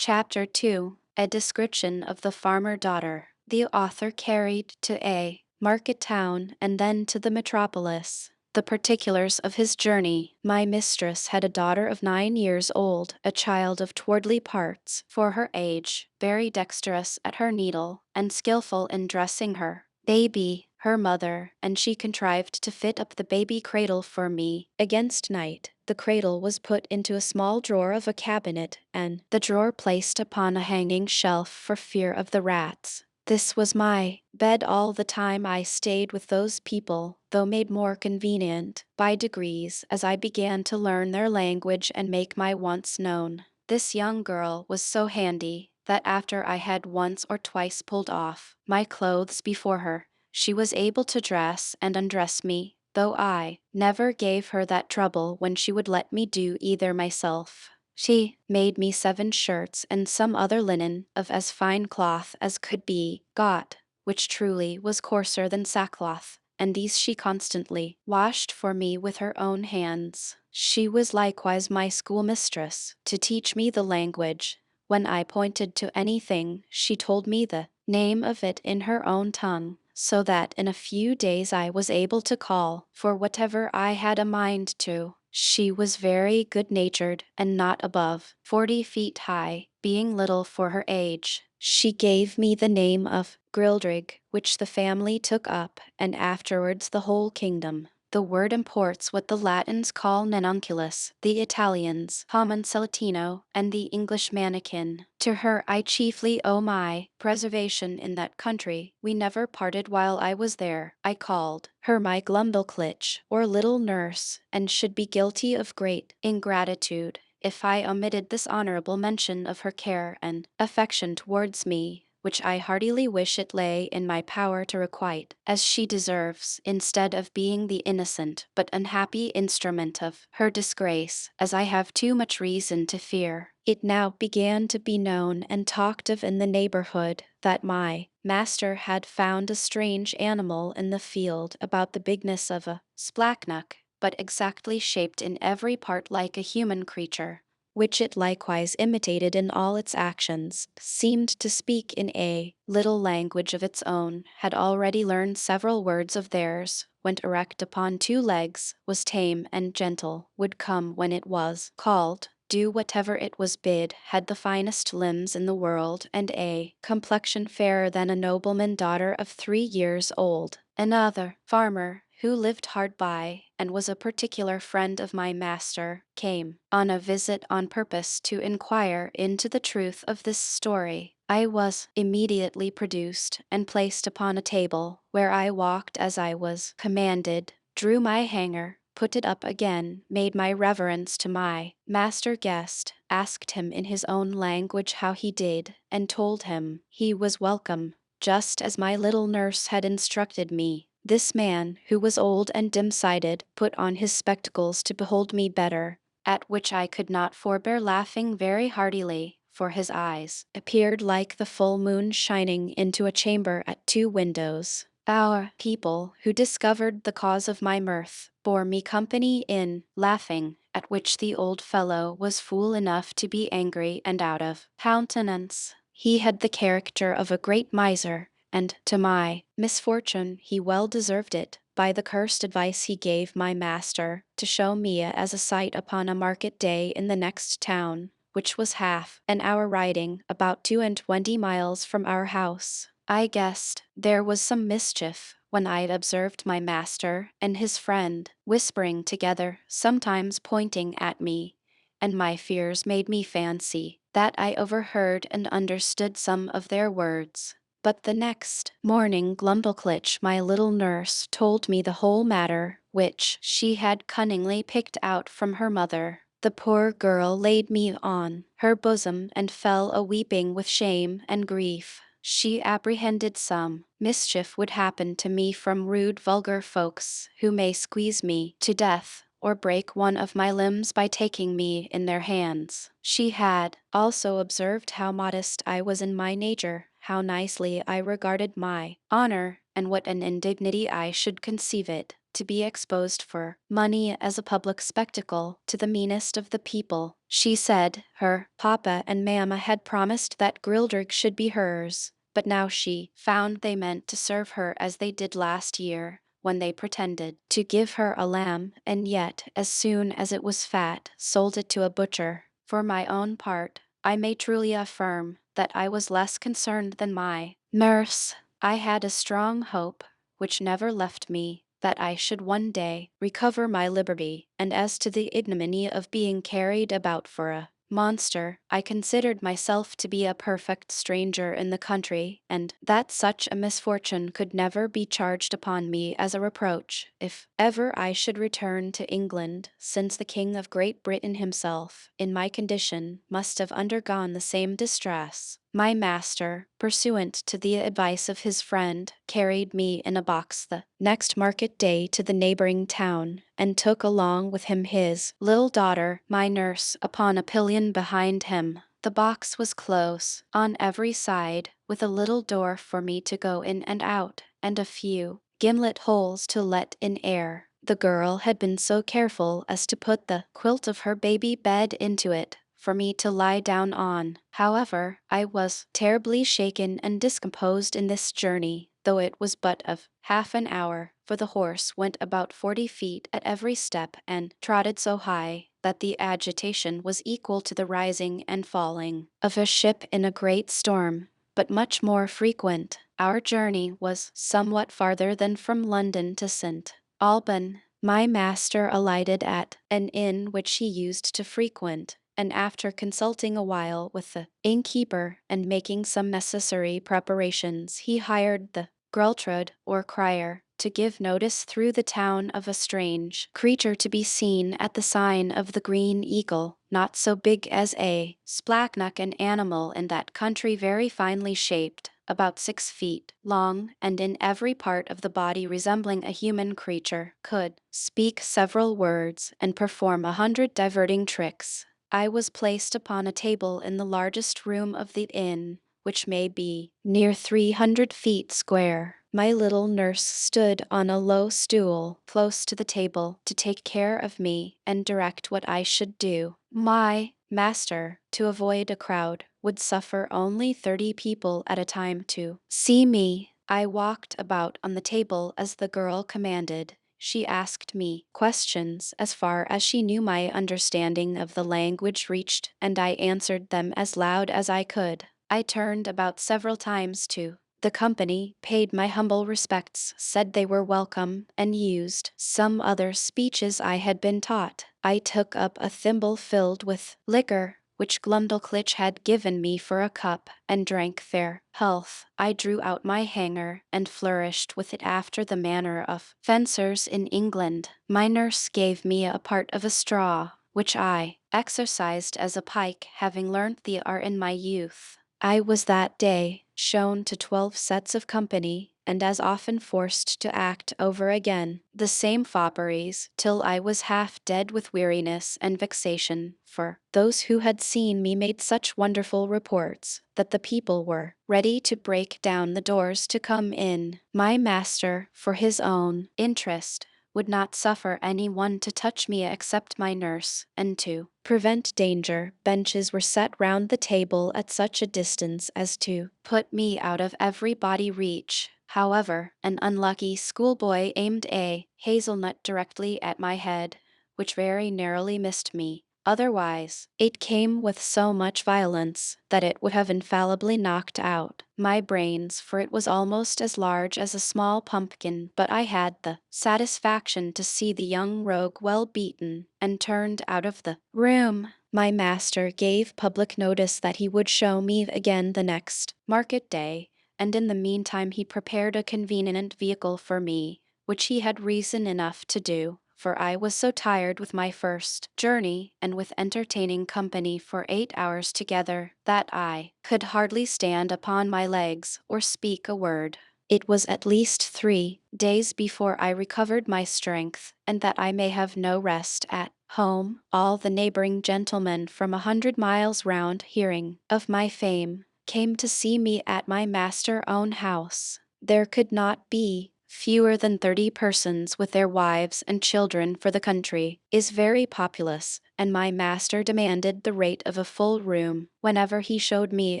Chapter 2. A description of the farmer daughter. The author carried to a market town and then to the metropolis. The particulars of his journey. My mistress had a daughter of 9 years old, a child of towardly parts, for her age, very dexterous at her needle, and skilful in dressing her baby, her mother, and she contrived to fit up the baby cradle for me. Against night, the cradle was put into a small drawer of a cabinet, and the drawer placed upon a hanging shelf for fear of the rats. This was my bed all the time I stayed with those people, though made more convenient by degrees as I began to learn their language and make my wants known. This young girl was so handy that after I had once or twice pulled off my clothes before her, she was able to dress and undress me, though I never gave her that trouble when she would let me do either myself. She made me 7 shirts and some other linen of as fine cloth as could be got, which truly was coarser than sackcloth, and these she constantly washed for me with her own hands. She was likewise my schoolmistress, to teach me the language. When I pointed to anything, she told me the name of it in her own tongue, so that in a few days I was able to call for whatever I had a mind to. She was very good-natured and not above 40 feet high, being little for her age. She gave me the name of Grildrig, which the family took up, and afterwards the whole kingdom. The word imports what the Latins call nanunculus, the Italians common Celatino, and the English manikin. To her I chiefly owe my preservation in that country. We never parted while I was there. I called her my Glumdalclitch, or little nurse, and should be guilty of great ingratitude if I omitted this honorable mention of her care and affection towards me, which I heartily wish it lay in my power to requite, as she deserves, instead of being the innocent but unhappy instrument of her disgrace, as I have too much reason to fear. It now began to be known and talked of in the neighborhood that my master had found a strange animal in the field about the bigness of a splachnock, but exactly shaped in every part like a human creature, which it likewise imitated in all its actions, seemed to speak in a little language of its own, had already learned several words of theirs, went erect upon 2 legs, was tame and gentle, would come when it was called, do whatever it was bid, had the finest limbs in the world, and a complexion fairer than a nobleman daughter of 3 years old. Another farmer, who lived hard by, and was a particular friend of my master, came on a visit on purpose to inquire into the truth of this story. I was immediately produced and placed upon a table, where I walked as I was commanded, drew my hanger, put it up again, made my reverence to my master guest, asked him in his own language how he did, and told him he was welcome, just as my little nurse had instructed me. This man, who was old and dim-sighted, put on his spectacles to behold me better, at which I could not forbear laughing very heartily, for his eyes appeared like the full moon shining into a chamber at 2 windows. Our people, who discovered the cause of my mirth, bore me company in laughing, at which the old fellow was fool enough to be angry and out of countenance. He had the character of a great miser, and to my misfortune he well deserved it, by the cursed advice he gave my master, to show me as a sight upon a market day in the next town, which was half an hour riding, about 22 miles from our house. I guessed there was some mischief, when I had observed my master and his friend whispering together, sometimes pointing at me, and my fears made me fancy that I overheard and understood some of their words. But the next morning Glumdalclitch, my little nurse, told me the whole matter, which she had cunningly picked out from her mother. The poor girl laid me on her bosom and fell a-weeping with shame and grief. She apprehended some mischief would happen to me from rude vulgar folks, who may squeeze me to death, or break one of my limbs by taking me in their hands. She had also observed how modest I was in my nature, how nicely I regarded my honor, and what an indignity I should conceive it to be exposed for money as a public spectacle to the meanest of the people. She said her papa and mamma had promised that Grildrig should be hers, but now she found they meant to serve her as they did last year, when they pretended to give her a lamb, and yet, as soon as it was fat, sold it to a butcher. For my own part, I may truly affirm that I was less concerned than my nurse. I had a strong hope, which never left me, that I should one day recover my liberty, and as to the ignominy of being carried about for a monster, I considered myself to be a perfect stranger in the country, and that such a misfortune could never be charged upon me as a reproach, if ever I should return to England, since the King of Great Britain himself, in my condition, must have undergone the same distress. My master, pursuant to the advice of his friend, carried me in a box the next market day to the neighboring town, and took along with him his little daughter, my nurse, upon a pillion behind him. The box was close on every side, with a little door for me to go in and out, and a few gimlet holes to let in air. The girl had been so careful as to put the quilt of her baby bed into it, for me to lie down on. However, I was terribly shaken and discomposed in this journey, though it was but of half an hour, for the horse went about 40 feet at every step and trotted so high that the agitation was equal to the rising and falling of a ship in a great storm, but much more frequent. Our journey was somewhat farther than from London to St. Alban. My master alighted at an inn which he used to frequent, and after consulting a while with the innkeeper and making some necessary preparations, he hired the Grultrud, or crier, to give notice through the town of a strange creature to be seen at the sign of the Green Eagle, not so big as a splachnock, an animal in that country very finely shaped, about 6 feet long, and in every part of the body resembling a human creature, could speak several words and perform 100 diverting tricks. I was placed upon a table in the largest room of the inn, which may be near 300 feet square. My little nurse stood on a low stool close to the table to take care of me and direct what I should do. My master, to avoid a crowd, would suffer only 30 people at a time to see me. I walked about on the table as the girl commanded. She asked me questions as far as she knew my understanding of the language reached, and I answered them as loud as I could. I turned about several times to the company, paid my humble respects, said they were welcome, and used some other speeches I had been taught. I took up a thimble filled with liquor, which Glumdalclitch had given me for a cup, and drank their health. I drew out my hanger, and flourished with it after the manner of fencers in England. My nurse gave me a part of a straw, which I exercised as a pike, having learnt the art in my youth. I was that day shown to 12 sets of company, and as often forced to act over again the same fopperies, till I was half dead with weariness and vexation, for those who had seen me made such wonderful reports that the people were ready to break down the doors to come in. My master, for his own interest, would not suffer any one to touch me except my nurse, and to prevent danger, benches were set round the table at such a distance as to put me out of everybody reach. However, an unlucky schoolboy aimed a hazelnut directly at my head, which very narrowly missed me. Otherwise, it came with so much violence that it would have infallibly knocked out my brains, for it was almost as large as a small pumpkin. But I had the satisfaction to see the young rogue well beaten, and turned out of the room. My master gave public notice that he would show me again the next market day, and in the meantime he prepared a convenient vehicle for me, which he had reason enough to do, for I was so tired with my first journey, and with entertaining company for 8 hours together, that I could hardly stand upon my legs or speak a word. It was at least 3 days before I recovered my strength, and that I may have no rest at home, all the neighboring gentlemen from 100 miles round, hearing of my fame, came to see me at my master's own house. There could not be fewer than 30 persons with their wives and children for the country, is very populous, and my master demanded the rate of a full room whenever he showed me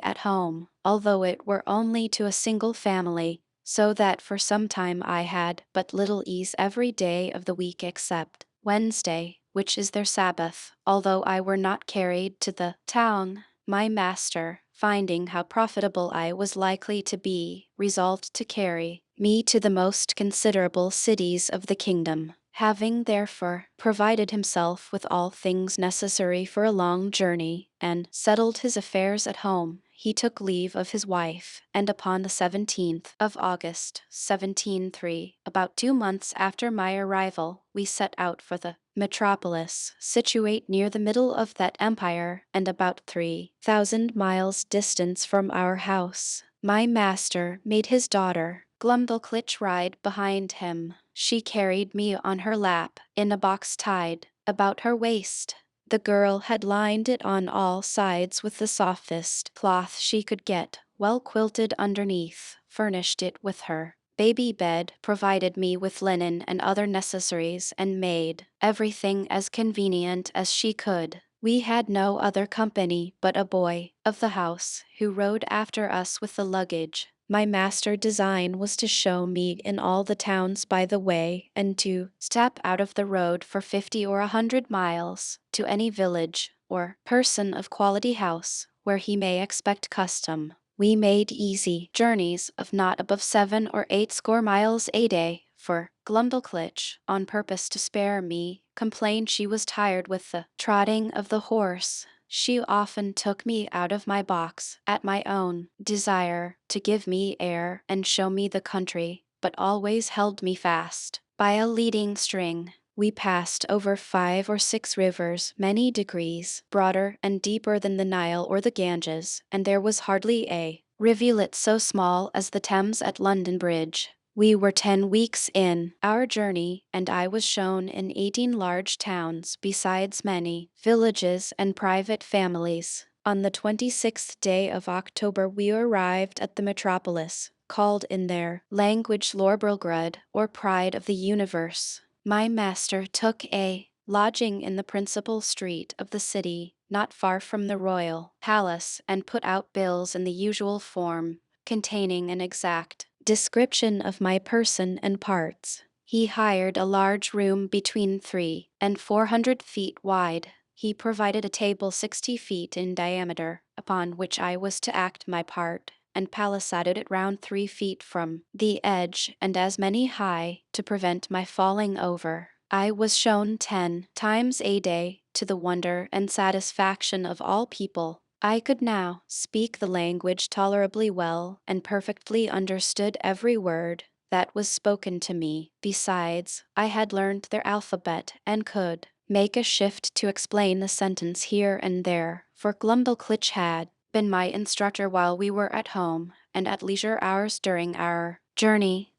at home, although it were only to a single family, so that for some time I had but little ease every day of the week except Wednesday, which is their Sabbath, although I were not carried to the town. My master, finding how profitable I was likely to be, resolved to carry me to the most considerable cities of the kingdom. Having therefore provided himself with all things necessary for a long journey, and settled his affairs at home, he took leave of his wife, and upon the 17th of August, 1703, about 2 months after my arrival, we set out for the metropolis, situate near the middle of that empire, and about 3,000 miles distance from our house. My master made his daughter, Glumdalclitch, ride behind him. She carried me on her lap, in a box tied about her waist. The girl had lined it on all sides with the softest cloth she could get, well quilted underneath, furnished it with her baby bed, provided me with linen and other necessaries, and made everything as convenient as she could. We had no other company but a boy of the house, who rode after us with the luggage. My master's design was to show me in all the towns by the way, and to step out of the road for 50 or 100 miles, to any village or person of quality house, where he may expect custom. We made easy journeys of not above 7 or 8 score miles a day, for Glumdalclitch, on purpose to spare me, complained she was tired with the trotting of the horse. She often took me out of my box, at my own desire, to give me air and show me the country, but always held me fast by a leading string. We passed over 5 or 6 rivers, many degrees broader and deeper than the Nile or the Ganges, and there was hardly a rivulet so small as the Thames at London Bridge. We were 10 weeks in our journey, and I was shown in 18 large towns, besides many villages and private families. On the 26th day of October we arrived at the metropolis, called in their language Lorbrulgrud, or Pride of the Universe. My master took a lodging in the principal street of the city, not far from the royal palace, and put out bills in the usual form, containing an exact description of my person and parts. He hired a large room between 300 and 400 feet wide. He provided a table 60 feet in diameter, upon which I was to act my part, and palisaded it round 3 feet from the edge, and as many high, to prevent my falling over. I was shown 10 times a day, to the wonder and satisfaction of all people. I could now speak the language tolerably well, and perfectly understood every word that was spoken to me. Besides, I had learned their alphabet, and could make a shift to explain the sentence here and there, for Glumdalclitch had been my instructor while we were at home, and at leisure hours during our journey.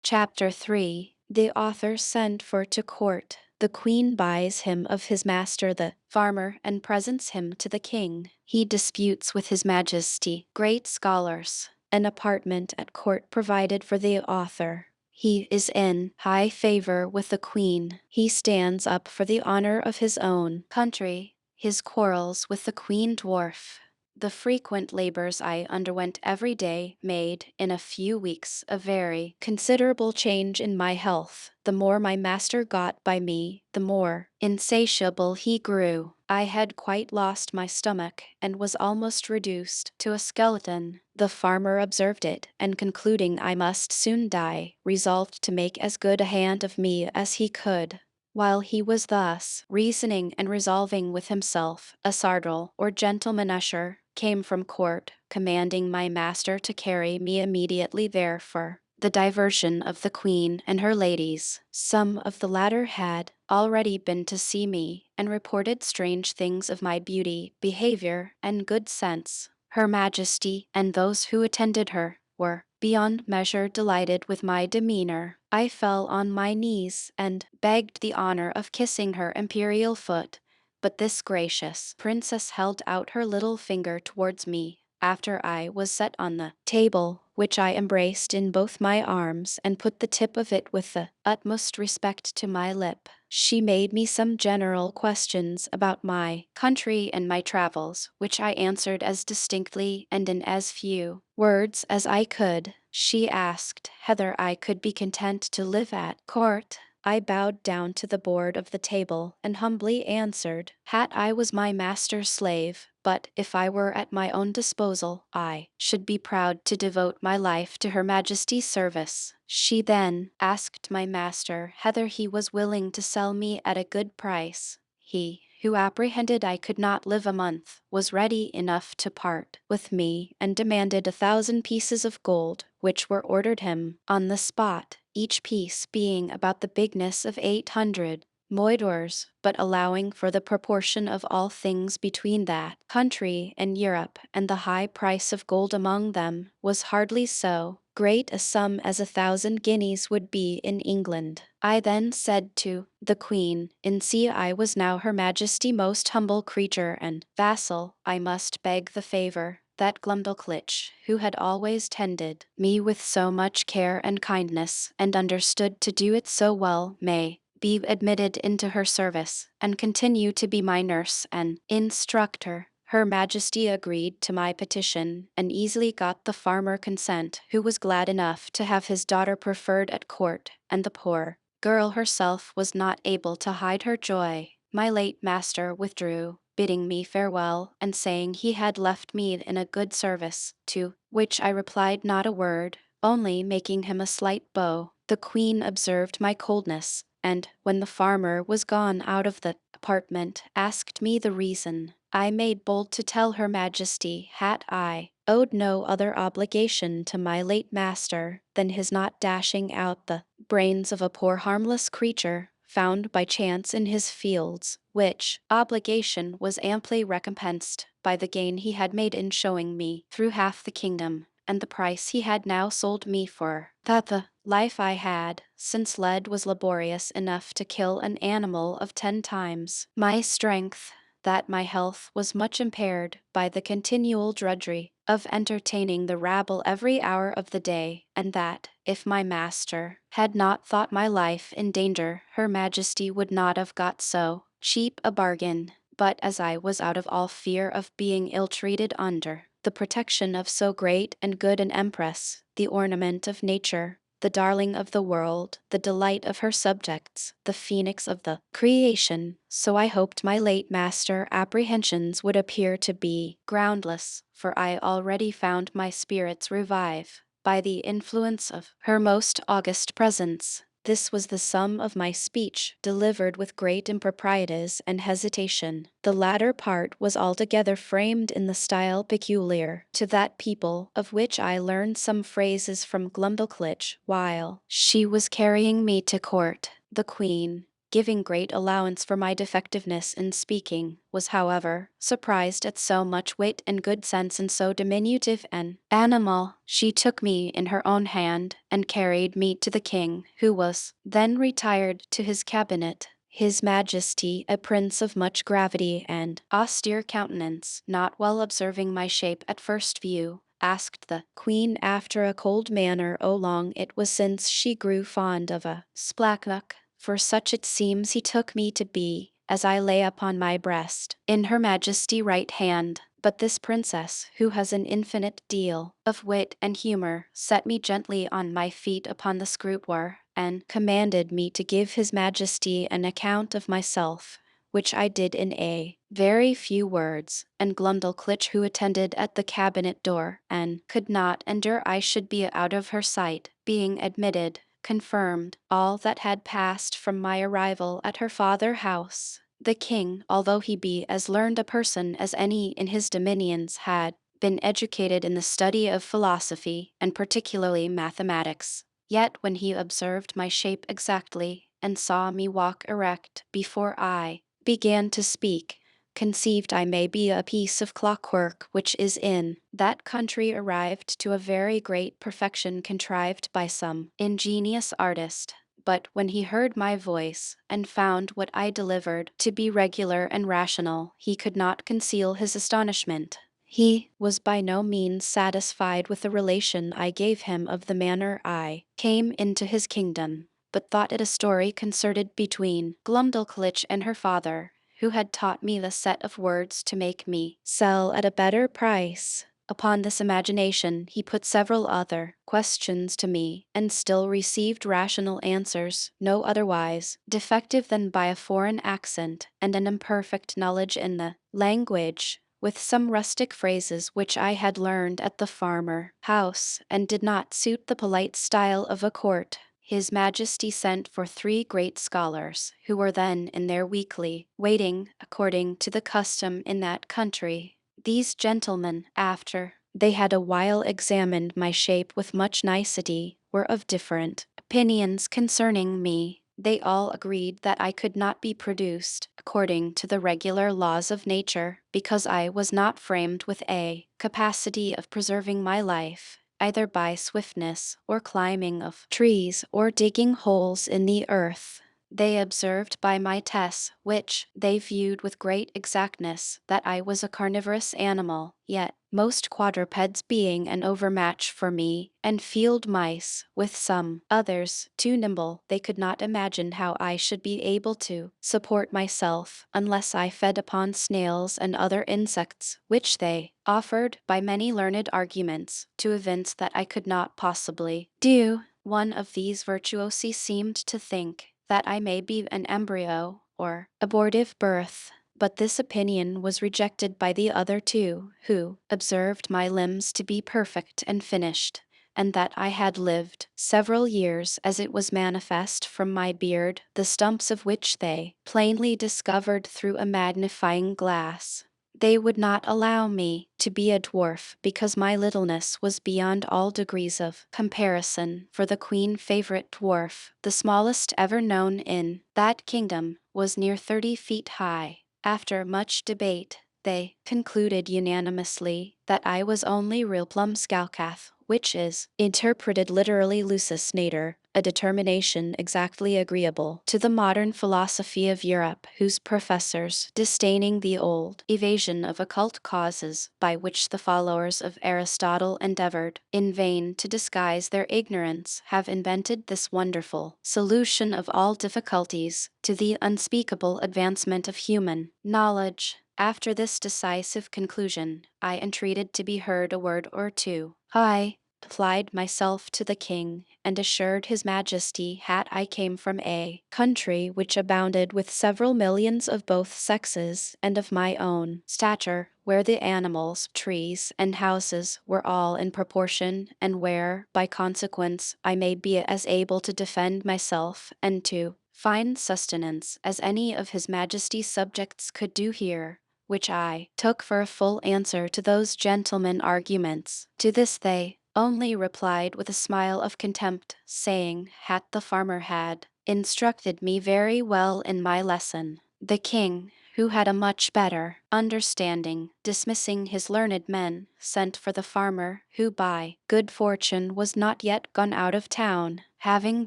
Chapter 3. The author sent for to court. The queen buys him of his master the farmer, and presents him to the king. He disputes with his majesty. Great scholars. An apartment at court provided for the author. He is in high favor with the queen. He stands up for the honor of his own country. His quarrels with the queen dwarf. The frequent labors I underwent every day made, in a few weeks, a very considerable change in my health. The more my master got by me, the more insatiable he grew. I had quite lost my stomach, and was almost reduced to a skeleton. The farmer observed it, and concluding I must soon die, resolved to make as good a hand of me as he could. While he was thus reasoning and resolving with himself, a sardral, or gentleman usher, came from court, commanding my master to carry me immediately there for the diversion of the queen and her ladies. Some of the latter had already been to see me, and reported strange things of my beauty, behavior, and good sense. Her majesty, and those who attended her, were beyond measure delighted with my demeanor. I fell on my knees, and begged the honor of kissing her imperial foot, but this gracious princess held out her little finger towards me, after I was set on the table, which I embraced in both my arms and put the tip of it with the utmost respect to my lip. She made me some general questions about my country and my travels, which I answered as distinctly and in as few words as I could. She asked whether I could be content to live at court. I bowed down to the board of the table and humbly answered, "Hat I was my master's slave, but if I were at my own disposal, I should be proud to devote my life to Her Majesty's service." She then asked my master whether he was willing to sell me at a good price. He, who apprehended I could not live a month, was ready enough to part with me and demanded 1,000 pieces of gold, which were ordered him on the spot, each piece being about the bigness of 800 moidores, but allowing for the proportion of all things between that country and Europe, and the high price of gold among them was hardly so great a sum as 1,000 guineas would be in England. I then said to the Queen, in see I was now Her Majesty most humble creature and vassal, I must beg the favor that Glumdalclitch, who had always tended me with so much care and kindness, and understood to do it so well, may be admitted into her service, and continue to be my nurse and instructor. Her Majesty agreed to my petition, and easily got the farmer consent, who was glad enough to have his daughter preferred at court, and the poor girl herself was not able to hide her joy. My late master withdrew, bidding me farewell, and saying he had left me in a good service, to which I replied not a word, only making him a slight bow. The Queen observed my coldness, and, when the farmer was gone out of the apartment, asked me the reason. I made bold to tell Her Majesty had I owed no other obligation to my late master than his not dashing out the brains of a poor harmless creature found by chance in his fields, which obligation was amply recompensed by the gain he had made in showing me through half the kingdom, and the price he had now sold me for. That the life I had since led was laborious enough to kill an animal of 10 times my strength, that my health was much impaired by the continual drudgery of entertaining the rabble every hour of the day, and that, if my master had not thought my life in danger, Her Majesty would not have got so cheap a bargain. But as I was out of all fear of being ill-treated under the protection of so great and good an empress, the ornament of nature, the darling of the world, the delight of her subjects, the phoenix of the creation, so I hoped my late master apprehensions would appear to be groundless, for I already found my spirits revive by the influence of her most august presence. This was the sum of my speech, delivered with great improprieties and hesitation. The latter part was altogether framed in the style peculiar to that people, of which I learned some phrases from Glumdalclitch while she was carrying me to court. The Queen, giving great allowance for my defectiveness in speaking, was however surprised at so much wit and good sense in so diminutive an animal. She took me in her own hand, and carried me to the king, who was then retired to his cabinet. His Majesty, a prince of much gravity and austere countenance, not well observing my shape at first view, asked the Queen after a cold manner long it was since she grew fond of a splachnock, for such it seems he took me to be, as I lay upon my breast, in Her Majesty's right hand. But this princess, who has an infinite deal of wit and humor, set me gently on my feet upon the scrutoire, and commanded me to give His Majesty an account of myself, which I did in a very few words, and Glumdalclitch, who attended at the cabinet door, and could not endure I should be out of her sight, being admitted, confirmed all that had passed from my arrival at her father house. The king, although he be as learned a person as any in his dominions, had been educated in the study of philosophy, and particularly mathematics. Yet when he observed my shape exactly, and saw me walk erect before I began to speak, conceived I may be a piece of clockwork which is in that country arrived to a very great perfection contrived by some ingenious artist. But when he heard my voice, and found what I delivered to be regular and rational, he could not conceal his astonishment. He was by no means satisfied with the relation I gave him of the manner I came into his kingdom, but thought it a story concerted between Glumdalclitch and her father, who had taught me the set of words to make me sell at a better price. Upon this imagination he put several other questions to me, and still received rational answers, no otherwise defective than by a foreign accent and an imperfect knowledge in the language, with some rustic phrases which I had learned at the farmer house, and did not suit the polite style of a court. His Majesty sent for 3 great scholars, who were then in their weekly waiting, according to the custom in that country. These gentlemen, after they had a while examined my shape with much nicety, were of different opinions concerning me. They all agreed that I could not be produced, according to the regular laws of nature, because I was not framed with a capacity of preserving my life, either by swiftness, or climbing of trees, or digging holes in the earth. They observed by my tests, which they viewed with great exactness, that I was a carnivorous animal, yet most quadrupeds being an overmatch for me, and field mice, with some others, too nimble, they could not imagine how I should be able to support myself, unless I fed upon snails and other insects, which they offered, by many learned arguments, to evince that I could not possibly do. One of these virtuosi seemed to think that I may be an embryo, or abortive birth, but this opinion was rejected by the other 2, who observed my limbs to be perfect and finished, and that I had lived several years, as it was manifest from my beard, the stumps of which they plainly discovered through a magnifying glass. They would not allow me to be a dwarf, because my littleness was beyond all degrees of comparison, for the queen favorite dwarf, the smallest ever known in that kingdom, was near 30 feet high. After much debate, they concluded unanimously that I was only real plum scalcath, which is interpreted literally lusus nater, a determination exactly agreeable to the modern philosophy of Europe, whose professors, disdaining the old evasion of occult causes by which the followers of Aristotle endeavored in vain to disguise their ignorance, have invented this wonderful solution of all difficulties to the unspeakable advancement of human knowledge. After this decisive conclusion, I entreated to be heard a word or two. I applied myself to the king, and assured his majesty that I came from a country which abounded with several millions of both sexes, and of my own stature, where the animals, trees, and houses were all in proportion, and where, by consequence, I may be as able to defend myself and to find sustenance as any of his majesty's subjects could do here, which I took for a full answer to those gentlemen' arguments. To this they only replied with a smile of contempt, saying that the farmer had instructed me very well in my lesson. The king, who had a much better understanding, dismissing his learned men, sent for the farmer, who by good fortune was not yet gone out of town. Having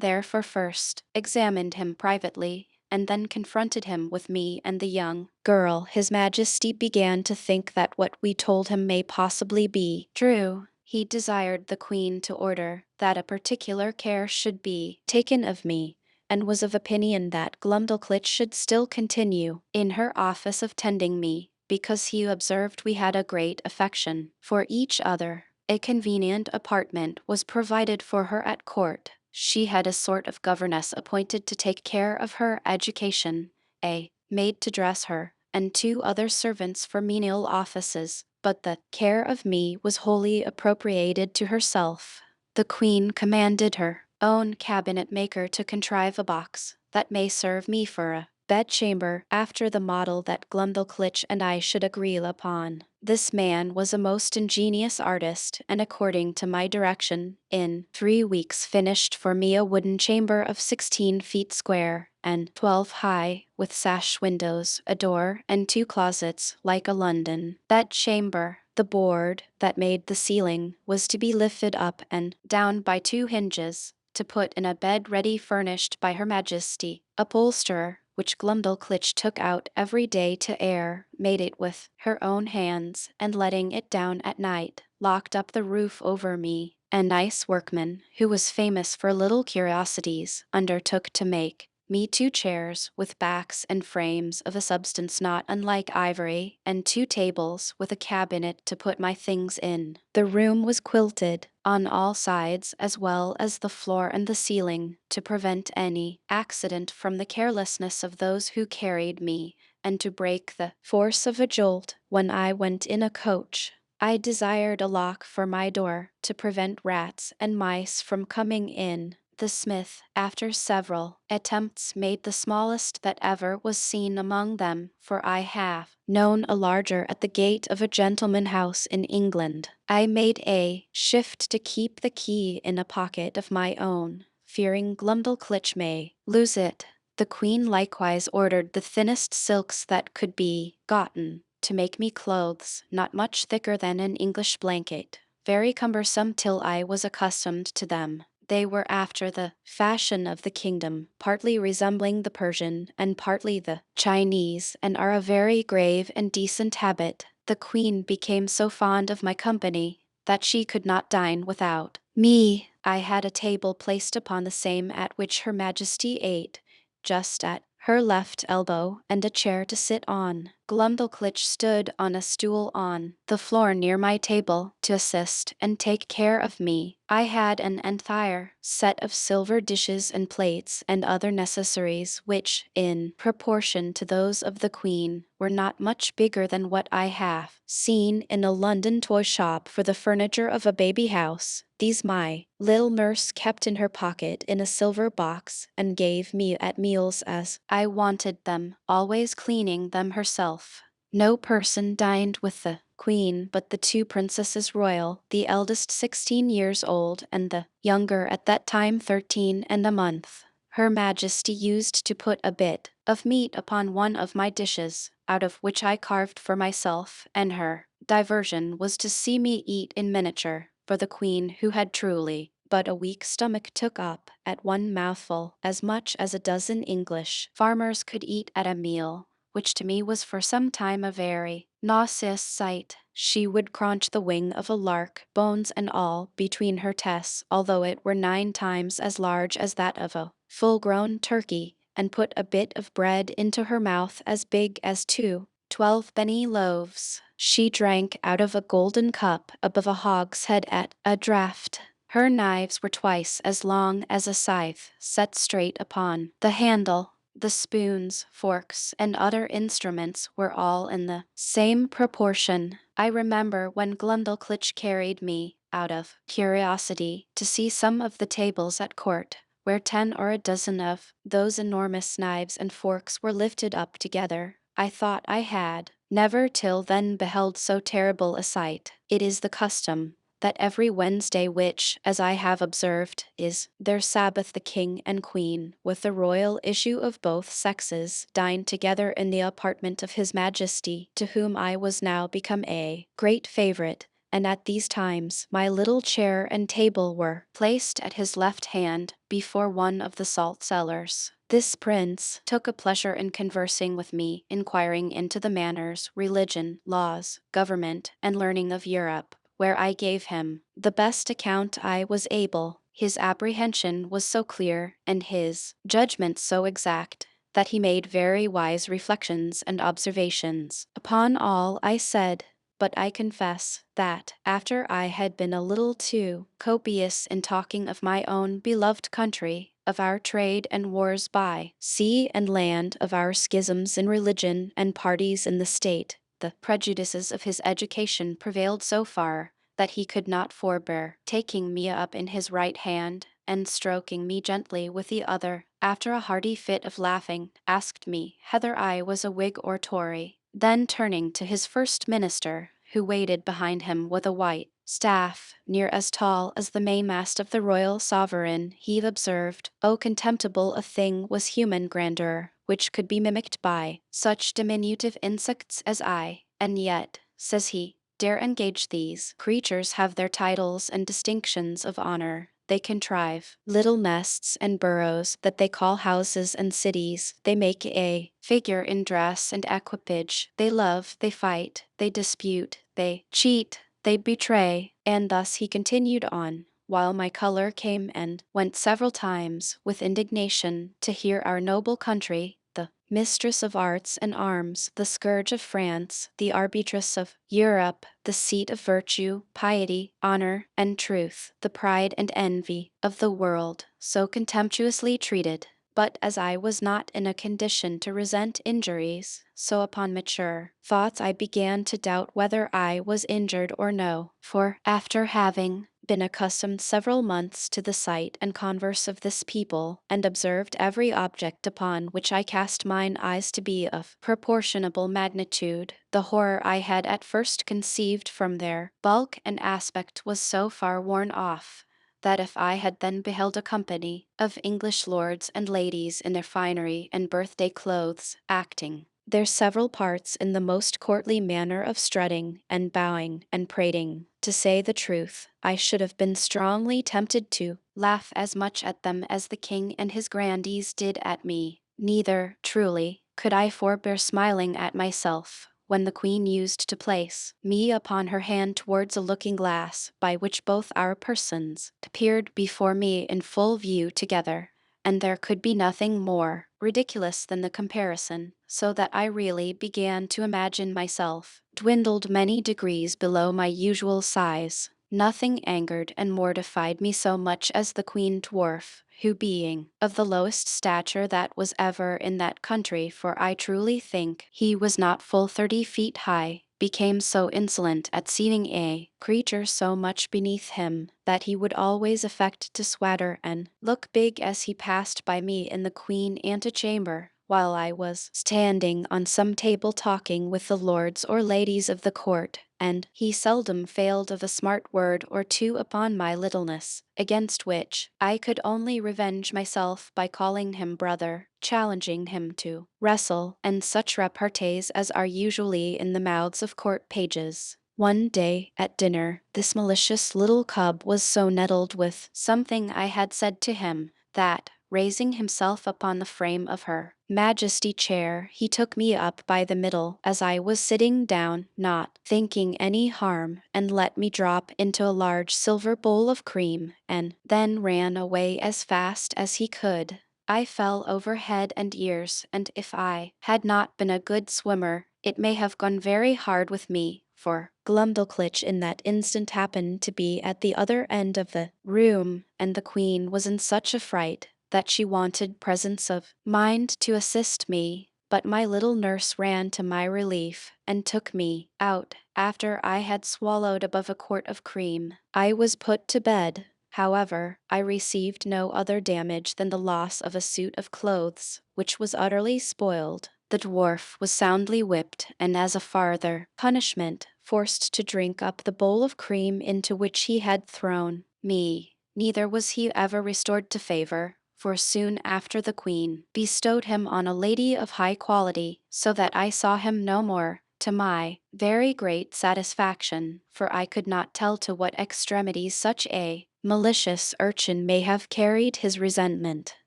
therefore first examined him privately, and then confronted him with me and the young girl, his majesty began to think that what we told him may possibly be true. He desired the queen to order that a particular care should be taken of me, and was of opinion that Glumdalclitch should still continue in her office of tending me, because he observed we had a great affection for each other. A convenient apartment was provided for her at court. She had a sort of governess appointed to take care of her education, a maid to dress her, and 2 other servants for menial offices, but the care of me was wholly appropriated to herself. The queen commanded her own cabinet maker to contrive a box that may serve me for a bedchamber after the model that Glumdalclitch and I should agree upon. This man was a most ingenious artist, and according to my direction, in 3 weeks finished for me a wooden chamber of 16 feet square and 12 high, with sash windows, a door, and 2 closets, like a London bedchamber. The board that made the ceiling was to be lifted up and down by 2 hinges, to put in a bed ready furnished by her majesty. Upholsterer which Glumdalclitch took out every day to air, made it with her own hands, and letting it down at night, locked up the roof over me. A nice workman, who was famous for little curiosities, undertook to make me 2 chairs with backs and frames of a substance not unlike ivory, and 2 tables with a cabinet to put my things in. The room was quilted on all sides as well as the floor and the ceiling, to prevent any accident from the carelessness of those who carried me, and to break the force of a jolt when I went in a coach. I desired a lock for my door, to prevent rats and mice from coming in. The smith, after several attempts, made the smallest that ever was seen among them, for I have known a larger at the gate of a gentleman house in England. I made a shift to keep the key in a pocket of my own, fearing Glumdalclitch may lose it. The queen likewise ordered the thinnest silks that could be gotten, to make me clothes not much thicker than an English blanket, very cumbersome till I was accustomed to them. They were after the fashion of the kingdom, partly resembling the Persian and partly the Chinese, and are a very grave and decent habit. The queen became so fond of my company that she could not dine without me. I had a table placed upon the same at which Her Majesty ate, just at her left elbow, and a chair to sit on. Glumdalclitch stood on a stool on the floor near my table, to assist and take care of me. I had an entire set of silver dishes and plates and other necessaries which, in proportion to those of the queen, were not much bigger than what I have seen in a London toy shop for the furniture of a baby house. These my little nurse kept in her pocket in a silver box, and gave me at meals as I wanted them, always cleaning them herself. No person dined with the queen but the 2 princesses royal, the eldest 16 years old and the younger at that time 13 and a month. Her Majesty used to put a bit of meat upon one of my dishes, out of which I carved for myself, and her diversion was to see me eat in miniature, for the queen, who had truly but a weak stomach, took up, at one mouthful, as much as a dozen English farmers could eat at a meal, which to me was for some time a very nauseous sight. She would crunch the wing of a lark, bones and all, between her teeth, although it were 9 times as large as that of a full-grown turkey, and put a bit of bread into her mouth as big as 2 12-penny loaves. She drank out of a golden cup above a hogshead at a draught. Her knives were twice as long as a scythe, set straight upon the handle. The spoons, forks, and other instruments were all in the same proportion. I remember when Glumdalclitch carried me, out of curiosity, to see some of the tables at court, where 10 or a dozen of those enormous knives and forks were lifted up together. I thought I had never till then beheld so terrible a sight. It is the custom that every Wednesday which, as I have observed, is their Sabbath, the king and queen, with the royal issue of both sexes, dine together in the apartment of His Majesty, to whom I was now become a great favourite, and at these times my little chair and table were placed at his left hand, before one of the salt cellars. This prince took a pleasure in conversing with me, inquiring into the manners, religion, laws, government, and learning of Europe, where I gave him the best account I was able. His apprehension was so clear, and his judgment so exact, that he made very wise reflections and observations upon all I said. But I confess that, after I had been a little too copious in talking of my own beloved country, of our trade and wars by sea and land, of our schisms in religion and parties in the state, the prejudices of his education prevailed so far that he could not forbear taking me up in his right hand, and stroking me gently with the other, after a hearty fit of laughing, asked me whether I was a Whig or Tory. Then turning to his first minister, who waited behind him with a white staff, near as tall as the mainmast of the royal sovereign, he observed, "O contemptible a thing was human grandeur, which could be mimicked by such diminutive insects as I, and yet," says he, "dare engage these creatures have their titles and distinctions of honor. They contrive little nests and burrows that they call houses and cities. They make a figure in dress and equipage. They love, they fight, they dispute, they cheat, they betray. And thus he continued on, while my color came and went several times with indignation to hear our noble country, the mistress of arts and arms, the scourge of France, the arbitress of Europe, the seat of virtue, piety, honor, and truth, the pride and envy of the world, so contemptuously treated. But as I was not in a condition to resent injuries, so upon mature thoughts I began to doubt whether I was injured or no, for after having been accustomed several months to the sight and converse of this people, and observed every object upon which I cast mine eyes to be of proportionable magnitude, the horror I had at first conceived from their bulk and aspect was so far worn off, that if I had then beheld a company of English lords and ladies in their finery and birthday clothes, acting their several parts in the most courtly manner of strutting and bowing and prating, to say the truth, I should have been strongly tempted to laugh as much at them as the king and his grandees did at me. Neither, truly, could I forbear smiling at myself, when the queen used to place me upon her hand towards a looking-glass, by which both our persons appeared before me in full view together, and there could be nothing more ridiculous than the comparison, so that I really began to imagine myself dwindled many degrees below my usual size. Nothing angered and mortified me so much as the queen dwarf, who being of the lowest stature that was ever in that country, for I truly think he was not full 30 feet high, became so insolent at seeing a creature so much beneath him, that he would always affect to swatter and look big as he passed by me in the queen antechamber, while I was standing on some table talking with the lords or ladies of the court, and he seldom failed of a smart word or two upon my littleness, against which I could only revenge myself by calling him brother, challenging him to wrestle, and such repartees as are usually in the mouths of court pages. One day, at dinner, this malicious little cub was so nettled with something I had said to him, that, raising himself upon the frame of her Majesty chair, he took me up by the middle as I was sitting down, not thinking any harm, and let me drop into a large silver bowl of cream, and then ran away as fast as he could. I fell over head and ears, and if I had not been a good swimmer, it may have gone very hard with me, for Glumdalclitch in that instant happened to be at the other end of the room, and the queen was in such a fright that she wanted presence of mind to assist me, but my little nurse ran to my relief, and took me out after I had swallowed above a quart of cream. I was put to bed. However, I received no other damage than the loss of a suit of clothes, which was utterly spoiled. The dwarf was soundly whipped, and as a farther punishment, forced to drink up the bowl of cream into which he had thrown me. Neither was he ever restored to favor, for soon after the queen bestowed him on a lady of high quality, so that I saw him no more, to my very great satisfaction, for I could not tell to what extremities such a malicious urchin may have carried his resentment.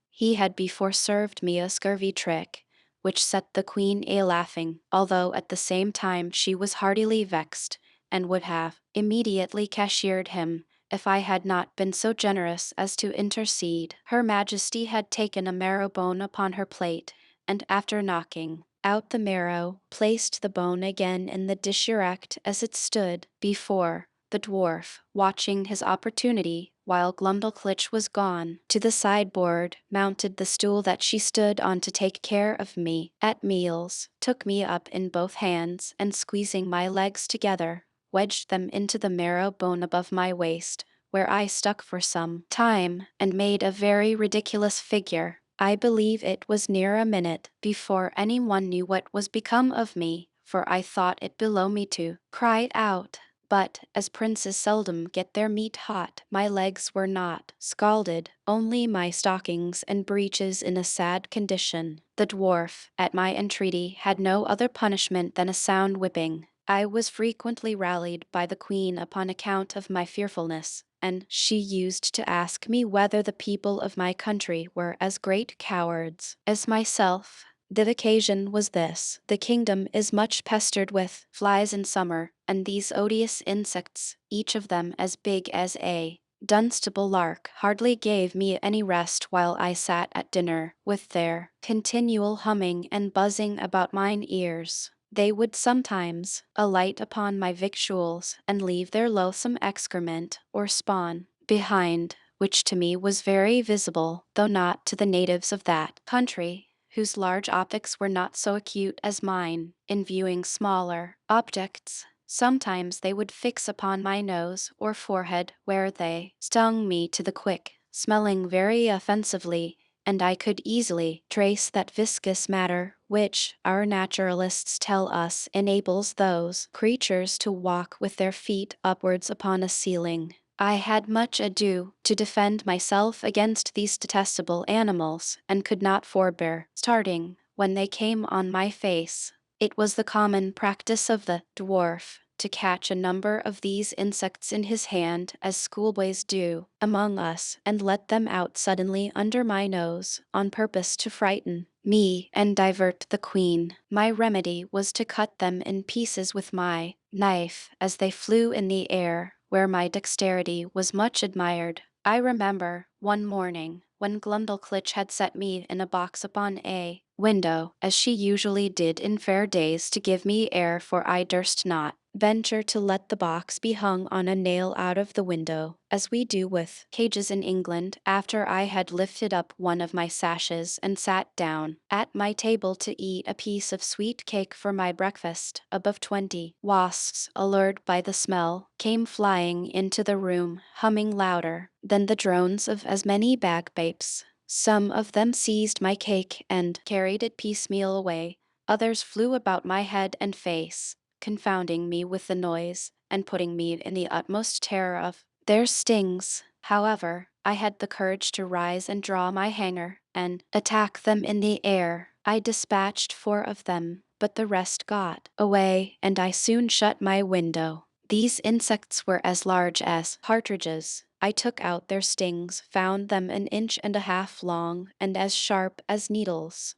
He had before served me a scurvy trick, which set the queen a-laughing, although at the same time she was heartily vexed, and would have immediately cashiered him, if I had not been so generous as to intercede. Her Majesty had taken a marrow bone upon her plate, and after knocking out the marrow, placed the bone again in the dish erect as it stood before the dwarf, watching his opportunity, while Glumdalclitch was gone to the sideboard, mounted the stool that she stood on to take care of me at meals, took me up in both hands, and squeezing my legs together, wedged them into the marrow bone above my waist, where I stuck for some time, and made a very ridiculous figure. I believe it was near a minute before any one knew what was become of me, for I thought it below me to cry out. But, as princes seldom get their meat hot, my legs were not scalded, only my stockings and breeches in a sad condition. The dwarf, at my entreaty, had no other punishment than a sound whipping. I was frequently rallied by the queen upon account of my fearfulness, and she used to ask me whether the people of my country were as great cowards as myself. The occasion was this: the kingdom is much pestered with flies in summer, and these odious insects, each of them as big as a Dunstable lark, hardly gave me any rest while I sat at dinner, with their continual humming and buzzing about mine ears. They would sometimes alight upon my victuals and leave their loathsome excrement or spawn behind, which to me was very visible, though not to the natives of that country, whose large optics were not so acute as mine in viewing smaller objects. Sometimes they would fix upon my nose or forehead, where they stung me to the quick, smelling very offensively, and I could easily trace that viscous matter which our naturalists tell us enables those creatures to walk with their feet upwards upon a ceiling. I had much ado to defend myself against these detestable animals, and could not forbear starting when they came on my face. It was the common practice of the dwarf to catch a number of these insects in his hand, as schoolboys do among us, and let them out suddenly under my nose, on purpose to frighten me and divert the queen. My remedy was to cut them in pieces with my knife as they flew in the air, where my dexterity was much admired. I remember one morning when Glundalclitch had set me in a box upon a window, as she usually did in fair days to give me air, for I durst not venture to let the box be hung on a nail out of the window, as we do with cages in England, after I had lifted up one of my sashes and sat down at my table to eat a piece of sweet cake for my breakfast. Above 20 wasps, allured by the smell, came flying into the room, humming louder than the drones of as many bagpipes. Some of them seized my cake and carried it piecemeal away. Others flew about my head and face, confounding me with the noise, and putting me in the utmost terror of their stings. However, I had the courage to rise and draw my hanger, and attack them in the air. I dispatched 4 of them, but the rest got away, and I soon shut my window. These insects were as large as partridges. I took out their stings, found them 1.5 inches long, and as sharp as needles.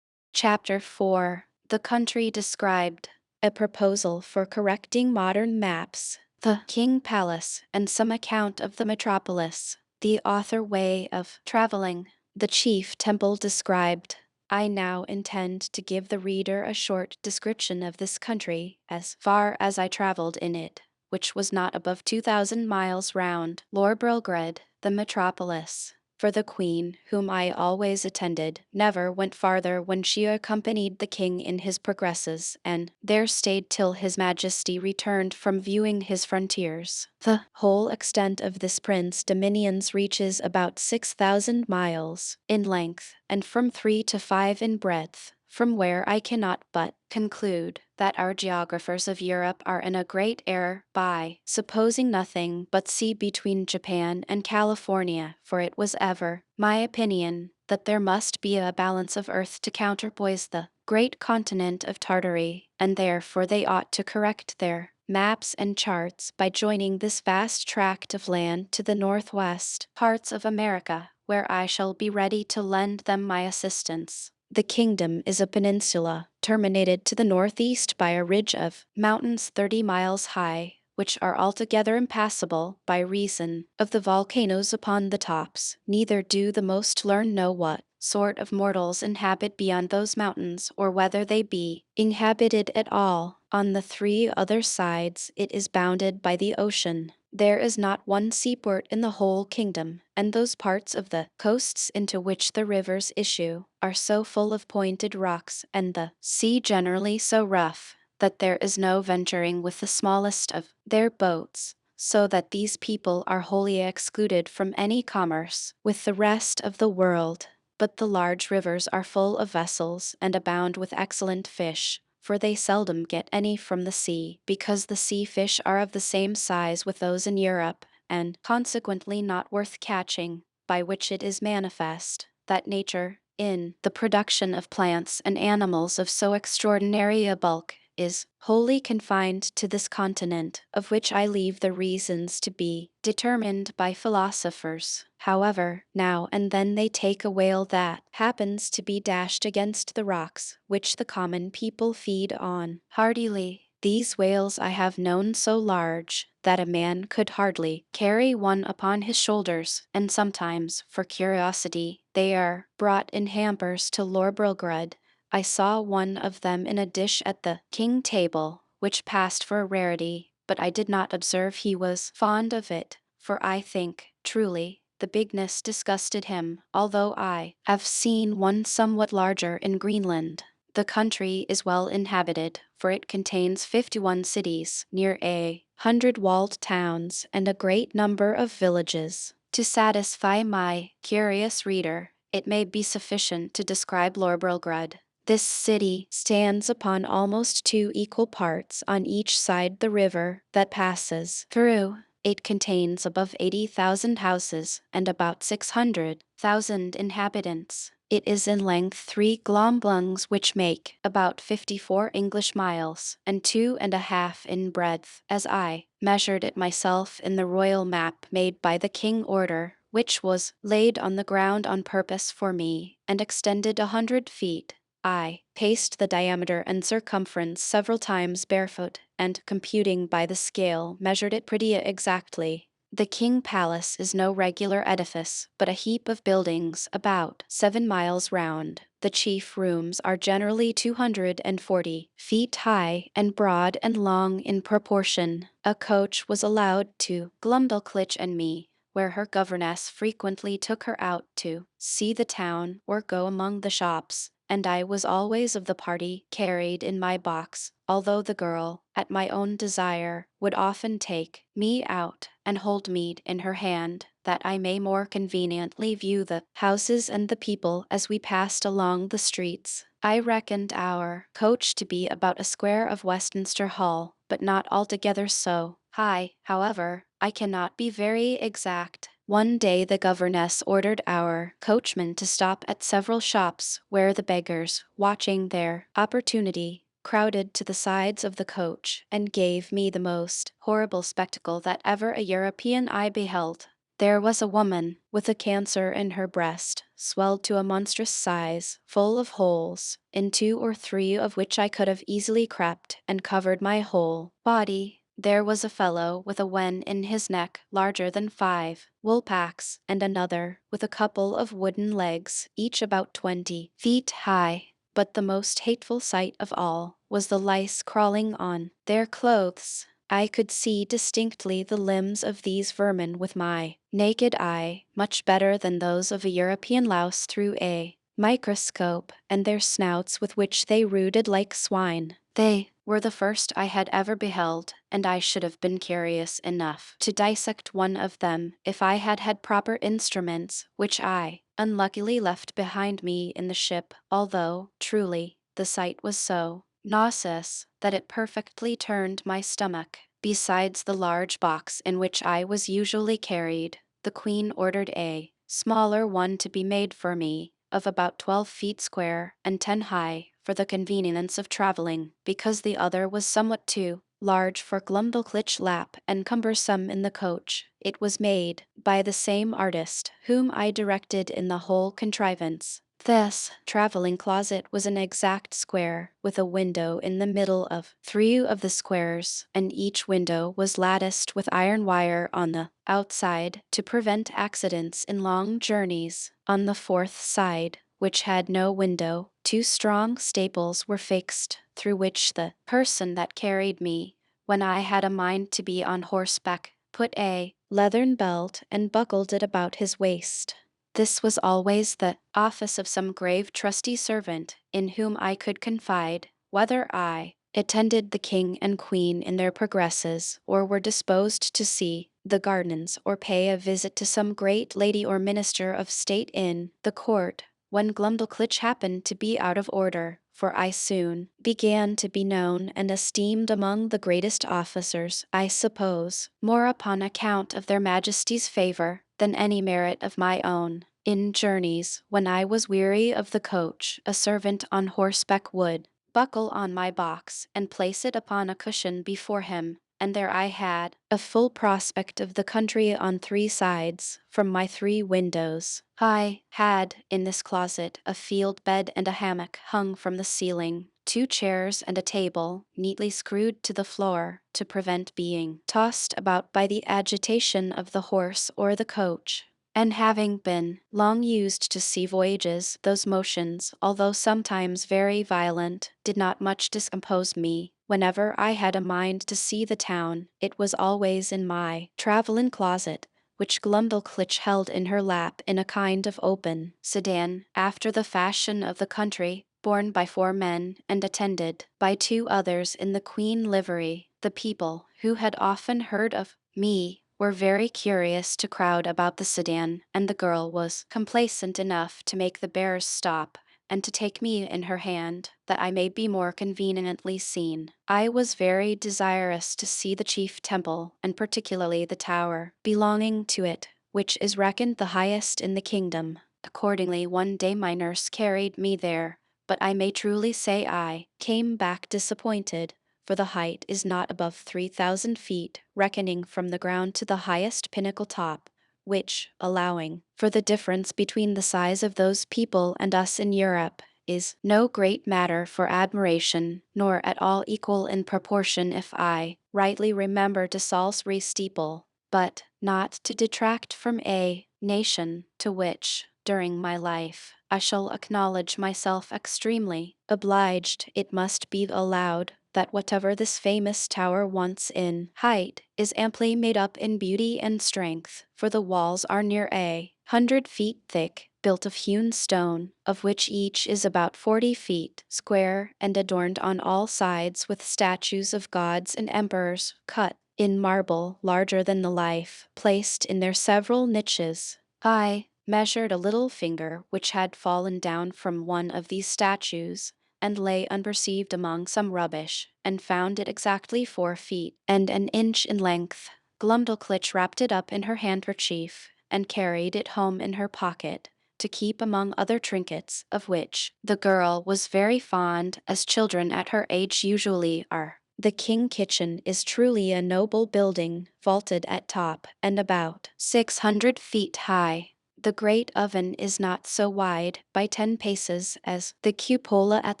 Chapter 4: The Country Described. A Proposal for Correcting Modern Maps. The King Palace, and some account of the metropolis. The author way of traveling. The chief temple described. I now intend to give the reader a short description of this country, as far as I traveled in it, which was not above 2,000 miles round. Lorbrulgrad, the metropolis. For the queen, whom I always attended, never went farther when she accompanied the king in his progresses, and there stayed till his majesty returned from viewing his frontiers. The whole extent of this prince's dominions reaches about 6,000 miles in length, and from 3 to 5 in breadth, from where I cannot but conclude that our geographers of Europe are in a great error by supposing nothing but sea between Japan and California, for it was ever my opinion that there must be a balance of earth to counterpoise the great continent of Tartary, and therefore they ought to correct their maps and charts by joining this vast tract of land to the northwest parts of America, where I shall be ready to lend them my assistance. The kingdom is a peninsula, terminated to the northeast by a ridge of mountains 30 miles high, which are altogether impassable by reason of the volcanoes upon the tops. Neither do the most learned know what sort of mortals inhabit beyond those mountains, or whether they be inhabited at all. On the 3 other sides it is bounded by the ocean. There is not one seaport in the whole kingdom, and those parts of the coasts into which the rivers issue are so full of pointed rocks, and the sea generally so rough, that there is no venturing with the smallest of their boats, so that these people are wholly excluded from any commerce with the rest of the world. But the large rivers are full of vessels, and abound with excellent fish, for they seldom get any from the sea, because the sea fish are of the same size with those in Europe, and consequently not worth catching, by which it is manifest that nature, in the production of plants and animals of so extraordinary a bulk, is wholly confined to this continent, of which I leave the reasons to be determined by philosophers. However, now and then they take a whale that happens to be dashed against the rocks, which the common people feed on heartily. These whales I have known so large that a man could hardly carry one upon his shoulders, and sometimes, for curiosity, they are brought in hampers to Lorbrulgrud. I saw one of them in a dish at the king table, which passed for a rarity, but I did not observe he was fond of it, for I think, truly, the bigness disgusted him, although I have seen one somewhat larger in Greenland. The country is well inhabited, for it contains 51 cities, near 100 walled towns, and a great number of villages. To satisfy my curious reader, it may be sufficient to describe Lorbrulgrud. This city stands upon almost 2 equal parts on each side the river that passes through. It contains above 80,000 houses and about 600,000 inhabitants. It is in length 3 glomblungs, which make about 54 English miles, and 2½ in breadth, as I measured it myself in the royal map made by the king order, which was laid on the ground on purpose for me, and extended 100 feet. I paced the diameter and circumference several times barefoot, and, computing by the scale, measured it pretty exactly. The King Palace is no regular edifice, but a heap of buildings about 7 miles round. The chief rooms are generally 240 feet high and broad and long in proportion. A coach was allowed to Glumdalclitch and me, where her governess frequently took her out to see the town or go among the shops, and I was always of the party carried in my box, although the girl, at my own desire, would often take me out and hold me in her hand, that I may more conveniently view the houses and the people as we passed along the streets. I reckoned our coach to be about a square of Westminster Hall, but not altogether so high. However, I cannot be very exact. One day the governess ordered our coachman to stop at several shops where the beggars, watching their opportunity, crowded to the sides of the coach, and gave me the most horrible spectacle that ever a European eye beheld. There was a woman with a cancer in her breast, swelled to a monstrous size, full of holes, in 2 or 3 of which I could have easily crept and covered my whole body. There was a fellow with a wen in his neck larger than 5 woolpacks, and another with a couple of wooden legs, each about 20 feet high. But the most hateful sight of all was the lice crawling on their clothes. I could see distinctly the limbs of these vermin with my naked eye, much better than those of a European louse through a microscope, and their snouts with which they rooted like swine. They were the first I had ever beheld, and I should have been curious enough to dissect one of them if I had had proper instruments, which I unluckily left behind me in the ship, although, truly, the sight was so nauseous that it perfectly turned my stomach. Besides the large box in which I was usually carried, the Queen ordered a smaller one to be made for me, of about 12 feet square and 10 high, for the convenience of traveling, because the other was somewhat too large for Glumdalclitch lap and cumbersome in the coach. It was made by the same artist whom I directed in the whole contrivance. This traveling closet was an exact square, with a window in the middle of 3 of the squares, and each window was latticed with iron wire on the outside to prevent accidents in long journeys. On the 4th side, which had no window, 2 strong staples were fixed, through which the person that carried me, when I had a mind to be on horseback, put a leathern belt and buckled it about his waist. This was always the office of some grave trusty servant, in whom I could confide, whether I attended the king and queen in their progresses, or were disposed to see the gardens, or pay a visit to some great lady or minister of state in the court, when Glumdalclitch happened to be out of order, for I soon began to be known and esteemed among the greatest officers, I suppose, more upon account of their majesties' favor than any merit of my own. In journeys, when I was weary of the coach, a servant on horseback would buckle on my box and place it upon a cushion before him, and there I had a full prospect of the country on three sides from my three windows. I had in this closet a field bed and a hammock hung from the ceiling, two chairs and a table neatly screwed to the floor to prevent being tossed about by the agitation of the horse or the coach. And having been long used to sea voyages, those motions, although sometimes very violent, did not much discompose me. Whenever I had a mind to see the town, it was always in my travelling closet, which Glumdalclitch held in her lap in a kind of open sedan, after the fashion of the country, borne by four men, and attended by two others in the Queen livery. The people, who had often heard of me, were very curious to crowd about the sedan, and the girl was complacent enough to make the bearers stop, and to take me in her hand, that I may be more conveniently seen. I was very desirous to see the chief temple, and particularly the tower belonging to it, which is reckoned the highest in the kingdom. Accordingly, one day my nurse carried me there, but I may truly say I came back disappointed, for the height is not above 3,000 feet, reckoning from the ground to the highest pinnacle top, which, allowing for the difference between the size of those people and us in Europe, is no great matter for admiration, nor at all equal in proportion, if I rightly remember, to Salisbury steeple, but not to detract from a nation to which, during my life, I shall acknowledge myself extremely obliged. It must be allowed that whatever this famous tower wants in height is amply made up in beauty and strength, for the walls are near 100 feet thick, built of hewn stone, of which each is about 40 feet square, and adorned on all sides with statues of gods and emperors, cut in marble larger than the life, placed in their several niches. I measured a little finger which had fallen down from one of these statues, and lay unperceived among some rubbish, and found it exactly 4 feet and an inch in length. Glumdalclitch wrapped it up in her handkerchief, and carried it home in her pocket, to keep among other trinkets, of which the girl was very fond, as children at her age usually are. The King Kitchen is truly a noble building, vaulted at top, and about 600 feet high. The great oven is not so wide, by 10 paces, as the cupola at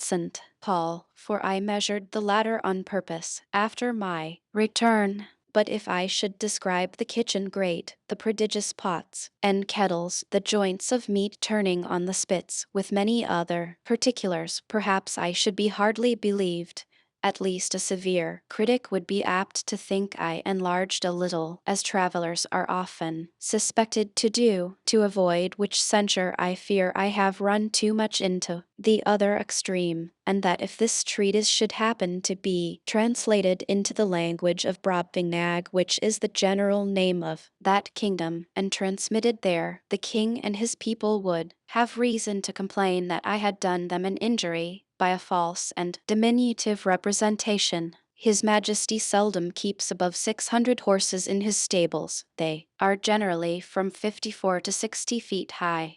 St. Paul, for I measured the latter on purpose, after my return. But if I should describe the kitchen grate, the prodigious pots and kettles, the joints of meat turning on the spits, with many other particulars, perhaps I should be hardly believed. At least a severe critic would be apt to think I enlarged a little, as travelers are often suspected to do, to avoid which censure I fear I have run too much into the other extreme, and that if this treatise should happen to be translated into the language of Brobdingnag, which is the general name of that kingdom, and transmitted there, the king and his people would have reason to complain that I had done them an injury by a false and diminutive representation. His Majesty seldom keeps above 600 horses in his stables. They are generally from 54 to 60 feet high.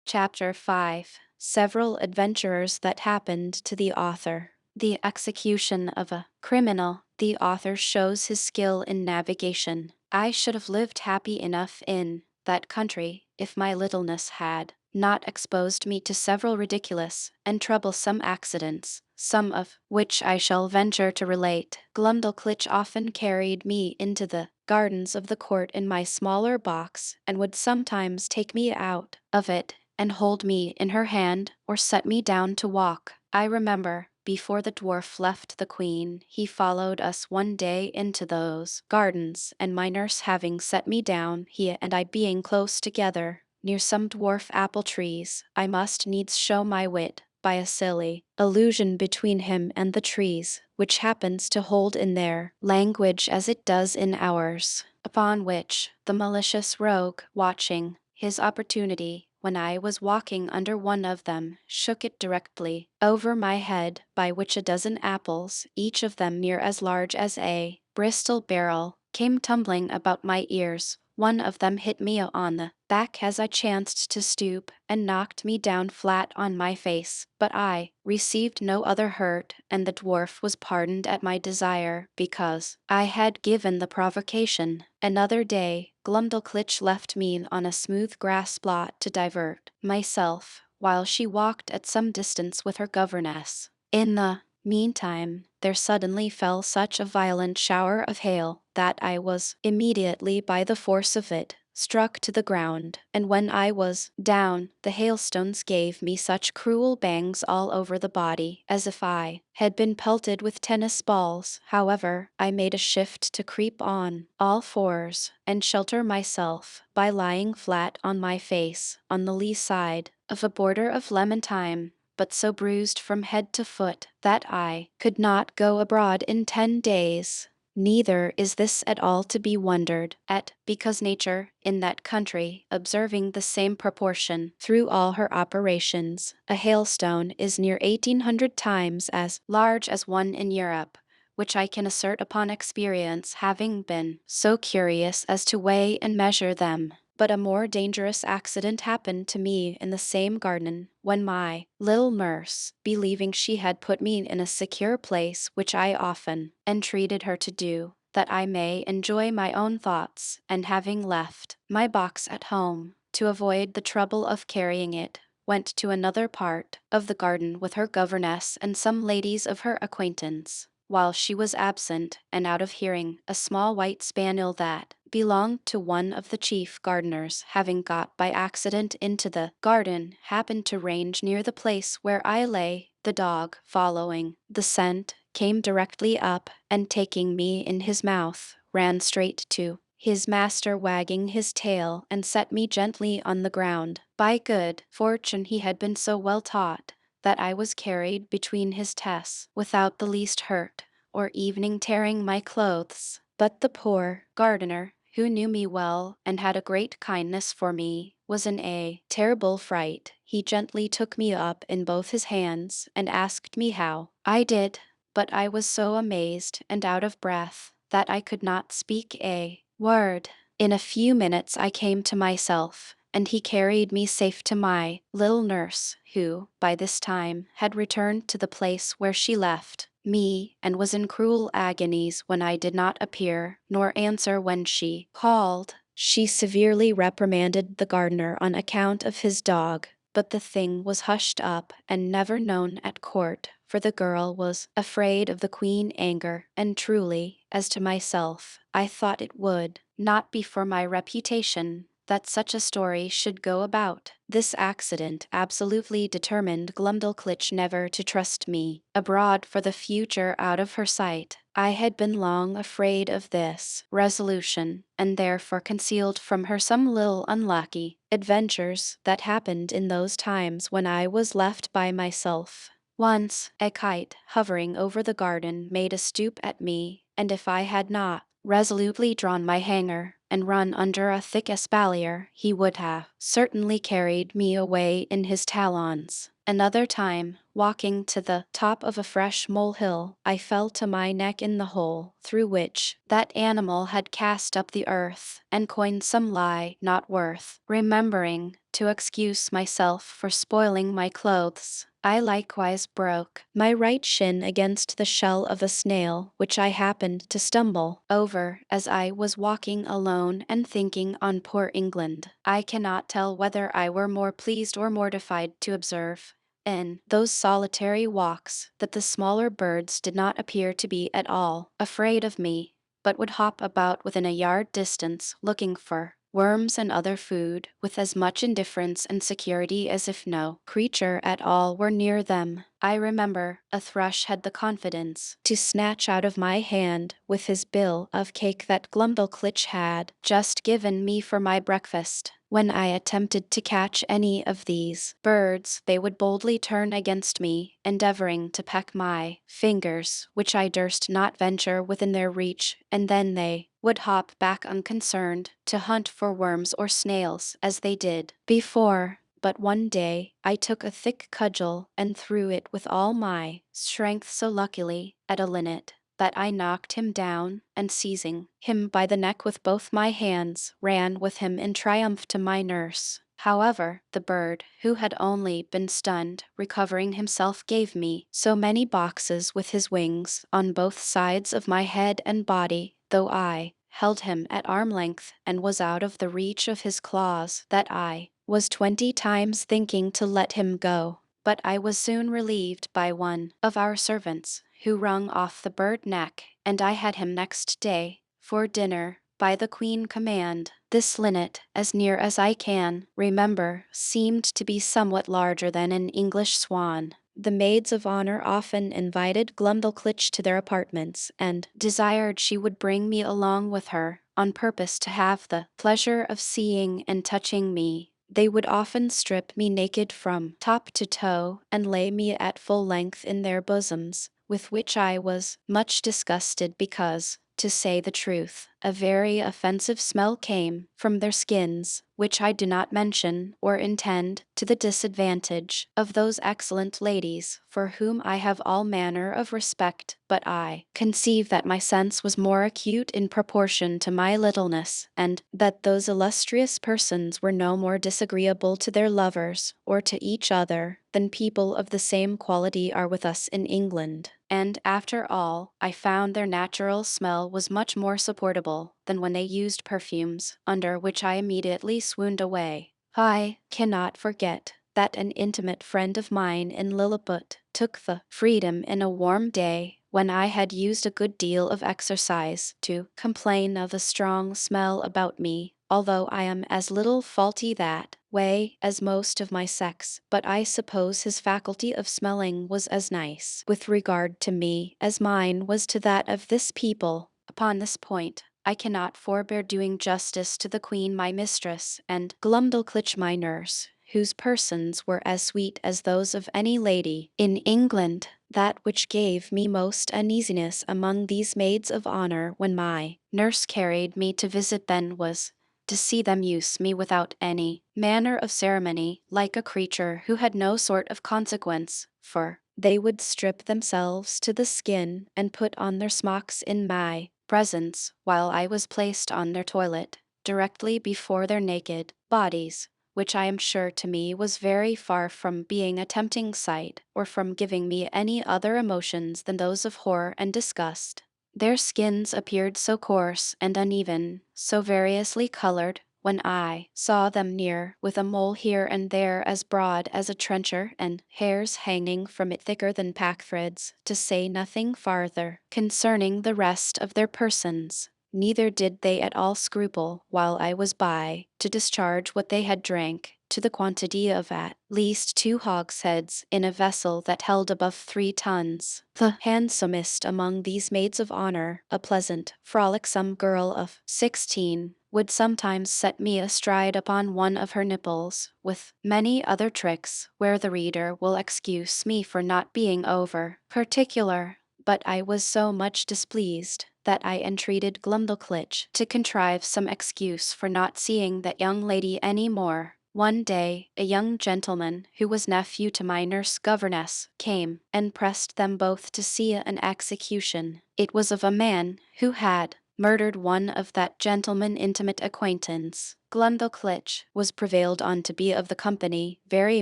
Chapter 5. Several adventures that happened to the author. The execution of a criminal. The author shows his skill in navigation. I should have lived happy enough in that country if my littleness had not exposed me to several ridiculous and troublesome accidents, some of which I shall venture to relate. Glumdalclitch often carried me into the gardens of the court in my smaller box, and would sometimes take me out of it and hold me in her hand, or set me down to walk. I remember, before the dwarf left the queen, he followed us one day into those gardens, and my nurse having set me down, he and I being close together, near some dwarf apple trees, I must needs show my wit by a silly allusion between him and the trees, which happens to hold in their language as it does in ours, upon which the malicious rogue, watching his opportunity, when I was walking under one of them, shook it directly over my head, by which a dozen apples, each of them near as large as a Bristol barrel, came tumbling about my ears. One of them hit me on the back as I chanced to stoop and knocked me down flat on my face, but I received no other hurt, and the dwarf was pardoned at my desire because I had given the provocation. Another day, Glumdalclitch left me on a smooth grass plot to divert myself, while she walked at some distance with her governess. In the meantime, there suddenly fell such a violent shower of hail that I was immediately, by the force of it, struck to the ground, and when I was down, the hailstones gave me such cruel bangs all over the body as if I had been pelted with tennis balls. However, I made a shift to creep on all fours and shelter myself by lying flat on my face on the lee side of a border of lemon thyme, but so bruised from head to foot that I could not go abroad in 10 days. Neither is this at all to be wondered at, because nature, in that country, observing the same proportion through all her operations, a hailstone is near 1800 times as large as one in Europe, which I can assert upon experience, having been so curious as to weigh and measure them. But a more dangerous accident happened to me in the same garden, when my little nurse, believing she had put me in a secure place, which I often entreated her to do, that I may enjoy my own thoughts, and having left my box at home, to avoid the trouble of carrying it, went to another part of the garden with her governess and some ladies of her acquaintance. While she was absent and out of hearing, a small white spaniel that belonged to one of the chief gardeners, having got by accident into the garden, happened to range near the place where I lay. The dog, following the scent, came directly up, and taking me in his mouth, ran straight to his master, wagging his tail, and set me gently on the ground. By good fortune he had been so well taught that I was carried between his tests without the least hurt, or evening tearing my clothes. But the poor gardener, who knew me well and had a great kindness for me, was in a terrible fright. He gently took me up in both his hands and asked me how I did, but I was so amazed and out of breath that I could not speak a word. In a few minutes I came to myself, and he carried me safe to my little nurse, who, by this time, had returned to the place where she left me, and was in cruel agonies when I did not appear, nor answer when she called. She severely reprimanded the gardener on account of his dog, but the thing was hushed up and never known at court, for the girl was afraid of the queen anger, and truly, as to myself, I thought it would not be for my reputation that such a story should go about. This accident absolutely determined Glumdalclitch never to trust me abroad for the future out of her sight. I had been long afraid of this resolution, and therefore concealed from her some little unlucky adventures that happened in those times when I was left by myself. Once, a kite, hovering over the garden, made a stoop at me, and if I had not resolutely drawn my hanger and run under a thick espalier, he would have certainly carried me away in his talons. Another time, walking to the top of a fresh molehill, I fell to my neck in the hole through which that animal had cast up the earth, and coined some lie not worth remembering, to excuse myself for spoiling my clothes. I likewise broke my right shin against the shell of a snail, which I happened to stumble over as I was walking alone and thinking on poor England. I cannot tell whether I were more pleased or mortified to observe, in those solitary walks, that the smaller birds did not appear to be at all afraid of me, but would hop about within a yard distance, looking for worms and other food, with as much indifference and security as if no creature at all were near them. I remember a thrush had the confidence to snatch out of my hand with his bill of cake that Glumdalclitch had just given me for my breakfast. When I attempted to catch any of these birds, they would boldly turn against me, endeavoring to peck my fingers, which I durst not venture within their reach, and then they would hop back unconcerned to hunt for worms or snails, as they did before. But one day I took a thick cudgel and threw it with all my strength so luckily at a linnet that I knocked him down, and seizing him by the neck with both my hands, ran with him in triumph to my nurse. However, the bird, who had only been stunned, recovering himself, gave me so many boxes with his wings on both sides of my head and body, though I held him at arm length and was out of the reach of his claws, that I was 20 times thinking to let him go. But I was soon relieved by one of our servants, who wrung off the bird neck, and I had him next day, for dinner, by the Queen command. This linnet, as near as I can remember, seemed to be somewhat larger than an English swan. The maids of honor often invited Glumdalclitch to their apartments, and desired she would bring me along with her, on purpose to have the pleasure of seeing and touching me. They would often strip me naked from top to toe, and lay me at full length in their bosoms, with which I was much disgusted because, to say the truth, a very offensive smell came from their skins, which I do not mention or intend to the disadvantage of those excellent ladies for whom I have all manner of respect, but I conceive that my sense was more acute in proportion to my littleness, and that those illustrious persons were no more disagreeable to their lovers or to each other than people of the same quality are with us in England. And after all, I found their natural smell was much more supportable than when they used perfumes, under which I immediately swooned away. I cannot forget that an intimate friend of mine in Lilliput took the freedom in a warm day, when I had used a good deal of exercise, to complain of a strong smell about me, although I am as little faulty that way as most of my sex, but I suppose his faculty of smelling was as nice with regard to me as mine was to that of this people. Upon this point, I cannot forbear doing justice to the Queen my mistress, and Glumdalclitch my nurse, whose persons were as sweet as those of any lady in England. That which gave me most uneasiness among these maids of honor when my nurse carried me to visit them was to see them use me without any manner of ceremony, like a creature who had no sort of consequence, for they would strip themselves to the skin and put on their smocks in my presence, while I was placed on their toilet, directly before their naked bodies, which I am sure to me was very far from being a tempting sight, or from giving me any other emotions than those of horror and disgust. Their skins appeared so coarse and uneven, so variously colored, when I saw them near, with a mole here and there as broad as a trencher, and hairs hanging from it thicker than pack-threads, to say nothing farther concerning the rest of their persons. Neither did they at all scruple, while I was by, to discharge what they had drank, to the quantity of at least 2 hogsheads in a vessel that held above 3 tons. The handsomest among these maids of honor, a pleasant, frolicsome girl of 16, would sometimes set me astride upon one of her nipples, with many other tricks, where the reader will excuse me for not being over particular. But I was so much displeased that I entreated Glumdalclitch to contrive some excuse for not seeing that young lady any more. One day, a young gentleman, who was nephew to my nurse governess, came and pressed them both to see an execution. It was of a man who had murdered one of that gentleman's intimate acquaintance. Glumdalclitch was prevailed on to be of the company, very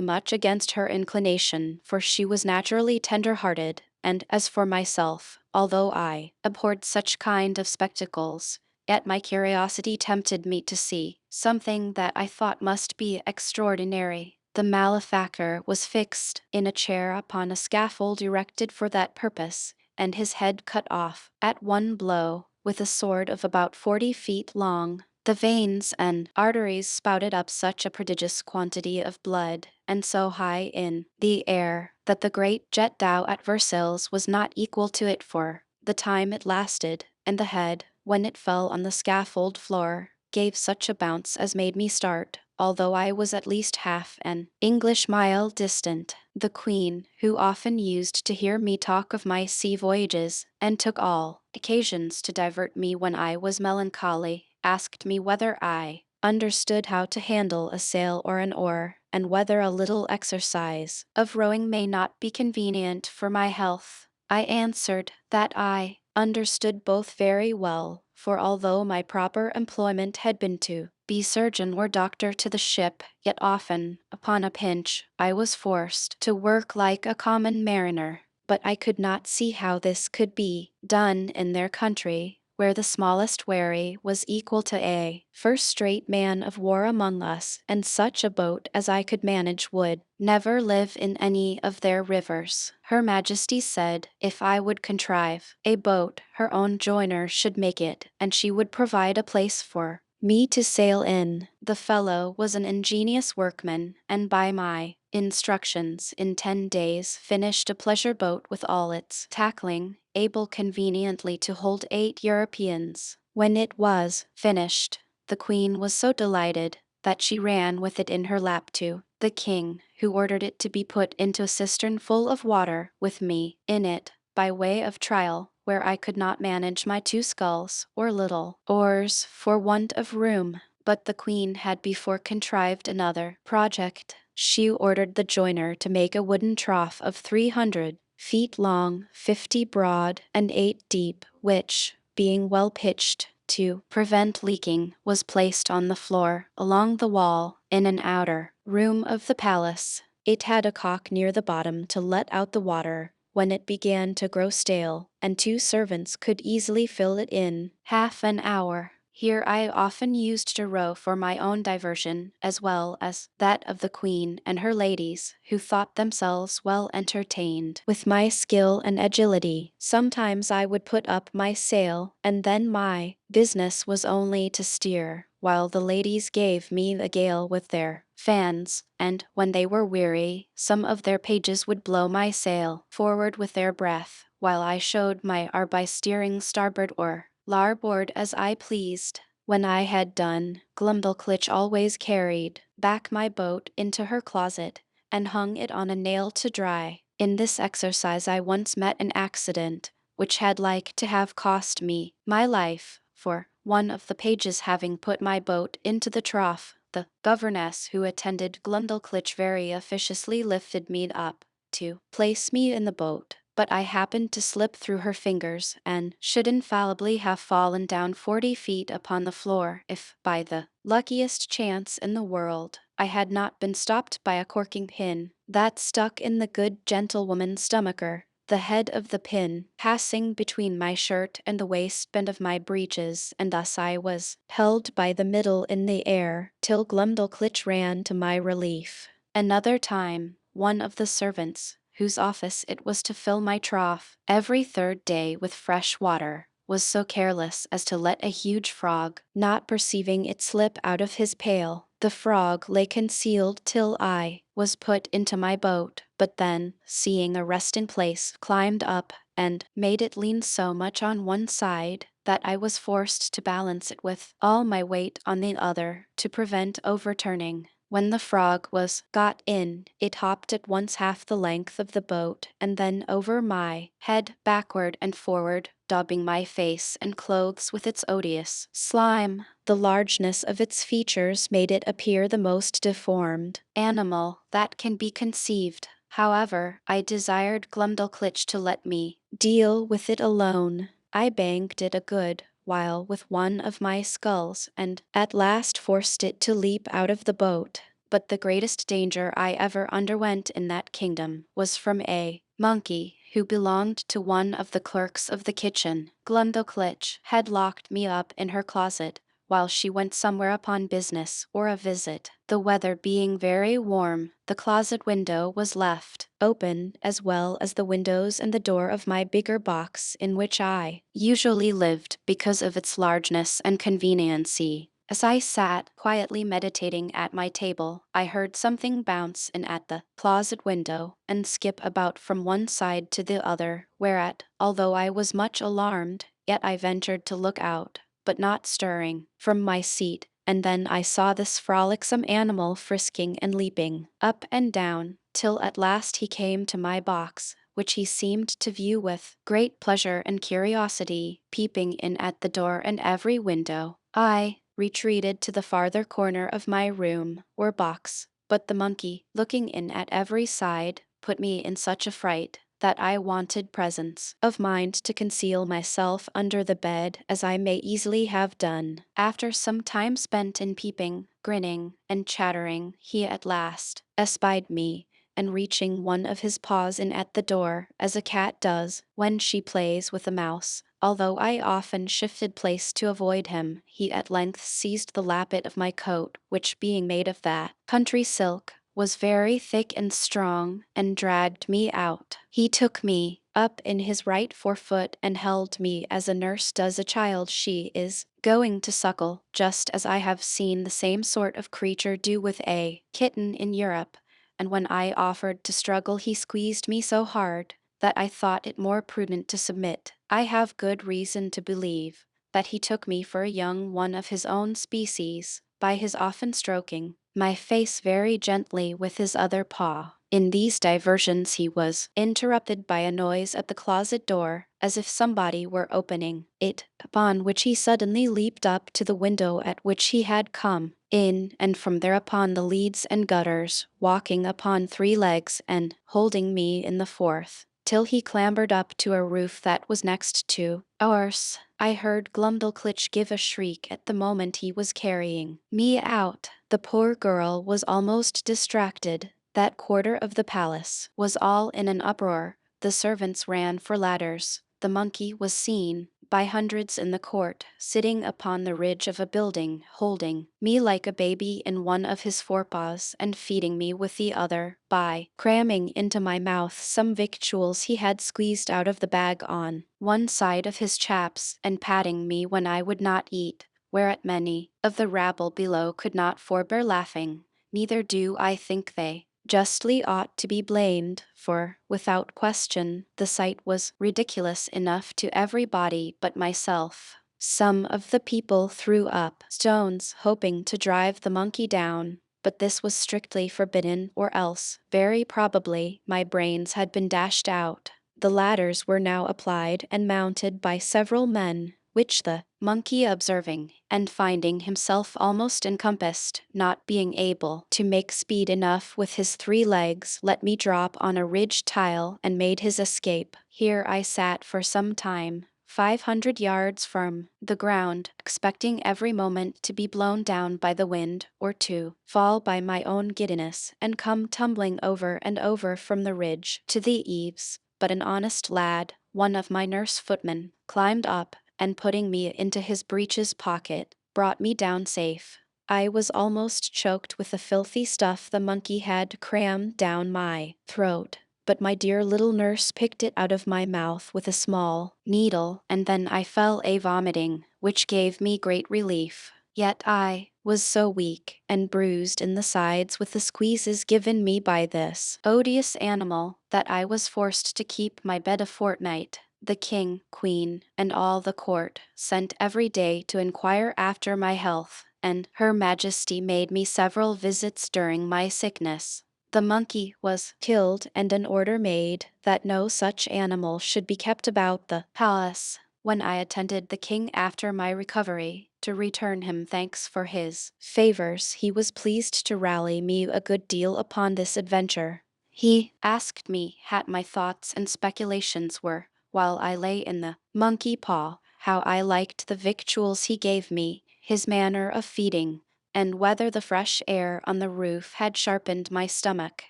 much against her inclination, for she was naturally tender-hearted, and as for myself, although I abhorred such kind of spectacles, yet my curiosity tempted me to see something that I thought must be extraordinary. The malefactor was fixed in a chair upon a scaffold erected for that purpose, and his head cut off at one blow with a sword of about 40 feet long. The veins and arteries spouted up such a prodigious quantity of blood, and so high in the air, that the great jet dow at Versailles was not equal to it for the time it lasted, and the head, when it fell on the scaffold floor, gave such a bounce as made me start, although I was at least half an English mile distant. The Queen, who often used to hear me talk of my sea voyages, and took all occasions to divert me when I was melancholy, asked me whether I understood how to handle a sail or an oar, and whether a little exercise of rowing may not be convenient for my health. I answered that I understood both very well, for although my proper employment had been to be surgeon or doctor to the ship, yet often, upon a pinch, I was forced to work like a common mariner. But I could not see how this could be done in their country, where the smallest wherry was equal to a first-rate man of war among us, and such a boat as I could manage would never live in any of their rivers. Her Majesty said, if I would contrive a boat, her own joiner should make it, and she would provide a place for me to sail in. The fellow was an ingenious workman, and by my instructions in 10 days finished a pleasure boat with all its tackling, able conveniently to hold 8 Europeans. When it was finished, the Queen was so delighted that she ran with it in her lap to the king, who ordered it to be put into a cistern full of water, with me in it, by way of trial, where I could not manage my 2 sculls, or little oars, for want of room. But the Queen had before contrived another project. She ordered the joiner to make a wooden trough of 300 feet long, 50 broad, and 8 deep, which, being well pitched to prevent leaking, was placed on the floor, along the wall, in an outer room of the palace. It had a cock near the bottom to let out the water when it began to grow stale, and 2 servants could easily fill it in half an hour. Here I often used to row for my own diversion, as well as that of the Queen and her ladies, who thought themselves well entertained with my skill and agility. Sometimes I would put up my sail, and then my business was only to steer, while the ladies gave me the gale with their fans, and when they were weary, some of their pages would blow my sail forward with their breath, while I showed my art by steering starboard or larboard as I pleased. When I had done, Glumdalclitch always carried back my boat into her closet and hung it on a nail to dry. In this exercise I once met an accident which had like to have cost me my life, for one of the pages having put my boat into the trough, the governess who attended Glumdalclitch very officiously lifted me up to place me in the boat, but I happened to slip through her fingers and should infallibly have fallen down 40 feet upon the floor if, by the luckiest chance in the world, I had not been stopped by a corking pin that stuck in the good gentlewoman's stomacher, the head of the pin passing between my shirt and the waistband of my breeches, and thus I was held by the middle in the air till Glumdalclitch ran to my relief. Another time, one of the servants, whose office it was to fill my trough every 3rd day with fresh water, was so careless as to let a huge frog, not perceiving it slip out of his pail. The frog lay concealed till I was put into my boat, but then, seeing a resting place, climbed up and made it lean so much on one side that I was forced to balance it with all my weight on the other to prevent overturning. When the frog was got in, it hopped at once half the length of the boat, and then over my head backward and forward, daubing my face and clothes with its odious slime. The largeness of its features made it appear the most deformed animal that can be conceived. However, I desired Glumdalclitch to let me deal with it alone. I banged it a good while with one of my sculls, and at last forced it to leap out of the boat. But the greatest danger I ever underwent in that kingdom was from a monkey who belonged to one of the clerks of the kitchen. Glumdalclitch had locked me up in her closet while she went somewhere upon business or a visit. The weather being very warm, the closet window was left open, as well as the windows and the door of my bigger box in which I usually lived, because of its largeness and conveniency. As I sat quietly meditating at my table, I heard something bounce in at the closet window and skip about from one side to the other, whereat, although I was much alarmed, yet I ventured to look out, but not stirring from my seat, and then I saw this frolicsome animal frisking and leaping up and down, till at last he came to my box, which he seemed to view with great pleasure and curiosity, peeping in at the door and every window. I retreated to the farther corner of my room or box, but the monkey, looking in at every side, put me in such a fright that I wanted presence of mind to conceal myself under the bed as I may easily have done. After some time spent in peeping, grinning, and chattering, he at last espied me, and reaching one of his paws in at the door, as a cat does when she plays with a mouse. Although I often shifted place to avoid him, he at length seized the lappet of my coat, which, being made of that country silk, was very thick and strong, and dragged me out. He took me up in his right forefoot and held me as a nurse does a child she is going to suckle, just as I have seen the same sort of creature do with a kitten in Europe, and when I offered to struggle he squeezed me so hard that I thought it more prudent to submit. I have good reason to believe that he took me for a young one of his own species, by his often stroking my face very gently with his other paw. In these diversions he was interrupted by a noise at the closet door, as if somebody were opening it, upon which he suddenly leaped up to the window at which he had come in, and from there upon the leads and gutters, walking upon 3 legs and holding me in the 4th, till he clambered up to a roof that was next to ours. I heard Glumdalclitch give a shriek at the moment he was carrying me out. The poor girl was almost distracted. That quarter of the palace was all in an uproar. The servants ran for ladders. The monkey was seen by hundreds in the court, sitting upon the ridge of a building, holding me like a baby in one of his forepaws and feeding me with the other, by cramming into my mouth some victuals he had squeezed out of the bag on one side of his chaps, and patting me when I would not eat, whereat many of the rabble below could not forbear laughing. Neither do I think they justly ought to be blamed, for, without question, the sight was ridiculous enough to everybody but myself. Some of the people threw up stones, hoping to drive the monkey down, but this was strictly forbidden, or else, very probably, my brains had been dashed out. The ladders were now applied and mounted by several men, which the monkey observing, and finding himself almost encompassed, not being able to make speed enough with his 3 legs, let me drop on a ridge tile and made his escape. Here I sat for some time, 500 yards from the ground, expecting every moment to be blown down by the wind, or to fall by my own giddiness, and come tumbling over and over from the ridge to the eaves. But an honest lad, one of my nurse footmen, climbed up, and putting me into his breeches pocket, brought me down safe. I was almost choked with the filthy stuff the monkey had crammed down my throat, but my dear little nurse picked it out of my mouth with a small needle, and then I fell a-vomiting, which gave me great relief. Yet I was so weak and bruised in the sides with the squeezes given me by this odious animal that I was forced to keep my bed a fortnight. The king, queen, and all the court sent every day to inquire after my health, and Her Majesty made me several visits during my sickness. The monkey was killed and an order made that no such animal should be kept about the palace. When I attended the king after my recovery, to return him thanks for his favors, he was pleased to rally me a good deal upon this adventure. He asked me what my thoughts and speculations were, while I lay in the monkey paw, how I liked the victuals he gave me, his manner of feeding, and whether the fresh air on the roof had sharpened my stomach.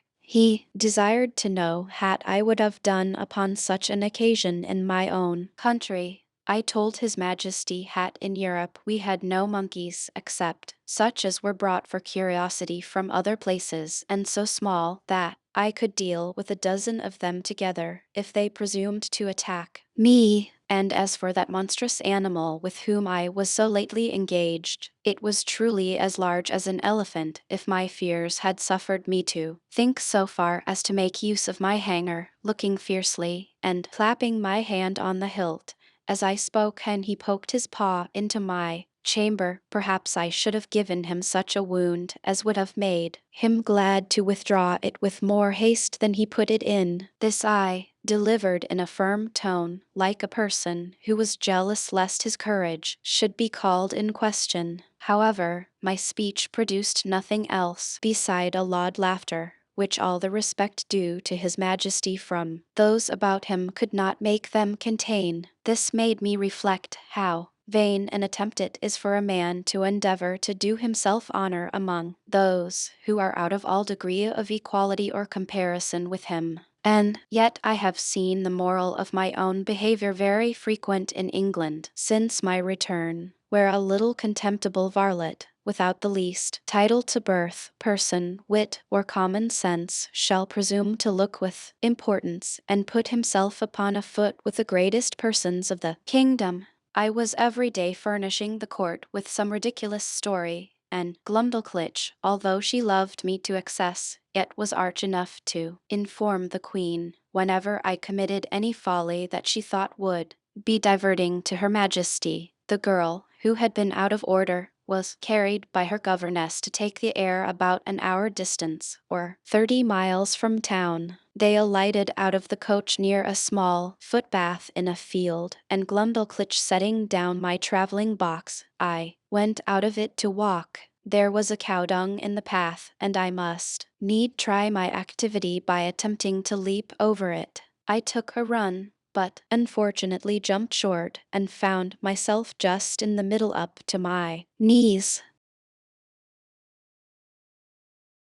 He desired to know what I would have done upon such an occasion in my own country. I told His Majesty that in Europe we had no monkeys except such as were brought for curiosity from other places, and so small that I could deal with a dozen of them together if they presumed to attack me. And as for that monstrous animal with whom I was so lately engaged, it was truly as large as an elephant, if my fears had suffered me to think so far as to make use of my hanger, looking fiercely, and clapping my hand on the hilt as I spoke, and he poked his paw into my chamber. Perhaps I should have given him such a wound as would have made him glad to withdraw it with more haste than he put it in. This I delivered in a firm tone, like a person who was jealous lest his courage should be called in question. However, my speech produced nothing else beside a loud laughter, which all the respect due to his majesty from those about him could not make them contain. This made me reflect how vain an attempt it is for a man to endeavor to do himself honor among those who are out of all degree of equality or comparison with him. And yet I have seen the moral of my own behavior very frequent in England since my return, where a little contemptible varlet, without the least title to birth, person, wit, or common sense, shall presume to look with importance and put himself upon a foot with the greatest persons of the kingdom. I was every day furnishing the court with some ridiculous story, and Glumdalclitch, although she loved me to excess, yet was arch enough to inform the queen, whenever I committed any folly that she thought would be diverting to her majesty. The girl, who had been out of order, was carried by her governess to take the air about an hour distance, or 30 miles from town. They alighted out of the coach near a small footpath in a field, and Glumdalclitch setting down my travelling box, I went out of it to walk. There was a cow dung in the path, and I must need try my activity by attempting to leap over it. I took a run, but unfortunately jumped short and found myself just in the middle up to my knees.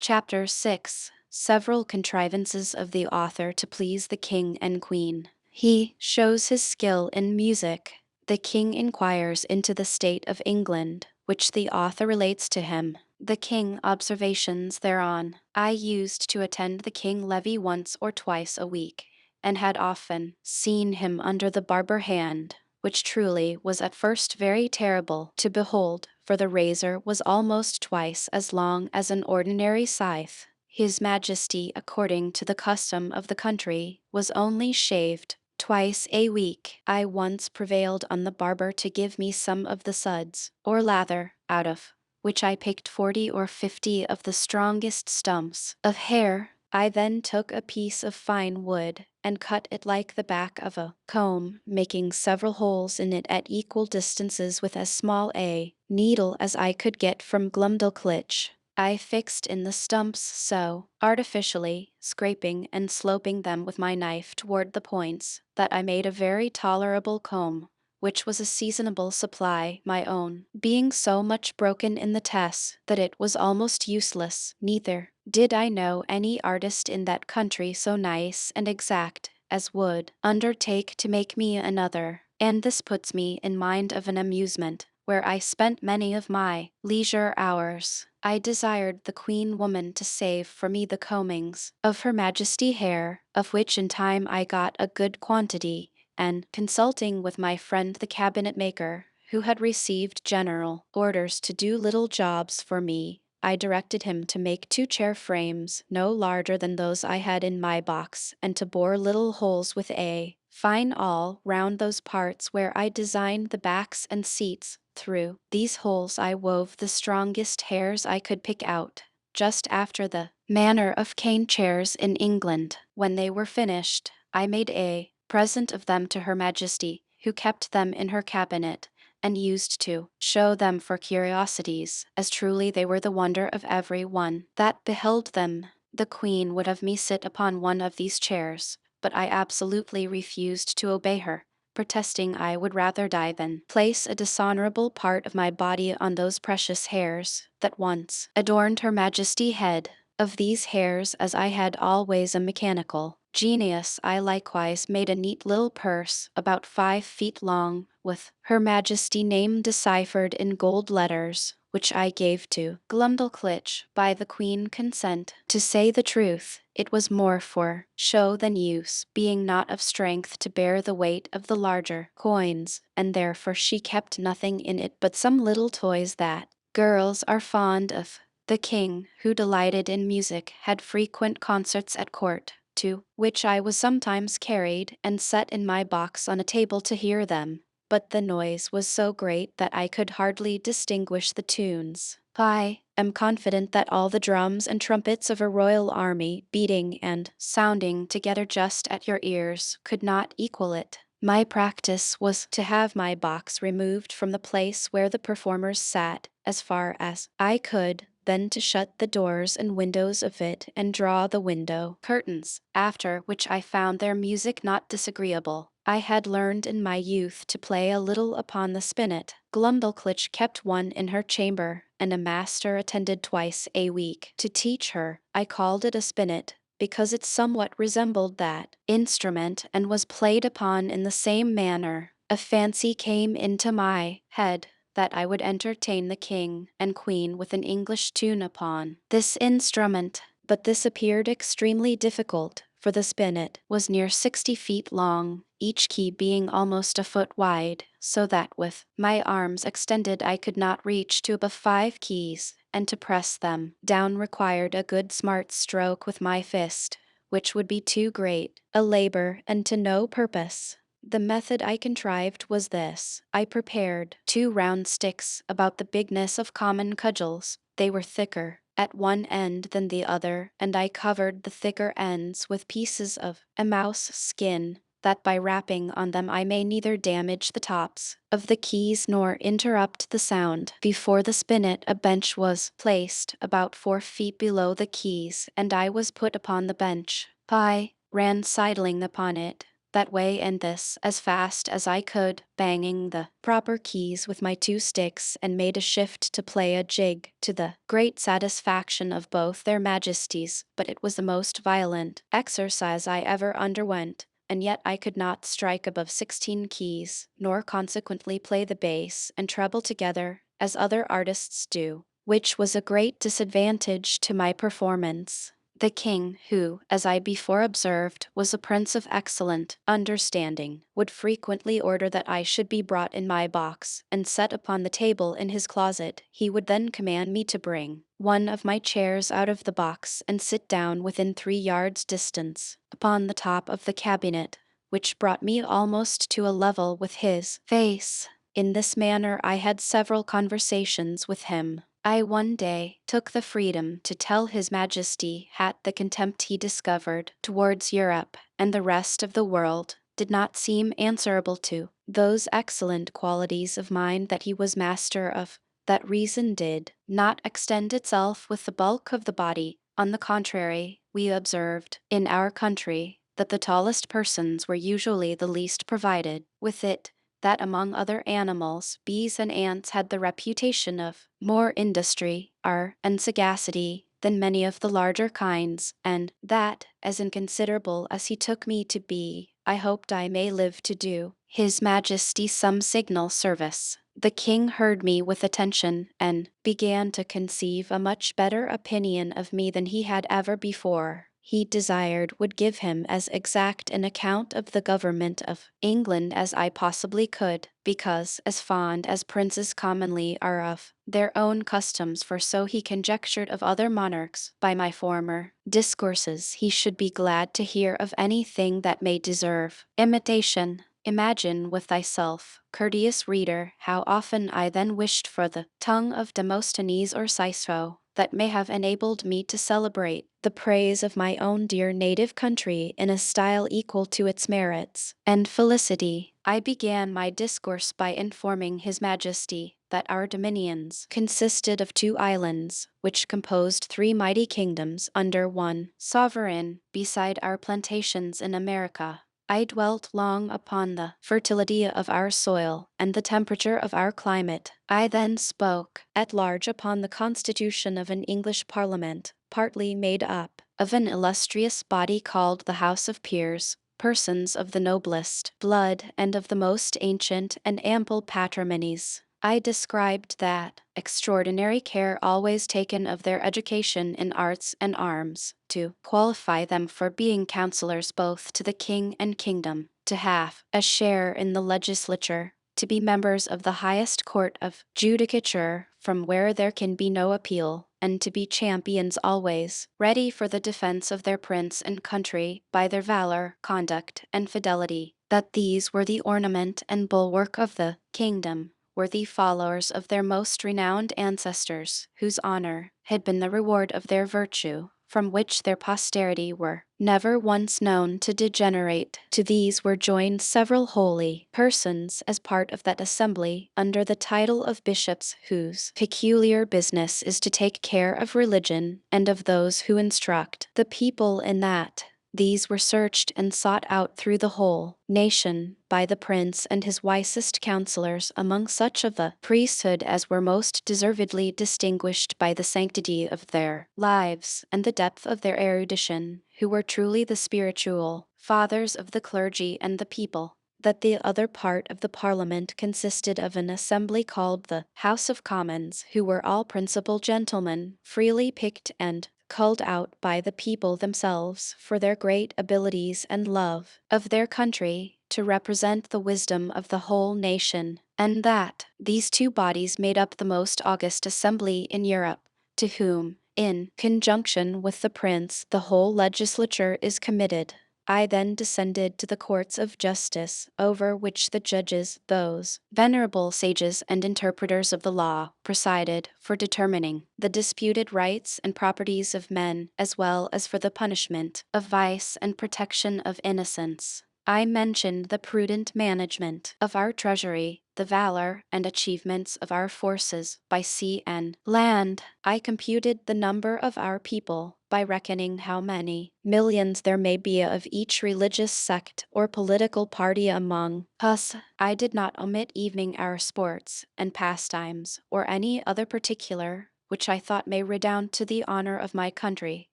Chapter 6. Several contrivances of the author to please the king and queen. He shows his skill in music. The king inquires into the state of England, which the author relates to him. The king observations thereon. I used to attend the king levee once or twice a week, and had often seen him under the barber hand, which truly was at first very terrible to behold, for the razor was almost twice as long as an ordinary scythe. His majesty, according to the custom of the country, was only shaved twice a week. I once prevailed on the barber to give me some of the suds, or lather, out of which I picked 40 or 50 of the strongest stumps of hair. I then took a piece of fine wood and cut it like the back of a comb, making several holes in it at equal distances with as small a needle as I could get from Glumdalclitch. I fixed in the stumps so artificially, scraping and sloping them with my knife toward the points, that I made a very tolerable comb, which was a seasonable supply, my own being so much broken in the tess that it was almost useless. Neither did I know any artist in that country so nice and exact as would undertake to make me another. And this puts me in mind of an amusement where I spent many of my leisure hours. I desired the queen woman to save for me the combings of her majesty hair, of which in time I got a good quantity, and consulting with my friend the cabinet maker, who had received general orders to do little jobs for me, I directed him to make 2 chair frames no larger than those I had in my box, and to bore little holes with a fine awl round those parts where I designed the backs and seats. Through these holes I wove the strongest hairs I could pick out, just after the manner of cane chairs in England. When they were finished, I made a present of them to her majesty, who kept them in her cabinet, and used to show them for curiosities, as truly they were the wonder of every one that beheld them. The queen would have me sit upon one of these chairs, but I absolutely refused to obey her, protesting I would rather die than place a dishonorable part of my body on those precious hairs that once adorned her majesty's head. Of these hairs, as I had always a mechanical genius, I likewise made a neat little purse about 5 feet long, with her majesty name deciphered in gold letters, which I gave to Glumdalclitch by the queen consent. To say the truth, it was more for show than use, being not of strength to bear the weight of the larger coins, and therefore she kept nothing in it but some little toys that girls are fond of. The king, who delighted in music, had frequent concerts at court, to which I was sometimes carried and set in my box on a table to hear them, but the noise was so great that I could hardly distinguish the tunes. I am confident that all the drums and trumpets of a royal army, beating and sounding together just at your ears, could not equal it. My practice was to have my box removed from the place where the performers sat, as far as I could then to shut the doors and windows of it and draw the window curtains, after which I found their music not disagreeable. I had learned in my youth to play a little upon the spinet. Glumdalclitch kept one in her chamber, and a master attended twice a week to teach her. I called it a spinet, because it somewhat resembled that instrument and was played upon in the same manner. A fancy came into my head that I would entertain the king and queen with an English tune upon this instrument, but this appeared extremely difficult, for the spinet was near 60 feet long, each key being almost a foot wide, so that with my arms extended I could not reach to above 5 keys, and to press them down required a good smart stroke with my fist, which would be too great a labor and to no purpose. The method I contrived was this. I prepared 2 round sticks about the bigness of common cudgels. They were thicker at one end than the other, and I covered the thicker ends with pieces of a mouse skin, that by rapping on them I may neither damage the tops of the keys nor interrupt the sound. Before the spinet a bench was placed about 4 feet below the keys, and I was put upon the bench. I ran sidling upon it, that way and this, as fast as I could, banging the proper keys with my 2 sticks, and made a shift to play a jig, to the great satisfaction of both their majesties, but it was the most violent exercise I ever underwent, and yet I could not strike above 16 keys, nor consequently play the bass and treble together, as other artists do, which was a great disadvantage to my performance. The king, who, as I before observed, was a prince of excellent understanding, would frequently order that I should be brought in my box, and set upon the table in his closet. He would then command me to bring one of my chairs out of the box, and sit down within 3 yards distance, upon the top of the cabinet, which brought me almost to a level with his face. In this manner I had several conversations with him. I one day took the freedom to tell His Majesty hat the contempt he discovered towards Europe and the rest of the world did not seem answerable to those excellent qualities of mind that he was master of. That reason did not extend itself with the bulk of the body. On the contrary, we observed, in our country, that the tallest persons were usually the least provided with it, that among other animals, bees and ants had the reputation of more industry, art, and sagacity than many of the larger kinds, and that, as inconsiderable as he took me to be, I hoped I may live to do His Majesty some signal service. The king heard me with attention, and began to conceive a much better opinion of me than he had ever before. He desired would give him as exact an account of the government of England as I possibly could, because, as fond as princes commonly are of their own customs, for so he conjectured of other monarchs, by my former discourses he should be glad to hear of anything that may deserve imitation. Imagine with thyself, courteous reader, how often I then wished for the tongue of Demosthenes or Cicero, that may have enabled me to celebrate the praise of my own dear native country in a style equal to its merits and felicity. I began my discourse by informing His Majesty that our dominions consisted of 2 islands, which composed 3 mighty kingdoms under one sovereign, beside our plantations in America. I dwelt long upon the fertility of our soil and the temperature of our climate. I then spoke at large upon the constitution of an English Parliament, partly made up of an illustrious body called the House of Peers, persons of the noblest blood and of the most ancient and ample patrimonies. I described that extraordinary care always taken of their education in arts and arms, to qualify them for being counselors both to the king and kingdom, to have a share in the legislature, to be members of the highest court of judicature, from where there can be no appeal, and to be champions always, ready for the defense of their prince and country by their valor, conduct, and fidelity, that these were the ornament and bulwark of the kingdom, worthy followers of their most renowned ancestors, whose honor had been the reward of their virtue. from which their posterity were never once known to degenerate. To these were joined several holy persons as part of that assembly under the title of bishops, whose peculiar business is to take care of religion and of those who instruct the people in that. These were searched and sought out through the whole nation by the prince and his wisest counselors among such of the priesthood as were most deservedly distinguished by the sanctity of their lives and the depth of their erudition, who were truly the spiritual fathers of the clergy and the people. That the other part of the Parliament consisted of an assembly called the House of Commons, who were all principal gentlemen, freely picked and culled out by the people themselves for their great abilities and love of their country, to represent the wisdom of the whole nation, and that these two bodies made up the most august assembly in Europe, to whom, in conjunction with the prince, the whole legislature is committed. I then descended to the courts of justice, over which the judges, those venerable sages and interpreters of the law, presided for determining the disputed rights and properties of men, as well as for the punishment of vice and protection of innocence. I mentioned the prudent management of our treasury, the valor and achievements of our forces by sea and land. I computed the number of our people by reckoning how many millions there may be of each religious sect or political party among us. I did not omit evening our sports and pastimes, or any other particular which I thought may redound to the honor of my country.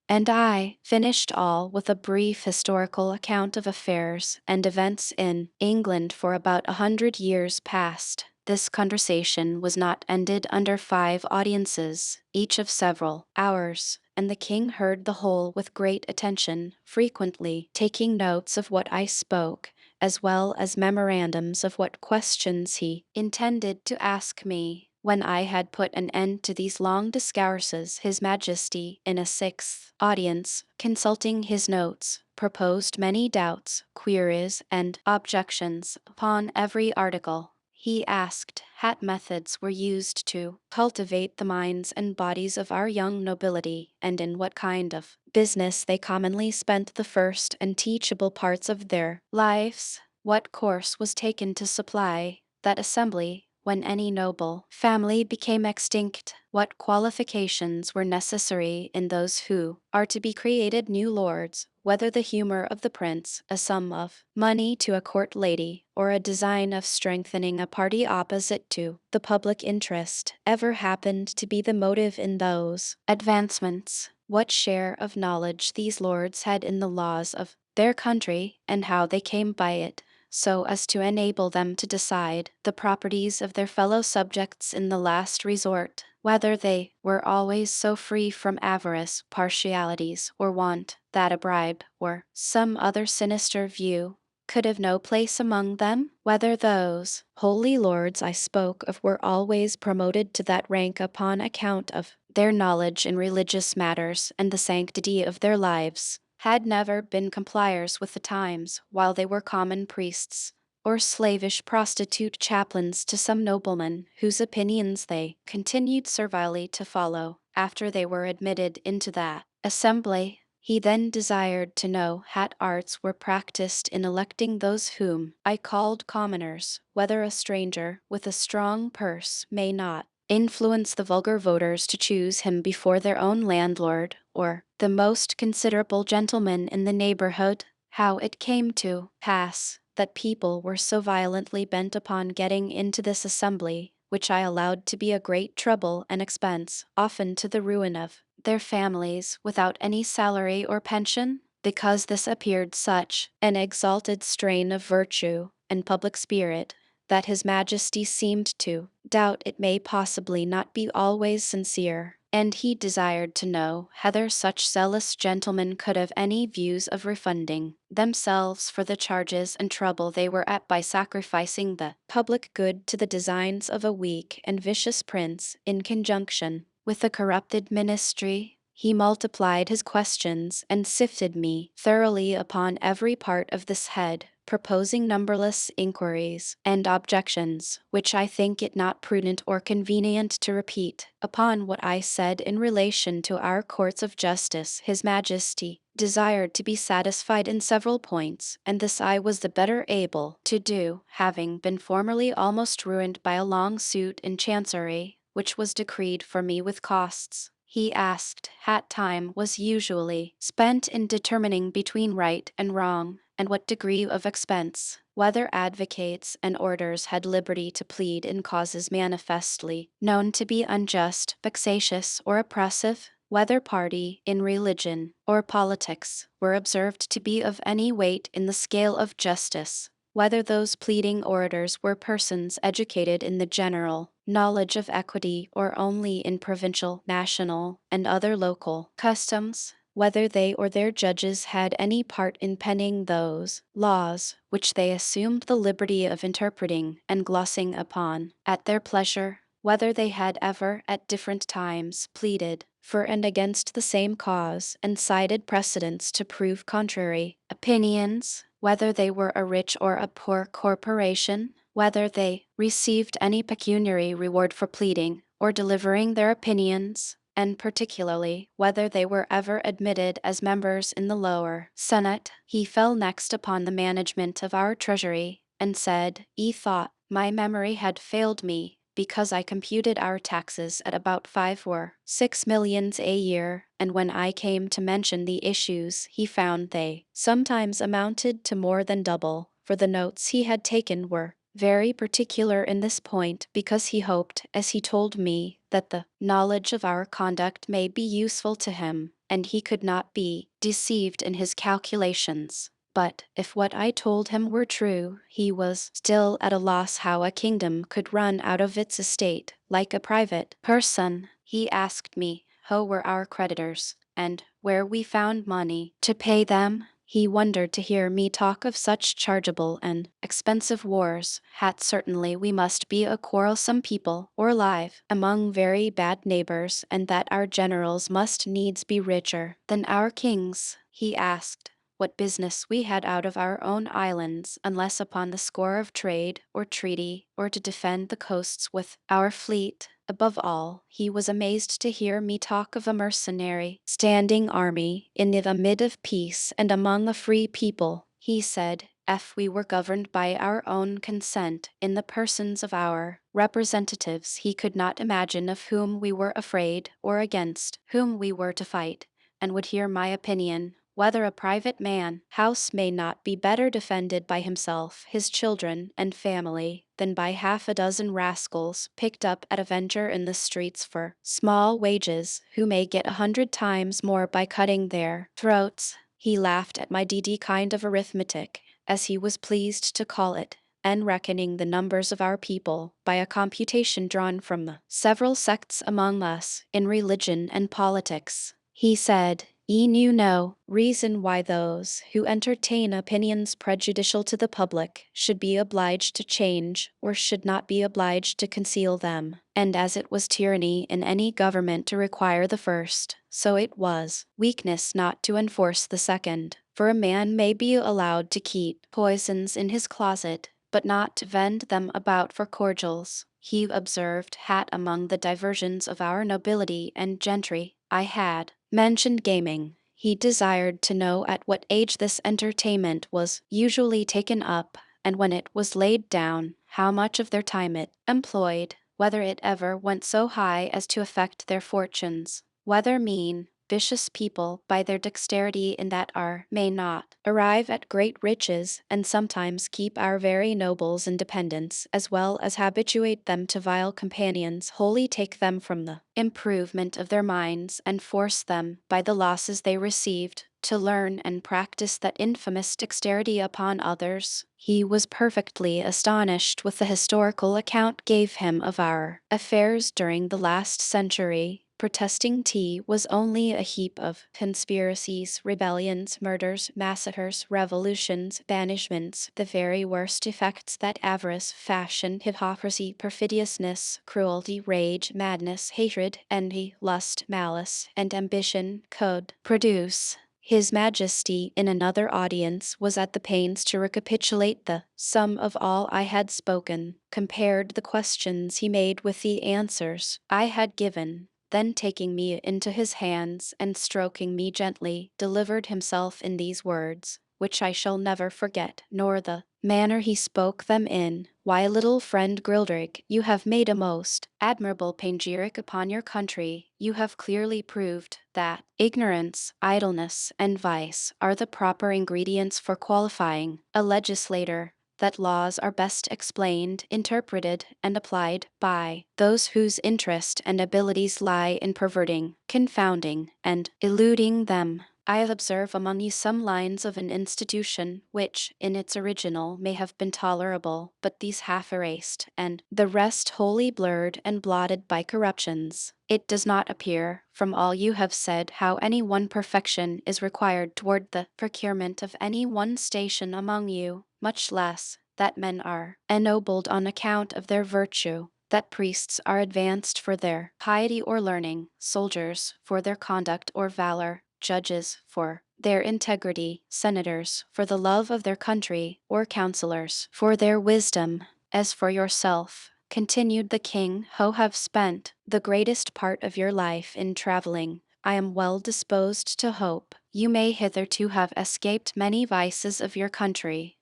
And I finished all with a brief historical account of affairs and events in England for about 100 years past. This conversation was not ended under 5 audiences, each of several hours, and the king heard the whole with great attention, frequently taking notes of what I spoke, as well as memorandums of what questions he intended to ask me. When I had put an end to these long discourses, His Majesty, in a 6th audience, consulting his notes, proposed many doubts, queries, and objections upon every article. He asked what methods were used to cultivate the minds and bodies of our young nobility, and in what kind of business they commonly spent the first and teachable parts of their lives. What course was taken to supply that assembly when any noble family became extinct? What qualifications were necessary in those who are to be created new lords? Whether the humor of the prince, a sum of money to a court lady, or a design of strengthening a party opposite to the public interest, ever happened to be the motive in those advancements? What share of knowledge these lords had in the laws of their country, and how they came by it, so as to enable them to decide the properties of their fellow subjects in the last resort, whether they were always so free from avarice, partialities, or want, that a bribe, or some other sinister view, could have no place among them, whether those holy lords I spoke of were always promoted to that rank upon account of their knowledge in religious matters and the sanctity of their lives, had never been compliers with the times, while they were common priests, or slavish prostitute chaplains to some nobleman, whose opinions they continued servilely to follow, after they were admitted into that assembly. He then desired to know what arts were practiced in electing those whom I called commoners, whether a stranger with a strong purse may not influence the vulgar voters to choose him before their own landlord, or the most considerable gentleman in the neighborhood. How it came to pass that people were so violently bent upon getting into this assembly, which I allowed to be a great trouble and expense, often to the ruin of their families, without any salary or pension, because this appeared such an exalted strain of virtue and public spirit, that His Majesty seemed to doubt it may possibly not be always sincere, and he desired to know whether such zealous gentlemen could have any views of refunding themselves for the charges and trouble they were at by sacrificing the public good to the designs of a weak and vicious prince. In conjunction with the corrupted ministry, he multiplied his questions and sifted me thoroughly upon every part of this head, proposing numberless inquiries and objections, which I think it not prudent or convenient to repeat. Upon what I said in relation to our courts of justice, His Majesty desired to be satisfied in several points, and this I was the better able to do, having been formerly almost ruined by a long suit in Chancery, which was decreed for me with costs. He asked what time was usually spent in determining between right and wrong, and what degree of expense, whether advocates and orders had liberty to plead in causes manifestly known to be unjust, vexatious, or oppressive, whether party in religion or politics were observed to be of any weight in the scale of justice, whether those pleading orators were persons educated in the general knowledge of equity or only in provincial, national, and other local customs, whether they or their judges had any part in penning those laws which they assumed the liberty of interpreting and glossing upon at their pleasure, whether they had ever at different times pleaded for and against the same cause and cited precedents to prove contrary opinions, whether they were a rich or a poor corporation, whether they received any pecuniary reward for pleading or delivering their opinions, and particularly whether they were ever admitted as members in the lower Senate. He fell next upon the management of our treasury, and said, "E thought my memory had failed me, because I computed our taxes at about 5 or 6 millions a year, and when I came to mention the issues he found they sometimes amounted to more than double, for the notes he had taken were very particular in this point, because he hoped, as he told me, that the knowledge of our conduct may be useful to him, and he could not be deceived in his calculations. But if what I told him were true, he was still at a loss how a kingdom could run out of its estate like a private person. He asked me who were our creditors, and where we found money to pay them. He wondered to hear me talk of such chargeable and expensive wars. Hat certainly we must be a quarrelsome people, or live among very bad neighbors, and that our generals must needs be richer than our kings. He asked what business we had out of our own islands, unless upon the score of trade or treaty, or to defend the coasts with our fleet. Above all, he was amazed to hear me talk of a mercenary standing army in the mid of peace and among a free people. He said, if we were governed by our own consent in the persons of our representatives, he could not imagine of whom we were afraid or against whom we were to fight, and would hear my opinion whether a private man house may not be better defended by himself, his children, and family, than by half a dozen rascals picked up at a venture in the streets for small wages, who may get 100 times more by cutting their throats. He laughed at my kind of arithmetic, as he was pleased to call it, and reckoning the numbers of our people by a computation drawn from the several sects among us in religion and politics. He said, "Ye knew no reason why those who entertain opinions prejudicial to the public should be obliged to change, or should not be obliged to conceal them. And as it was tyranny in any government to require the first, so it was weakness not to enforce the second. For a man may be allowed to keep poisons in his closet, but not to vend them about for cordials." He observed hat among the diversions of our nobility and gentry I had mentioned gaming. He desired to know at what age this entertainment was usually taken up, and when it was laid down, how much of their time it employed, whether it ever went so high as to affect their fortunes, whether mean, vicious people, by their dexterity in that art, may not arrive at great riches, and sometimes keep our very nobles in dependence, as well as habituate them to vile companions, wholly take them from the improvement of their minds, and force them, by the losses they received, to learn and practice that infamous dexterity upon others. He was perfectly astonished with the historical account gave him of our affairs during the last century, protesting tea was only a heap of conspiracies, rebellions, murders, massacres, revolutions, banishments, the very worst effects that avarice, fashion, hypocrisy, perfidiousness, cruelty, rage, madness, hatred, envy, lust, malice, and ambition could produce. His Majesty in another audience was at the pains to recapitulate the sum of all I had spoken, compared the questions he made with the answers I had given, then taking me into his hands and stroking me gently, delivered himself in these words, which I shall never forget, nor the manner he spoke them in. Why, little friend Grildrig, you have made a most admirable panegyric upon your country. You have clearly proved that ignorance, idleness, and vice are the proper ingredients for qualifying a legislator, that laws are best explained, interpreted, and applied by those whose interest and abilities lie in perverting, confounding, and eluding them. I observe among you some lines of an institution which, in its original, may have been tolerable, but these half erased, and the rest wholly blurred and blotted by corruptions. It does not appear, from all you have said, how any one perfection is required toward the procurement of any one station among you, much less that men are ennobled on account of their virtue, that priests are advanced for their piety or learning, soldiers for their conduct or valor, judges for their integrity, senators for the love of their country, or counselors for their wisdom. As for yourself, continued the king, who have spent the greatest part of your life in traveling, I am well disposed to hope you may hitherto have escaped many vices of your country.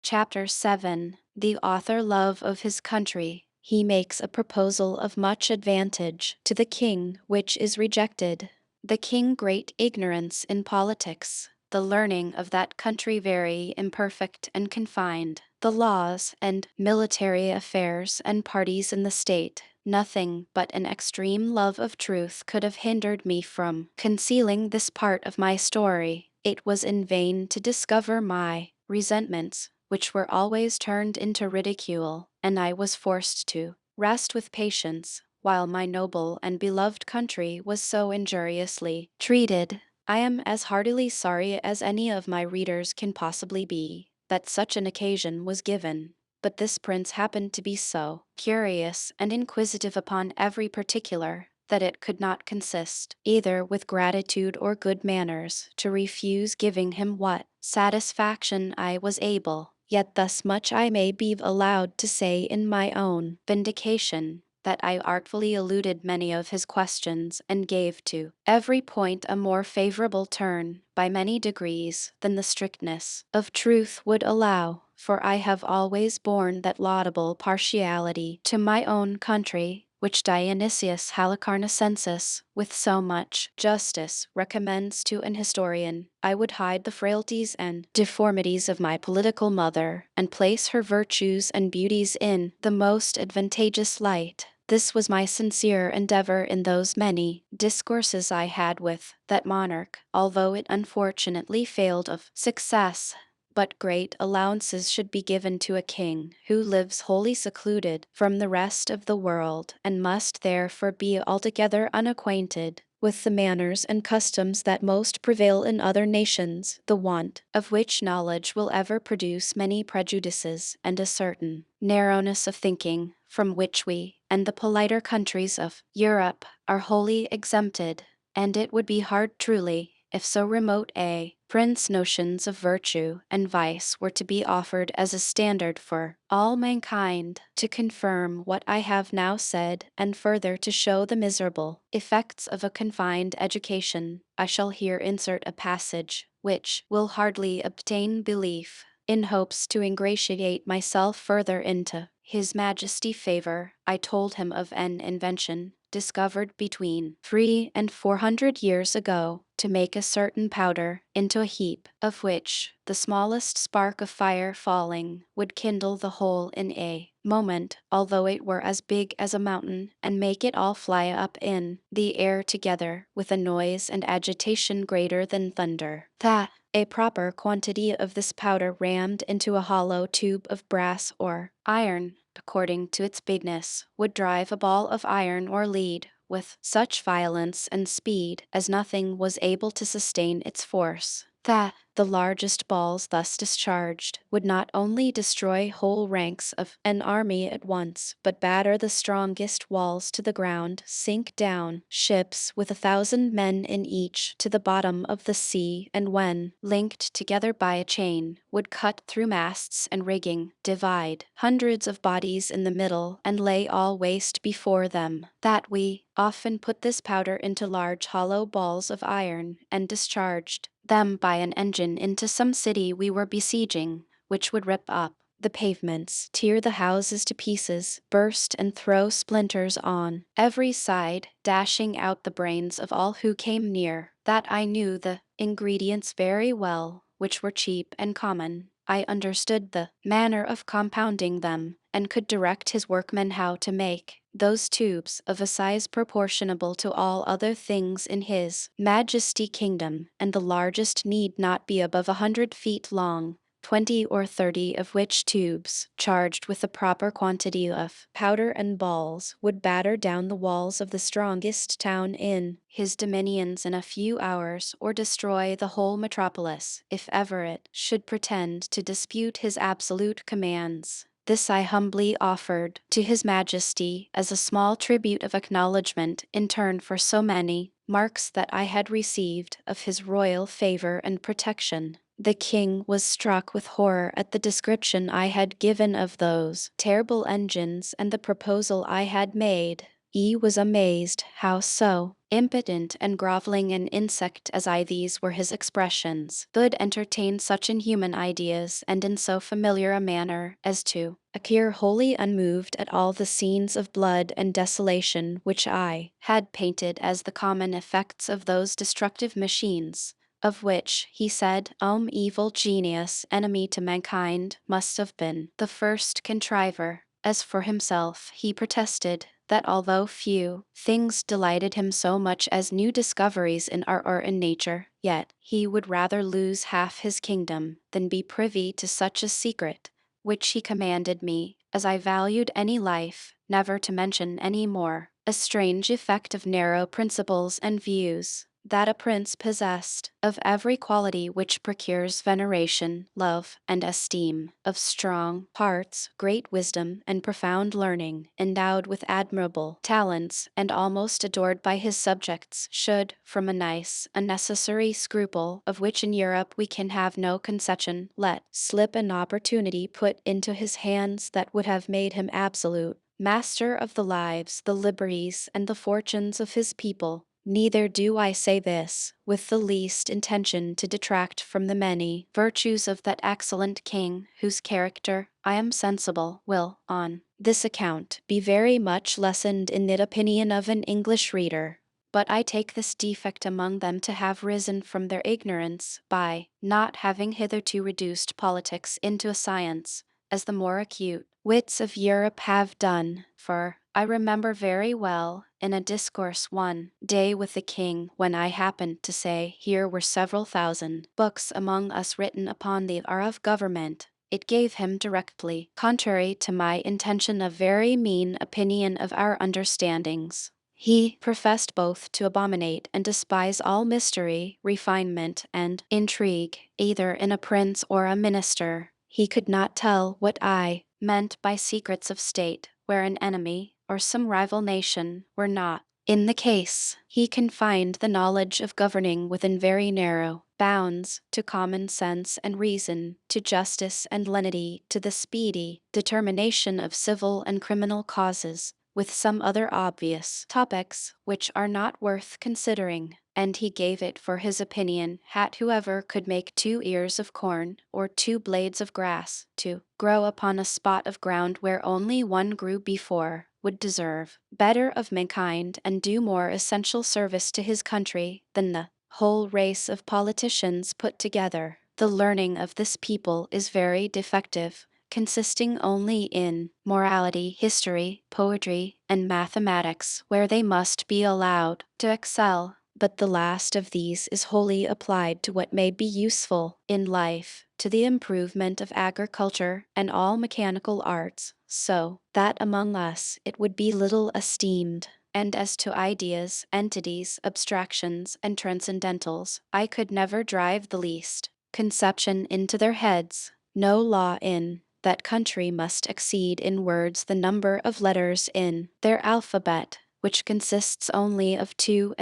Chapter 7. The author love of his country. He makes a proposal of much advantage to the king, which is rejected. The king great ignorance in politics. The learning of that country very imperfect and confined. The laws and military affairs and parties in the state. Nothing but an extreme love of truth could have hindered me from concealing this part of my story. It was in vain to discover my resentments, which were always turned into ridicule, and I was forced to rest with patience, while my noble and beloved country was so injuriously treated. I am as heartily sorry as any of my readers can possibly be that such an occasion was given. But this prince happened to be so curious and inquisitive upon every particular, that it could not consist, either with gratitude or good manners, to refuse giving him what satisfaction I was able. Yet thus much I may be allowed to say in my own vindication, that I artfully eluded many of his questions, and gave to every point a more favorable turn, by many degrees, than the strictness of truth would allow. For I have always borne that laudable partiality to my own country, which Dionysius Halicarnassensis, with so much justice, recommends to an historian. I would hide the frailties and deformities of my political mother, and place her virtues and beauties in the most advantageous light. This was my sincere endeavor in those many discourses I had with that monarch, although it unfortunately failed of success. But great allowances should be given to a king who lives wholly secluded from the rest of the world, and must therefore be altogether unacquainted with the manners and customs that most prevail in other nations, the want of which knowledge will ever produce many prejudices, and a certain narrowness of thinking, from which we and the politer countries of Europe are wholly exempted. And it would be hard truly, if so remote a prince notions of virtue and vice were to be offered as a standard for all mankind, to confirm what I have now said, and further to show the miserable effects of a confined education. I shall here insert a passage which will hardly obtain belief, in hopes to ingratiate myself further into His Majesty favor. I told him of an invention discovered between 300 and 400 years ago, to make a certain powder into a heap, of which the smallest spark of fire falling would kindle the whole in a moment, although it were as big as a mountain, and make it all fly up in the air together, with a noise and agitation greater than thunder. That a proper quantity of this powder rammed into a hollow tube of brass or iron, according to its bigness, would drive a ball of iron or lead with such violence and speed as nothing was able to sustain its force. That The largest balls thus discharged would not only destroy whole ranks of an army at once, but batter the strongest walls to the ground, sink down ships with 1,000 men in each to the bottom of the sea, and when linked together by a chain, would cut through masts and rigging, divide hundreds of bodies in the middle, and lay all waste before them. That we often put this powder into large hollow balls of iron, and discharged them by an engine into some city we were besieging, which would rip up the pavements, tear the houses to pieces, burst and throw splinters on every side, dashing out the brains of all who came near. That I knew the ingredients very well, which were cheap and common. I understood the manner of compounding them, and could direct his workmen how to make those tubes of a size proportionable to all other things in his Majesty kingdom, and the largest need not be above 100 feet long, 20 or 30 of which tubes, charged with the proper quantity of powder and balls, would batter down the walls of the strongest town in his dominions in a few hours, or destroy the whole metropolis, if ever it should pretend to dispute his absolute commands. This I humbly offered to His Majesty as a small tribute of acknowledgment in turn for so many marks that I had received of his royal favor and protection. The king was struck with horror at the description I had given of those terrible engines and the proposal I had made. He was amazed how so impotent and groveling an insect as I, these were his expressions, could entertain such inhuman ideas, and in so familiar a manner as to appear wholly unmoved at all the scenes of blood and desolation which I had painted as the common effects of those destructive machines, of which, he said, evil genius, enemy to mankind, must have been the first contriver. As for himself, he protested that although few things delighted him so much as new discoveries in art or in nature, yet he would rather lose half his kingdom than be privy to such a secret, which he commanded me, as I valued any life, never to mention any more. A strange effect of narrow principles and views that a prince possessed of every quality which procures veneration, love, and esteem, of strong parts, great wisdom, and profound learning, endowed with admirable talents, and almost adored by his subjects, should, from a nice, unnecessary scruple, of which in Europe we can have no conception, let slip an opportunity put into his hands that would have made him absolute master of the lives, the liberties, and the fortunes of his people. Neither do I say this with the least intention to detract from the many virtues of that excellent king, whose character, I am sensible, will, on this account, be very much lessened in the opinion of an English reader. But I take this defect among them to have risen from their ignorance, by not having hitherto reduced politics into a science, as the more acute wits of Europe have done. For I remember very well, in a discourse one day with the king, when I happened to say here were several thousand books among us written upon the art of government, it gave him directly, contrary to my intention, a very mean opinion of our understandings. He professed both to abominate and despise all mystery, refinement, and intrigue, either in a prince or a minister. He could not tell what I meant by secrets of state, where an enemy, or some rival nation, were not in the case. He confined the knowledge of governing within very narrow bounds, to common sense and reason, to justice and lenity, to the speedy determination of civil and criminal causes, with some other obvious topics which are not worth considering. And he gave it for his opinion that whoever could make 2 ears of corn, or 2 blades of grass, to grow upon a spot of ground where only one grew before, would deserve better of mankind and do more essential service to his country than the whole race of politicians put together. The learning of this people is very defective, consisting only in morality, history, poetry, and mathematics, where they must be allowed to excel. But the last of these is wholly applied to what may be useful in life, to the improvement of agriculture and all mechanical arts, so that among us it would be little esteemed. And as to ideas, entities, abstractions, and transcendentals, I could never drive the least conception into their heads. No law in that country must exceed in words the number of letters in their alphabet, which consists only of 22,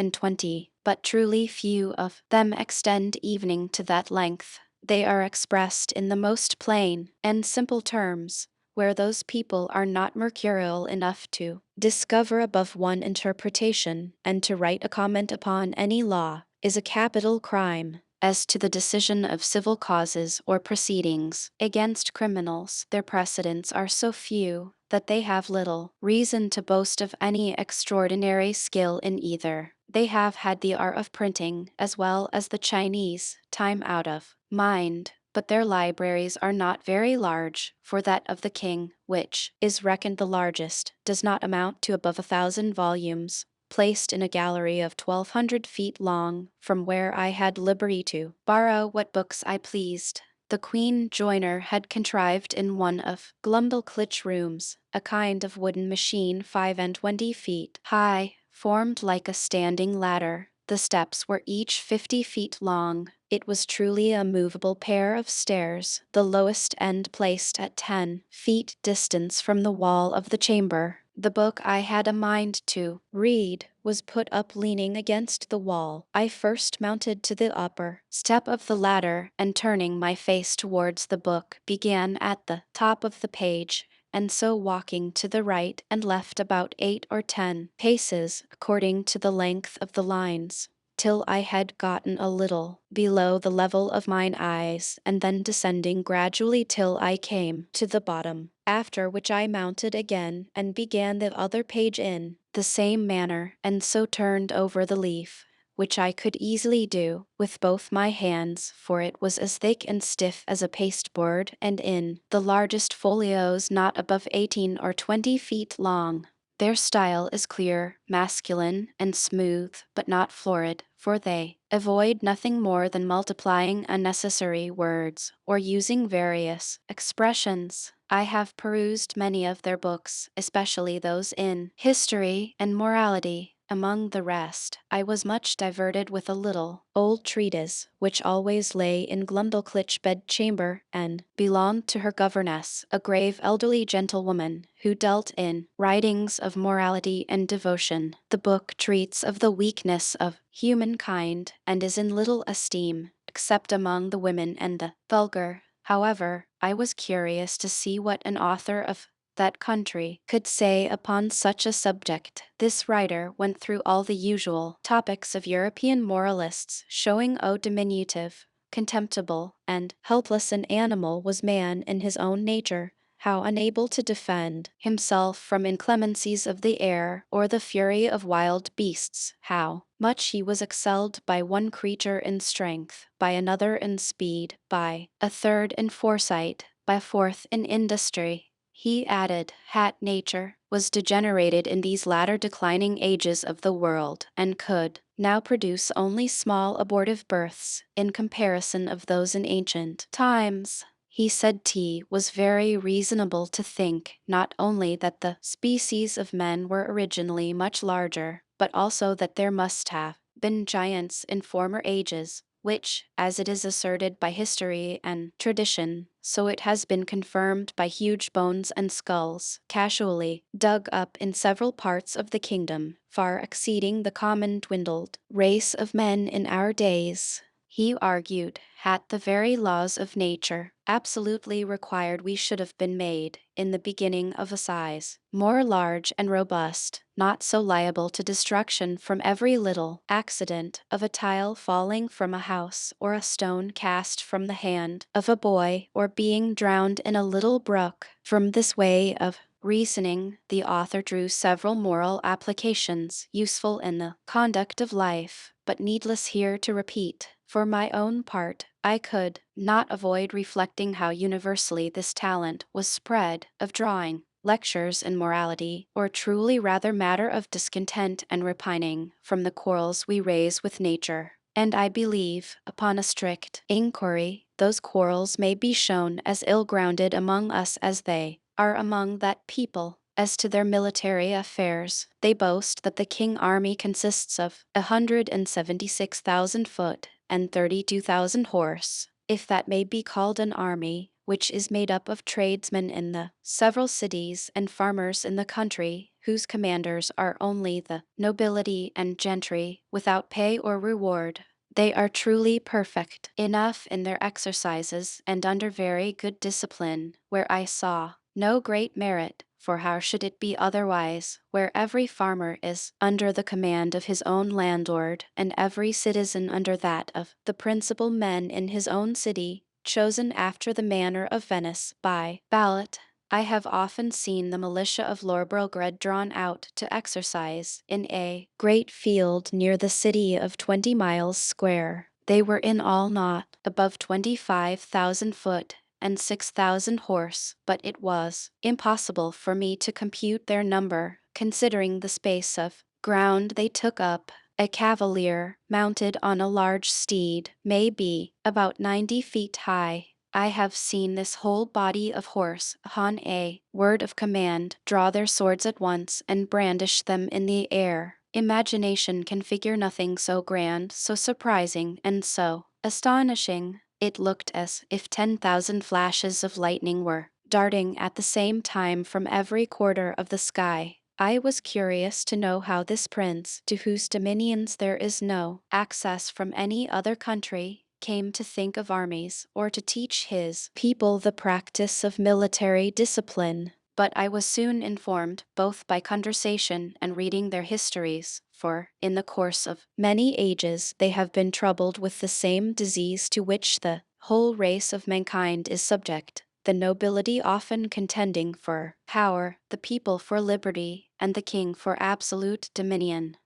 but truly few of them extend evening to that length. They are expressed in the most plain and simple terms, where those people are not mercurial enough to discover above one interpretation, and to write a comment upon any law is a capital crime. As to the decision of civil causes or proceedings against criminals, their precedents are so few that they have little reason to boast of any extraordinary skill in either. They have had the art of printing as well as the Chinese, time out of mind, but their libraries are not very large, for that of the king, which is reckoned the largest, does not amount to above 1,000 volumes, placed in a gallery of 1,200 feet long, from where I had liberty to borrow what books I pleased. The Queen Joiner had contrived in one of Glumdalclitch rooms a kind of wooden machine 25 feet high, formed like a standing ladder. The steps were each 50 feet long. It was truly a movable pair of stairs, the lowest end placed at 10 feet distance from the wall of the chamber. The book I had a mind to read was put up leaning against the wall. I first mounted to the upper step of the ladder, and turning my face towards the book, began at the top of the page, and so walking to the right and left about 8 or 10 paces, according to the length of the lines, till I had gotten a little below the level of mine eyes, and then descending gradually till I came to the bottom, after which I mounted again and began the other page in the same manner, and so turned over the leaf, which I could easily do with both my hands, for it was as thick and stiff as a pasteboard, and in the largest folios not above 18 or 20 feet long. Their style is clear, masculine, and smooth, but not florid, for they avoid nothing more than multiplying unnecessary words, or using various expressions. I have perused many of their books, especially those in history and morality. Among the rest, I was much diverted with a little old treatise, which always lay in Glumdalclitch bedchamber, and belonged to her governess, a grave elderly gentlewoman, who dealt in writings of morality and devotion. The book treats of the weakness of humankind, and is in little esteem, except among the women and the vulgar. However, I was curious to see what an author of that country could say upon such a subject. This writer went through all the usual topics of European moralists, showing how diminutive, contemptible, and helpless an animal was man in his own nature, how unable to defend himself from inclemencies of the air or the fury of wild beasts, how much he was excelled by one creature in strength, by another in speed, by a third in foresight, by a fourth in industry. He added, had nature was degenerated in these latter declining ages of the world, and could now produce only small abortive births in comparison of those in ancient times. He said T was very reasonable to think not only that the species of men were originally much larger, but also that there must have been giants in former ages, which, as it is asserted by history and tradition, so it has been confirmed by huge bones and skulls, casually dug up in several parts of the kingdom, far exceeding the common dwindled race of men in our days. He argued, had the very laws of nature absolutely required we should have been made, in the beginning, of a size more large and robust, not so liable to destruction from every little accident of a tile falling from a house, or a stone cast from the hand of a boy, or being drowned in a little brook. From this way of reasoning, the author drew several moral applications useful in the conduct of life, but needless here to repeat. For my own part, I could not avoid reflecting how universally this talent was spread, of drawing lectures in morality, or truly rather matter of discontent and repining from the quarrels we raise with nature. And I believe, upon a strict inquiry, those quarrels may be shown as ill-grounded among us as they are among that people. As to their military affairs, they boast that the king army consists of 176,000 foot and 32,000 horse, if that may be called an army, which is made up of tradesmen in the several cities and farmers in the country, whose commanders are only the nobility and gentry, without pay or reward. They are truly perfect enough in their exercises and under very good discipline, where I saw no great merit, for how should it be otherwise, where every farmer is under the command of his own landlord, and every citizen under that of the principal men in his own city, chosen after the manner of Venice by ballot. I have often seen the militia of Lorbrogred drawn out to exercise in a great field near the city of 20 miles square. They were in all not above 25,000 foot and 6,000 horse, but it was impossible for me to compute their number, considering the space of ground they took up. A cavalier, mounted on a large steed, may be about 90 feet high. I have seen this whole body of horse, upon a word of command, draw their swords at once and brandish them in the air. Imagination can figure nothing so grand, so surprising, and so astonishing. It looked as if 10,000 flashes of lightning were darting at the same time from every quarter of the sky. I was curious to know how this prince, to whose dominions there is no access from any other country, came to think of armies, or to teach his people the practice of military discipline. But I was soon informed, both by conversation and reading their histories, for, in the course of many ages, they have been troubled with the same disease to which the whole race of mankind is subject, the nobility often contending for power, the people for liberty, and the king for absolute dominion.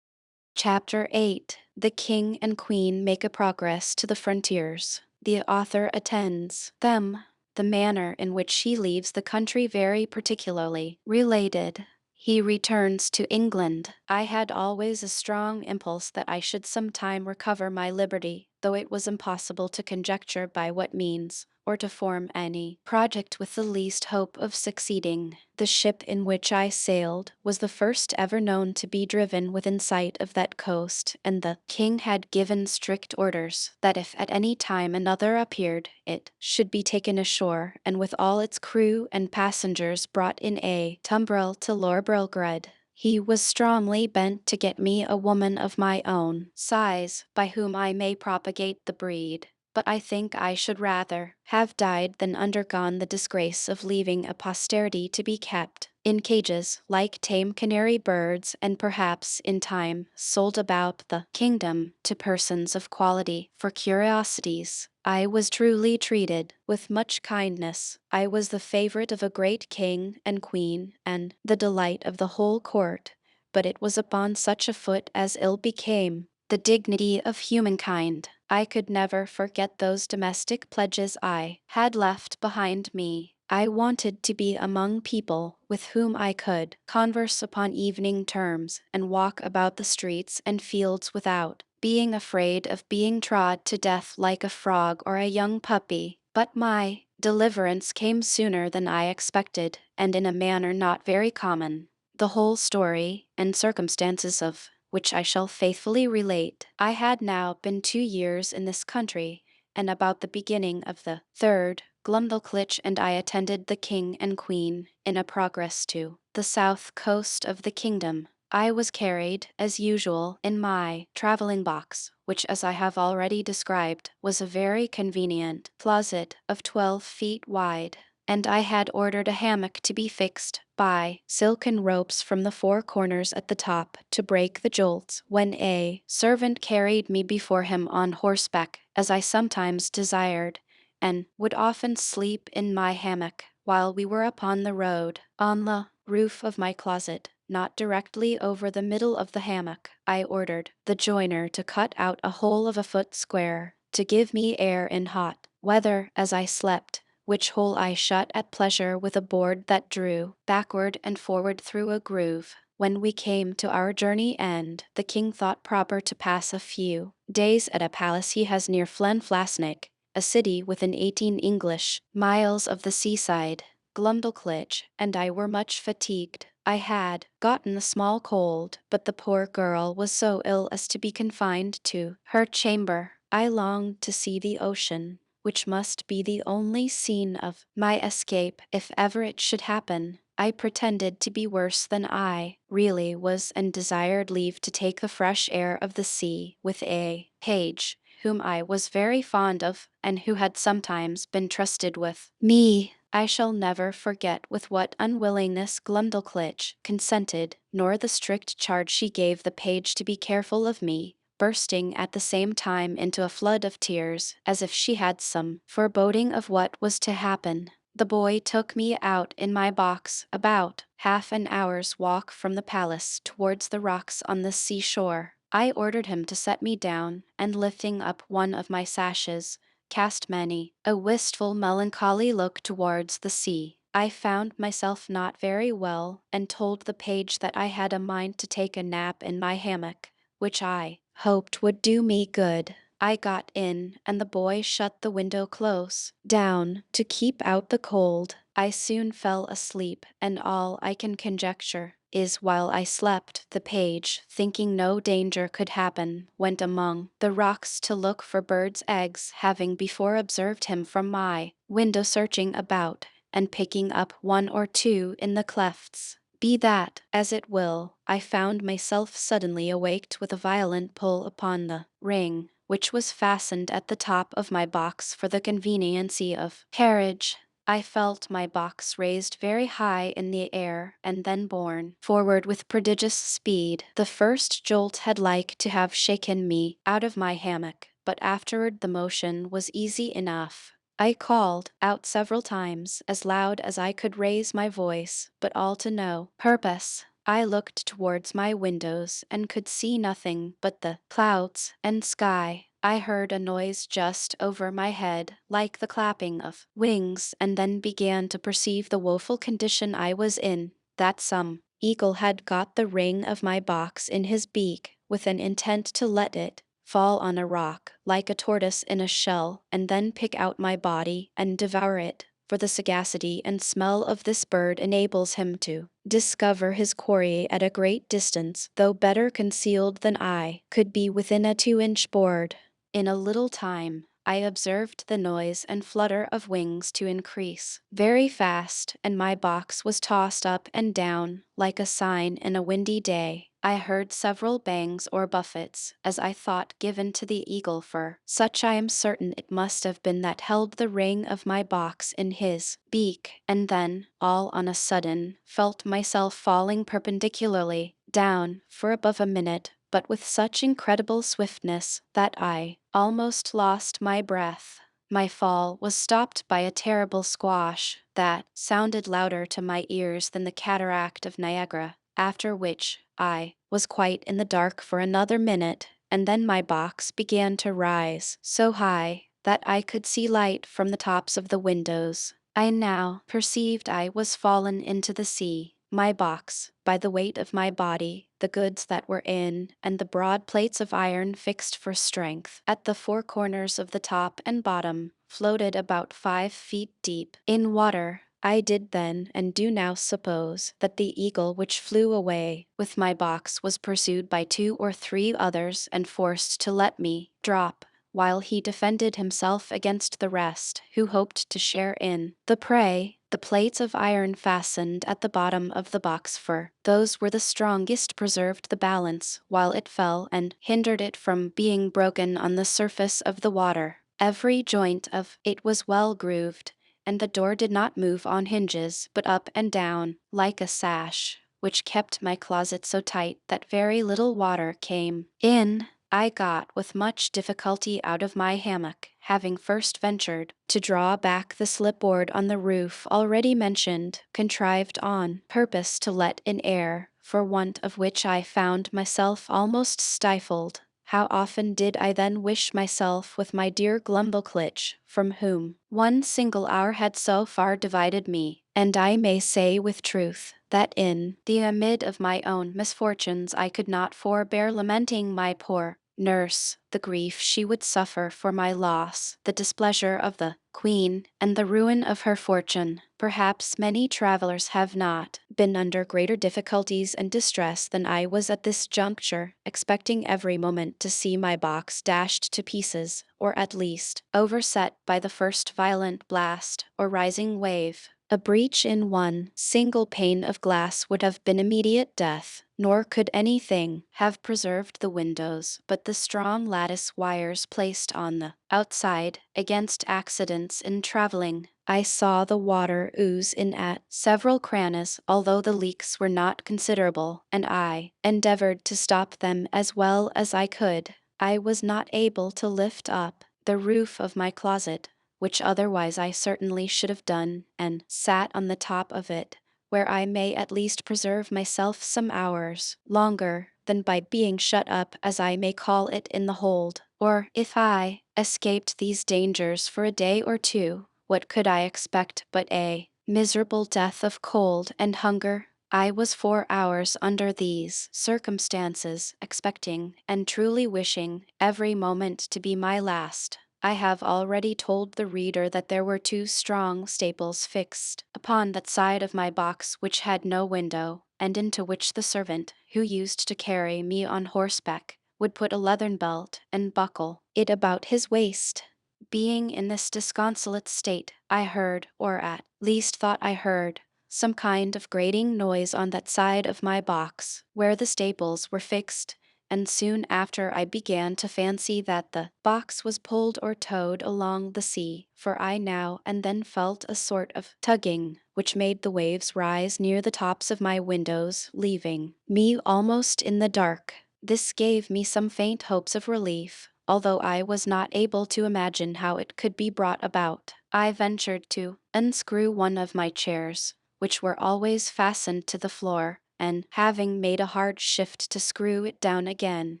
Chapter 8. The King and Queen make a progress to the frontiers. The author attends them. The manner in which he leaves the country very particularly related. He returns to England. I had always a strong impulse that I should some time recover my liberty, though it was impossible to conjecture by what means, or to form any project with the least hope of succeeding. The ship in which I sailed was the first ever known to be driven within sight of that coast, and the king had given strict orders that if at any time another appeared, it should be taken ashore, and with all its crew and passengers brought in a tumbrel to Lorbrogred. He was strongly bent to get me a woman of my own size, by whom I may propagate the breed. But I think I should rather have died than undergone the disgrace of leaving a posterity to be kept in cages like tame canary birds, and perhaps, in time, sold about the kingdom to persons of quality for curiosities. I was truly treated with much kindness. I was the favorite of a great king and queen, and the delight of the whole court, but it was upon such a foot as ill became the dignity of humankind. I could never forget those domestic pledges I had left behind me. I wanted to be among people with whom I could converse upon evening terms and walk about the streets and fields without being afraid of being trod to death like a frog or a young puppy. But my deliverance came sooner than I expected, and in a manner not very common. The whole story and circumstances of which I shall faithfully relate. I had now been 2 years in this country, and about the beginning of the third, Glumdalclitch and I attended the king and queen in a progress to the south coast of the kingdom. I was carried, as usual, in my traveling box, which, as I have already described, was a very convenient closet of 12 feet wide, and I had ordered a hammock to be fixed by silken ropes from the 4 corners at the top to break the jolts, when a servant carried me before him on horseback, as I sometimes desired, and would often sleep in my hammock while we were upon the road. On the roof of my closet, not directly over the middle of the hammock, I ordered the joiner to cut out a hole of a foot square, to give me air in hot weather as I slept, which hole I shut at pleasure with a board that drew backward and forward through a groove. When we came to our journey end, the king thought proper to pass a few days at a palace he has near Flenflasnick, a city within 18 English miles of the seaside. Glumdalclitch and I were much fatigued. I had gotten a small cold, but the poor girl was so ill as to be confined to her chamber. I longed to see the ocean, which must be the only scene of my escape if ever it should happen. I pretended to be worse than I really was and desired leave to take the fresh air of the sea with a page whom I was very fond of and who had sometimes been trusted with me. I shall never forget with what unwillingness Glumdalclitch consented, nor the strict charge she gave the page to be careful of me, bursting at the same time into a flood of tears, as if she had some foreboding of what was to happen. The boy took me out in my box about half an hour's walk from the palace towards the rocks on the seashore. I ordered him to set me down, and lifting up one of my sashes, cast many a wistful melancholy look towards the sea. I found myself not very well, and told the page that I had a mind to take a nap in my hammock, which I hoped would do me good. I got in, and the boy shut the window close down to keep out the cold. I soon fell asleep, and all I can conjecture is while I slept, the page, thinking no danger could happen, went among the rocks to look for birds' eggs, having before observed him from my window searching about, and picking up one or two in the clefts. Be that as it will, I found myself suddenly awaked with a violent pull upon the ring, which was fastened at the top of my box for the conveniency of carriage. I felt my box raised very high in the air and then borne forward with prodigious speed. The first jolt had like to have shaken me out of my hammock, but afterward the motion was easy enough. I called out several times, as loud as I could raise my voice, but all to no purpose. I looked towards my windows and could see nothing but the clouds and sky. I heard a noise just over my head, like the clapping of wings, and then began to perceive the woeful condition I was in, that some eagle had got the ring of my box in his beak, with an intent to let it fall on a rock, like a tortoise in a shell, and then pick out my body and devour it, for the sagacity and smell of this bird enables him to discover his quarry at a great distance, though better concealed than I could be within a 2-inch board. In a little time, I observed the noise and flutter of wings to increase very fast, and my box was tossed up and down like a sign in a windy day. I heard several bangs or buffets, as I thought given to the eagle, for such I am certain it must have been that held the ring of my box in his beak, and then, all on a sudden, felt myself falling perpendicularly down for above a minute, but with such incredible swiftness that I almost lost my breath. My fall was stopped by a terrible squash that sounded louder to my ears than the cataract of Niagara, after which I was quite in the dark for another minute, and then my box began to rise so high that I could see light from the tops of the windows. I now perceived I was fallen into the sea. My box, by the weight of my body, the goods that were in, and the broad plates of iron fixed for strength at the 4 corners of the top and bottom, floated about 5 feet deep in water. I did then and do now suppose that the eagle which flew away with my box was pursued by 2 or 3 others and forced to let me drop, while he defended himself against the rest, who hoped to share in the prey. The plates of iron fastened at the bottom of the box, for those were the strongest, preserved the balance while it fell and hindered it from being broken on the surface of the water. Every joint of it was well grooved, and the door did not move on hinges, but up and down, like a sash, which kept my closet so tight that very little water came in. I got with much difficulty out of my hammock, having first ventured to draw back the slipboard on the roof already mentioned, contrived on purpose to let in air, for want of which I found myself almost stifled. How often did I then wish myself with my dear Glumdalclitch, from whom one single hour had so far divided me, and I may say with truth that in the amid of my own misfortunes I could not forbear lamenting my poor nurse the grief she would suffer for my loss, the displeasure of the queen, and the ruin of her fortune. Perhaps many travelers have not been under greater difficulties and distress than I was at this juncture, expecting every moment to see my box dashed to pieces, or at least overset by the first violent blast or rising wave. A breach in one single pane of glass would have been immediate death, nor could anything have preserved the windows but the strong lattice wires placed on the outside against accidents in traveling. I saw the water ooze in at several crannies, although the leaks were not considerable, and I endeavored to stop them as well as I could. I was not able to lift up the roof of my closet, which otherwise I certainly should have done, and sat on the top of it, where I may at least preserve myself some hours longer than by being shut up, as I may call it, in the hold. Or, if I escaped these dangers for a day or two, what could I expect but a miserable death of cold and hunger? I was 4 hours under these circumstances, expecting and truly wishing every moment to be my last. I have already told the reader that there were 2 strong staples fixed upon that side of my box which had no window, and into which the servant, who used to carry me on horseback, would put a leathern belt and buckle it about his waist. Being in this disconsolate state, I heard, or at least thought I heard, some kind of grating noise on that side of my box where the staples were fixed, and soon after I began to fancy that the box was pulled or towed along the sea, for I now and then felt a sort of tugging, which made the waves rise near the tops of my windows, leaving me almost in the dark. This gave me some faint hopes of relief, although I was not able to imagine how it could be brought about. I ventured to unscrew one of my chairs, which were always fastened to the floor, and having made a hard shift to screw it down again,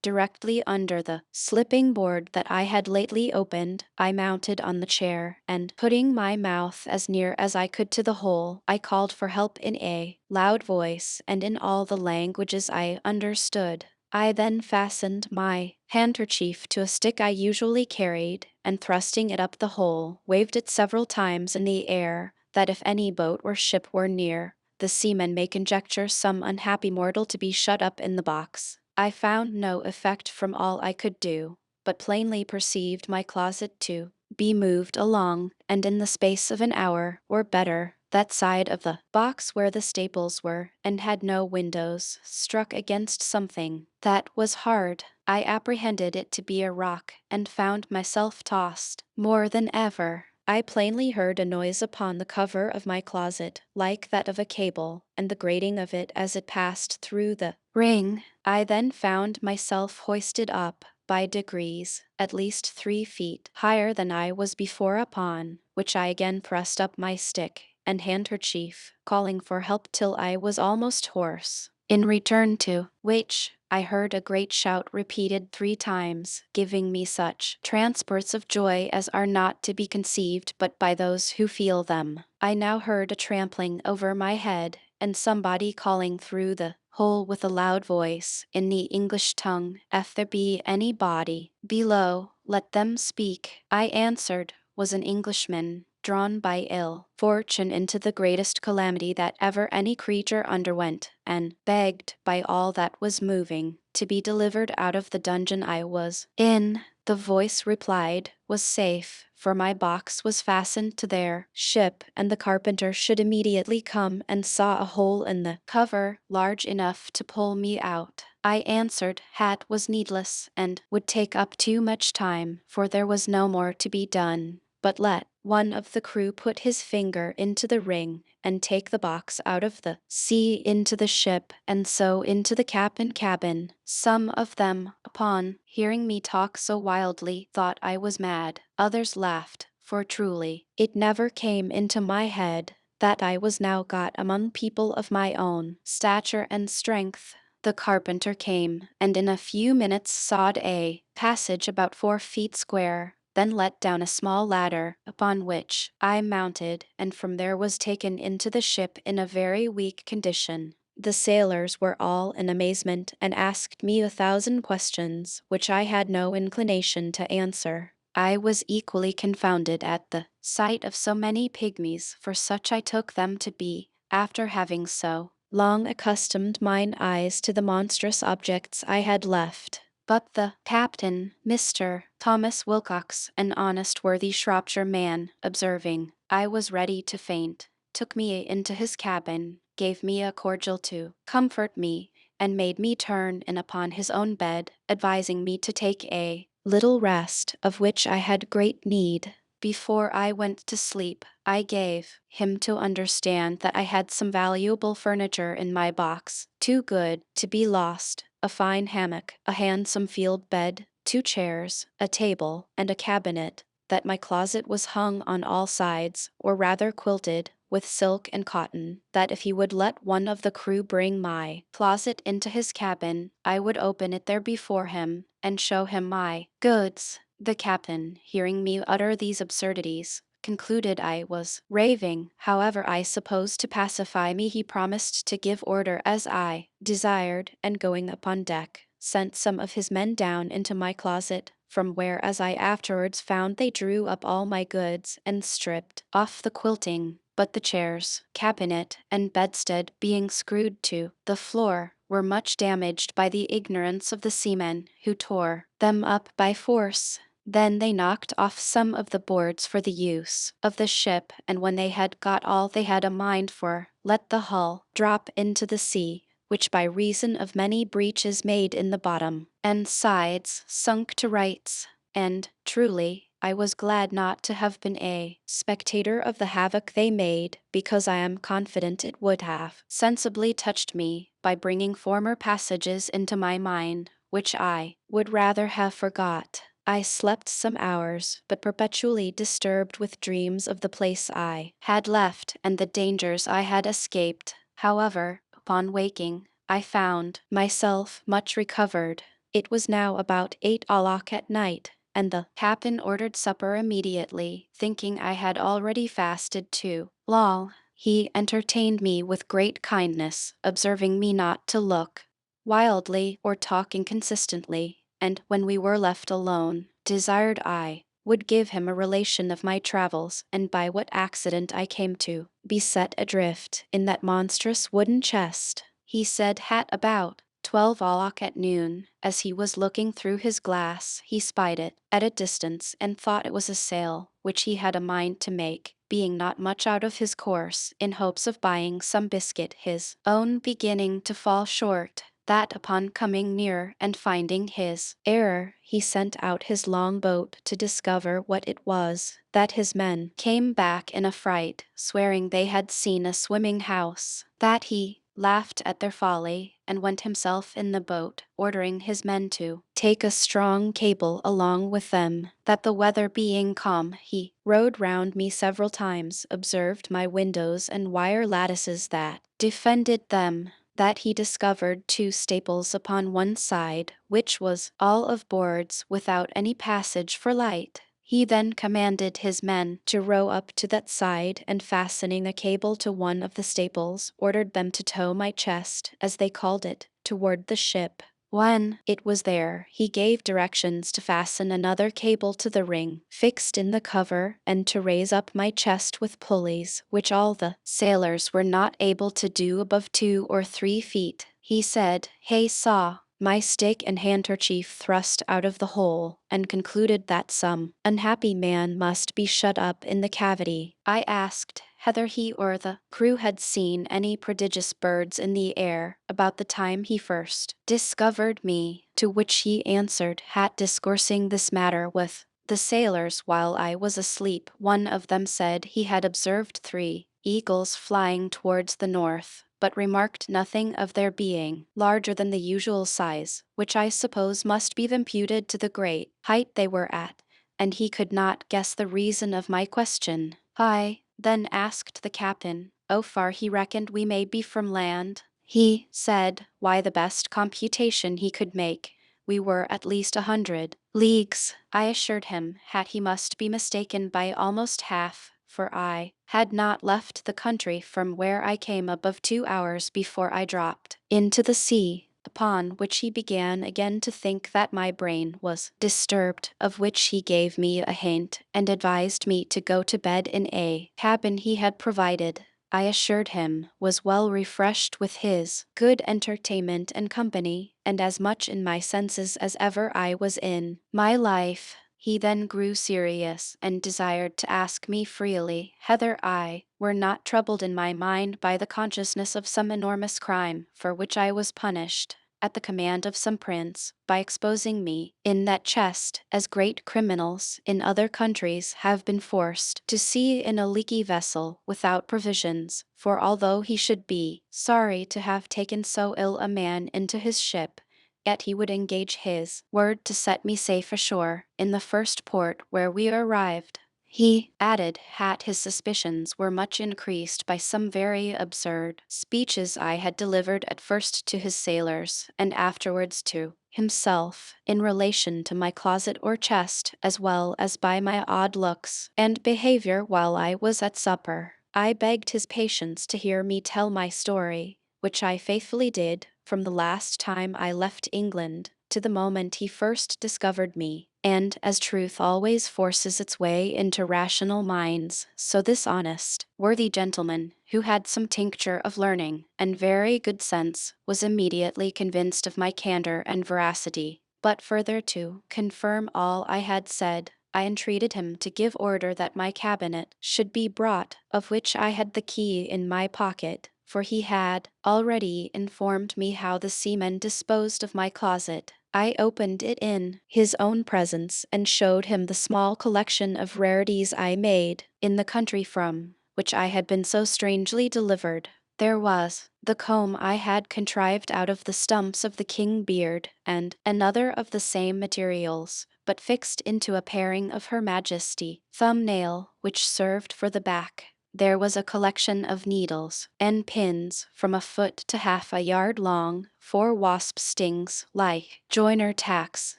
directly under the slipping board that I had lately opened, I mounted on the chair, and putting my mouth as near as I could to the hole, I called for help in a loud voice and in all the languages I understood. I then fastened my handkerchief to a stick I usually carried, and thrusting it up the hole, waved it several times in the air, that if any boat or ship were near, the seamen may conjecture some unhappy mortal to be shut up in the box. I found no effect from all I could do, but plainly perceived my closet to be moved along, and in the space of an hour, or better, that side of the box where the staples were, and had no windows, struck against something that was hard. I apprehended it to be a rock, and found myself tossed more than ever. I plainly heard a noise upon the cover of my closet, like that of a cable, and the grating of it as it passed through the ring. I then found myself hoisted up, by degrees, at least 3 feet higher than I was before upon, which I again thrust up my stick and handkerchief, calling for help till I was almost hoarse. In return to which, I heard a great shout repeated 3 times, giving me such transports of joy as are not to be conceived but by those who feel them. I now heard a trampling over my head, and somebody calling through the hole with a loud voice, in the English tongue, if there be any body below, let them speak. I answered, was an Englishman, drawn by ill fortune into the greatest calamity that ever any creature underwent, and begged by all that was moving to be delivered out of the dungeon I was in. The voice replied, was safe, for my box was fastened to their ship, and the carpenter should immediately come and saw a hole in the cover large enough to pull me out. I answered, hat was needless, and would take up too much time, for there was no more to be done, but let one of the crew put his finger into the ring, and take the box out of the sea into the ship, and so into the cabin. Some of them, upon hearing me talk so wildly, thought I was mad. Others laughed, for truly it never came into my head that I was now got among people of my own stature and strength. The carpenter came, and in a few minutes sawed a passage about 4 feet square, then let down a small ladder, upon which I mounted, and from there was taken into the ship in a very weak condition. The sailors were all in amazement and asked me 1,000 questions, which I had no inclination to answer. I was equally confounded at the sight of so many pygmies, for such I took them to be, after having so long accustomed mine eyes to the monstrous objects I had left. But the captain, Mr. Thomas Wilcox, an honest worthy Shropshire man, observing I was ready to faint, took me into his cabin, gave me a cordial to comfort me, and made me turn in upon his own bed, advising me to take a little rest, of which I had great need. Before I went to sleep, I gave him to understand that I had some valuable furniture in my box, too good to be lost, a fine hammock, a handsome field bed, 2 chairs, a table, and a cabinet, that my closet was hung on all sides, or rather quilted, with silk and cotton, that if he would let one of the crew bring my closet into his cabin, I would open it there before him, and show him my goods. The captain, hearing me utter these absurdities, concluded I was raving. However, I suppose to pacify me he promised to give order as I desired, and going upon deck, sent some of his men down into my closet, from where, as I afterwards found, they drew up all my goods and stripped off the quilting, but the chairs, cabinet, and bedstead being screwed to the floor, were much damaged by the ignorance of the seamen, who tore them up by force. Then they knocked off some of the boards for the use of the ship, and when they had got all they had a mind for, let the hull drop into the sea, which by reason of many breaches made in the bottom and sides sunk to rights. And, truly, I was glad not to have been a spectator of the havoc they made, because I am confident it would have sensibly touched me, by bringing former passages into my mind, which I would rather have forgot. I slept some hours, but perpetually disturbed with dreams of the place I had left and the dangers I had escaped. However, upon waking, I found myself much recovered. It was now about 8 o'clock at night, and the captain ordered supper immediately, thinking I had already fasted too long. He entertained me with great kindness, observing me not to look wildly or talk inconsistently, and when we were left alone, desired I would give him a relation of my travels, and by what accident I came to be set adrift in that monstrous wooden chest. He said hat about 12 o'clock at noon, as he was looking through his glass, he spied it at a distance, and thought it was a sail, which he had a mind to make, being not much out of his course, in hopes of buying some biscuit, his own beginning to fall short. That upon coming near and finding his error, he sent out his long boat to discover what it was. That his men came back in a fright, swearing they had seen a swimming house. That he laughed at their folly, and went himself in the boat, ordering his men to take a strong cable along with them. That the weather being calm, he rowed round me several times, observed my windows and wire lattices that defended them. That he discovered 2 staples upon one side, which was all of boards, without any passage for light. He then commanded his men to row up to that side, and fastening a cable to one of the staples, ordered them to tow my chest, as they called it, toward the ship. When it was there, he gave directions to fasten another cable to the ring fixed in the cover, and to raise up my chest with pulleys, which all the sailors were not able to do above 2 or 3 feet. He said, "Hay saw my stick and handkerchief thrust out of the hole, and concluded that some unhappy man must be shut up in the cavity." I asked whether he or the crew had seen any prodigious birds in the air about the time he first discovered me, to which he answered, had discoursing this matter with the sailors while I was asleep. One of them said he had observed 3 eagles flying towards the north, but remarked nothing of their being larger than the usual size, which I suppose must be imputed to the great height they were at, and he could not guess the reason of my question. I then asked the captain how far he reckoned we may be from land. He said, why, the best computation he could make, we were at least 100 leagues. I assured him that he must be mistaken by almost half, for I had not left the country from where I came above 2 hours before I dropped into the sea, upon which he began again to think that my brain was disturbed, of which he gave me a hint, and advised me to go to bed in a cabin he had provided. I assured him was well refreshed with his good entertainment and company, and as much in my senses as ever I was in my life. He then grew serious, and desired to ask me freely whether I were not troubled in my mind by the consciousness of some enormous crime for which I was punished at the command of some prince, by exposing me in that chest, as great criminals in other countries have been forced to sea in a leaky vessel without provisions. For although he should be sorry to have taken so ill a man into his ship, yet he would engage his word to set me safe ashore in the first port where we arrived. He added that his suspicions were much increased by some very absurd speeches I had delivered at first to his sailors, and afterwards to himself, in relation to my closet or chest, as well as by my odd looks and behavior while I was at supper. I begged his patience to hear me tell my story, which I faithfully did, from the last time I left England to the moment he first discovered me. And as truth always forces its way into rational minds, so this honest, worthy gentleman, who had some tincture of learning and very good sense, was immediately convinced of my candor and veracity. But further to confirm all I had said, I entreated him to give order that my cabinet should be brought, of which I had the key in my pocket, for he had already informed me how the seamen disposed of my closet. I opened it in his own presence and showed him the small collection of rarities I made in the country from which I had been so strangely delivered. There was the comb I had contrived out of the stumps of the king beard, and another of the same materials, but fixed into a paring of Her Majesty thumbnail, which served for the back. There was a collection of needles and pins from a foot to half a yard long, 4 wasp stings, like joiner tacks,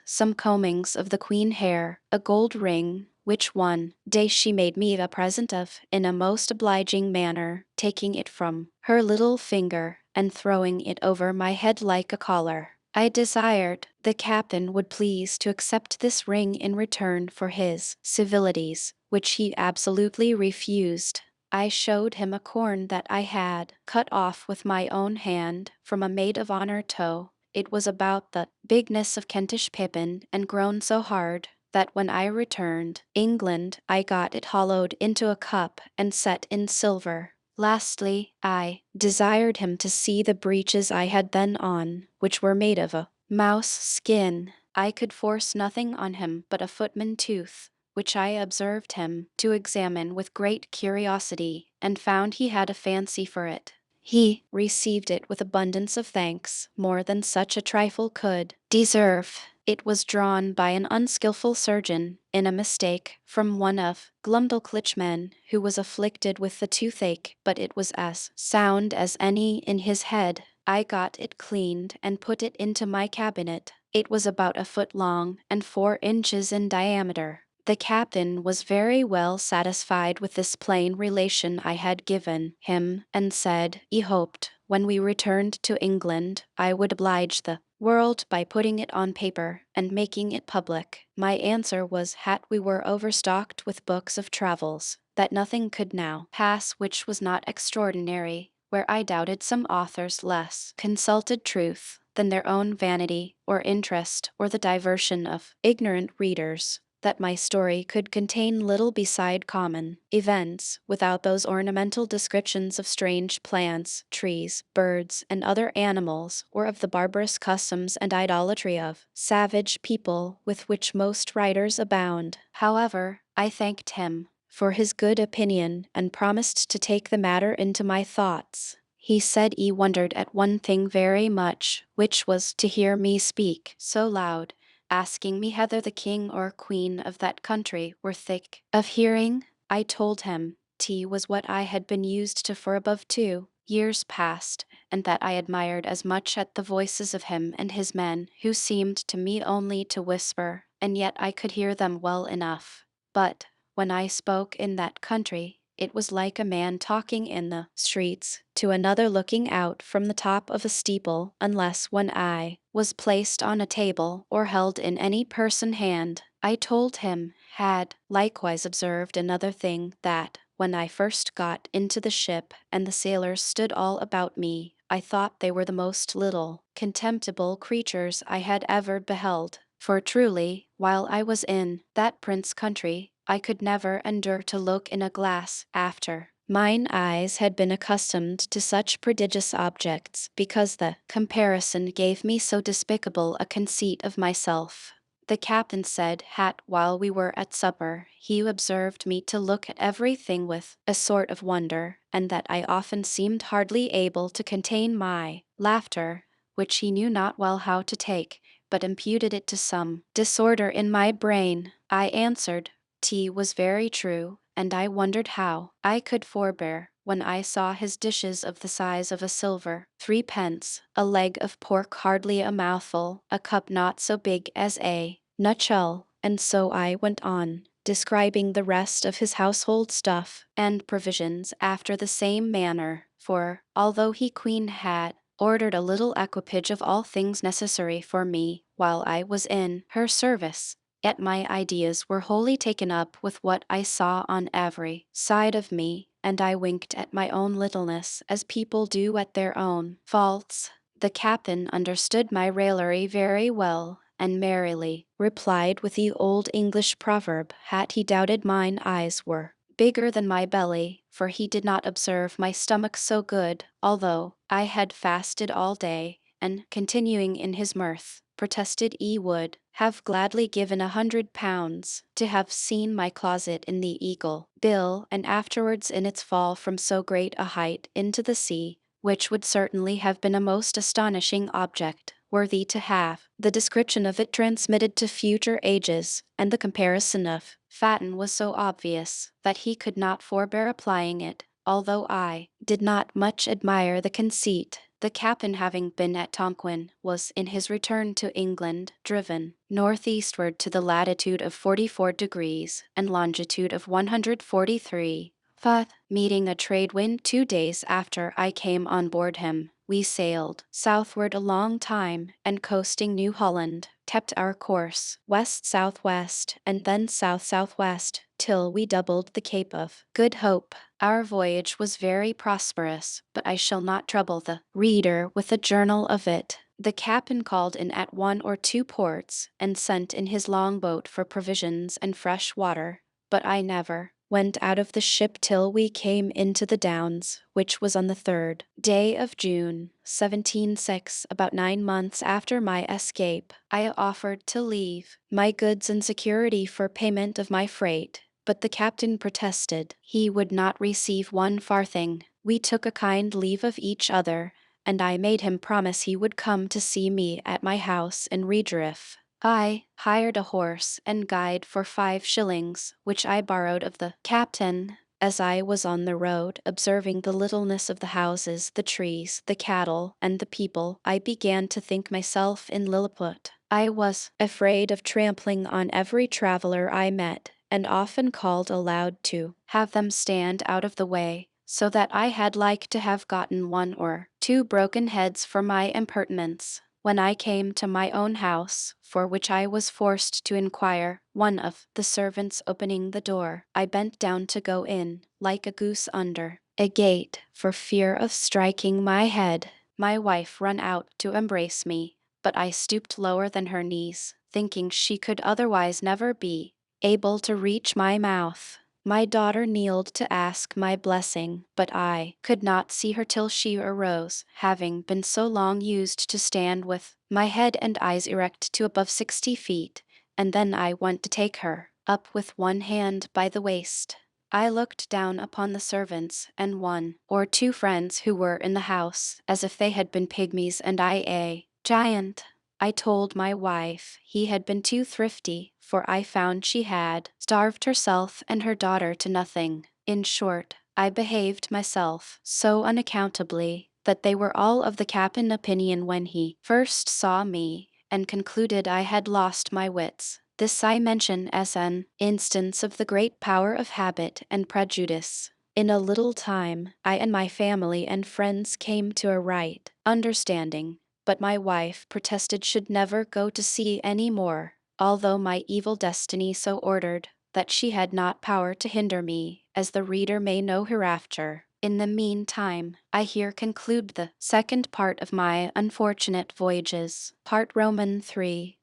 some combings of the queen hair, a gold ring, which one day she made me a present of in a most obliging manner, taking it from her little finger and throwing it over my head like a collar. I desired the captain would please to accept this ring in return for his civilities, which he absolutely refused. I showed him a corn that I had cut off with my own hand from a maid of honor toe. It was about the bigness of Kentish pippin, and grown so hard that when I returned England I got it hollowed into a cup and set in silver. Lastly, I desired him to see the breeches I had then on, which were made of a mouse skin. I could force nothing on him but a footman tooth, which I observed him to examine with great curiosity, and found he had a fancy for it. He received it with abundance of thanks, more than such a trifle could deserve. It was drawn by an unskilful surgeon, in a mistake, from one of Glumdalclitch men, who was afflicted with the toothache, but it was as sound as any in his head. I got it cleaned and put it into my cabinet. It was about a foot long and 4 inches in diameter. The captain was very well satisfied with this plain relation I had given him, and said he hoped, when we returned to England, I would oblige the world by putting it on paper and making it public. My answer was that we were overstocked with books of travels, that nothing could now pass which was not extraordinary, where I doubted some authors less consulted truth than their own vanity or interest or the diversion of ignorant readers, that my story could contain little beside common events, without those ornamental descriptions of strange plants, trees, birds, and other animals, or of the barbarous customs and idolatry of savage people with which most writers abound. However, I thanked him for his good opinion, and promised to take the matter into my thoughts. He said he wondered at one thing very much, which was to hear me speak so loud, asking me whether the king or queen of that country were thick of hearing. I told him tea was what I had been used to for above 2 years past, and that I admired as much at the voices of him and his men, who seemed to me only to whisper, and yet I could hear them well enough. But when I spoke in that country, It was like a man talking in the streets to another looking out from the top of a steeple, unless one eye was placed on a table or held in any person hand. I told him, had likewise observed another thing, that when I first got into the ship and the sailors stood all about me, I thought they were the most little, contemptible creatures I had ever beheld. For truly, while I was in that prince country, I could never endure to look in a glass after mine eyes had been accustomed to such prodigious objects, because the comparison gave me so despicable a conceit of myself. The captain said, while we were at supper, he observed me to look at everything with a sort of wonder, and that I often seemed hardly able to contain my laughter, which he knew not well how to take, but imputed it to some disorder in my brain. I answered, tea was very true, and I wondered how I could forbear when I saw his dishes of the size of a silver 3 pence, a leg of pork hardly a mouthful, a cup not so big as a nutshell, and so I went on, describing the rest of his household stuff and provisions after the same manner, for, although he queen had ordered a little equipage of all things necessary for me while I was in her service, yet my ideas were wholly taken up with what I saw on every side of me, and I winked at my own littleness as people do at their own faults. The captain understood my raillery very well, and merrily replied with the old English proverb, had he doubted mine eyes were bigger than my belly, for he did not observe my stomach so good, although I had fasted all day, and, continuing in his mirth, protested he would have gladly given £100 to have seen my closet in the Eagle Bill, and afterwards in its fall from so great a height into the sea, which would certainly have been a most astonishing object, worthy to have the description of it transmitted to future ages, and the comparison of Fatten was so obvious that he could not forbear applying it, although I did not much admire the conceit. The captain, having been at Tonquin, was, in his return to England, driven northeastward to the latitude of 44 degrees and longitude of 143. But, meeting a trade wind 2 days after I came on board him, we sailed southward a long time, and coasting New Holland, kept our course west-southwest and then south-southwest till we doubled the Cape of Good Hope. Our voyage was very prosperous, but I shall not trouble the reader with a journal of it. The captain called in at 1 or 2 ports, and sent in his longboat for provisions and fresh water, but I never went out of the ship till we came into the Downs, which was on the 3rd day of June, 1706, about 9 months after my escape. I offered to leave my goods and security for payment of my freight, but the captain protested he would not receive 1 farthing. We took a kind leave of each other, and I made him promise he would come to see me at my house in Redriff. I hired a horse and guide for 5 shillings, which I borrowed of the captain. As I was on the road, observing the littleness of the houses, the trees, the cattle, and the people, I began to think myself in Lilliput. I was afraid of trampling on every traveler I met, and often called aloud to have them stand out of the way, so that I had like to have gotten 1 or 2 broken heads for my impertinence. When I came to my own house, for which I was forced to inquire, one of the servants opening the door, I bent down to go in, like a goose under a gate, for fear of striking my head. My wife ran out to embrace me, but I stooped lower than her knees, thinking she could otherwise never be able to reach my mouth. My daughter kneeled to ask my blessing, but I could not see her till she arose, having been so long used to stand with my head and eyes erect to above 60 feet, and then I went to take her up with one hand by the waist. I looked down upon the servants and 1 or 2 friends who were in the house, as if they had been pygmies and I a giant. I told my wife he had been too thrifty, for I found she had starved herself and her daughter to nothing. In short, I behaved myself so unaccountably that they were all of the captain's opinion when he first saw me, and concluded I had lost my wits. This I mention as an instance of the great power of habit and prejudice. In a little time, I and my family and friends came to a right understanding, but my wife protested should never go to sea any more, although my evil destiny so ordered that she had not power to hinder me, as the reader may know hereafter. In the meantime, I here conclude the second part of my unfortunate voyages. Part Roman 3.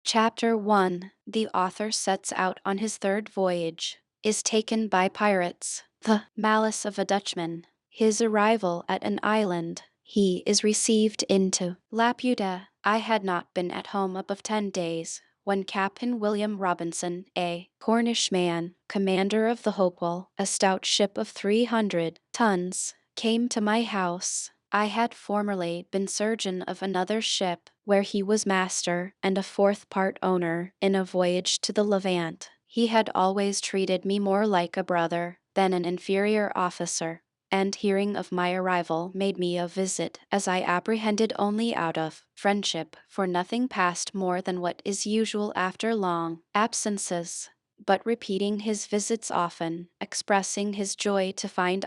Chapter 1. The author sets out on his third voyage, is taken by pirates, the malice of a Dutchman, his arrival at an island, he is received into Laputa. I had not been at home above 10 days, when Captain William Robinson, a Cornish man, commander of the Hopewell, a stout ship of 300 tons, came to my house. I had formerly been surgeon of another ship, where he was master and a fourth part owner, in a voyage to the Levant. He had always treated me more like a brother than an inferior officer, and hearing of my arrival made me a visit, as I apprehended only out of friendship, for nothing passed more than what is usual after long absences, but repeating his visits often, expressing his joy to find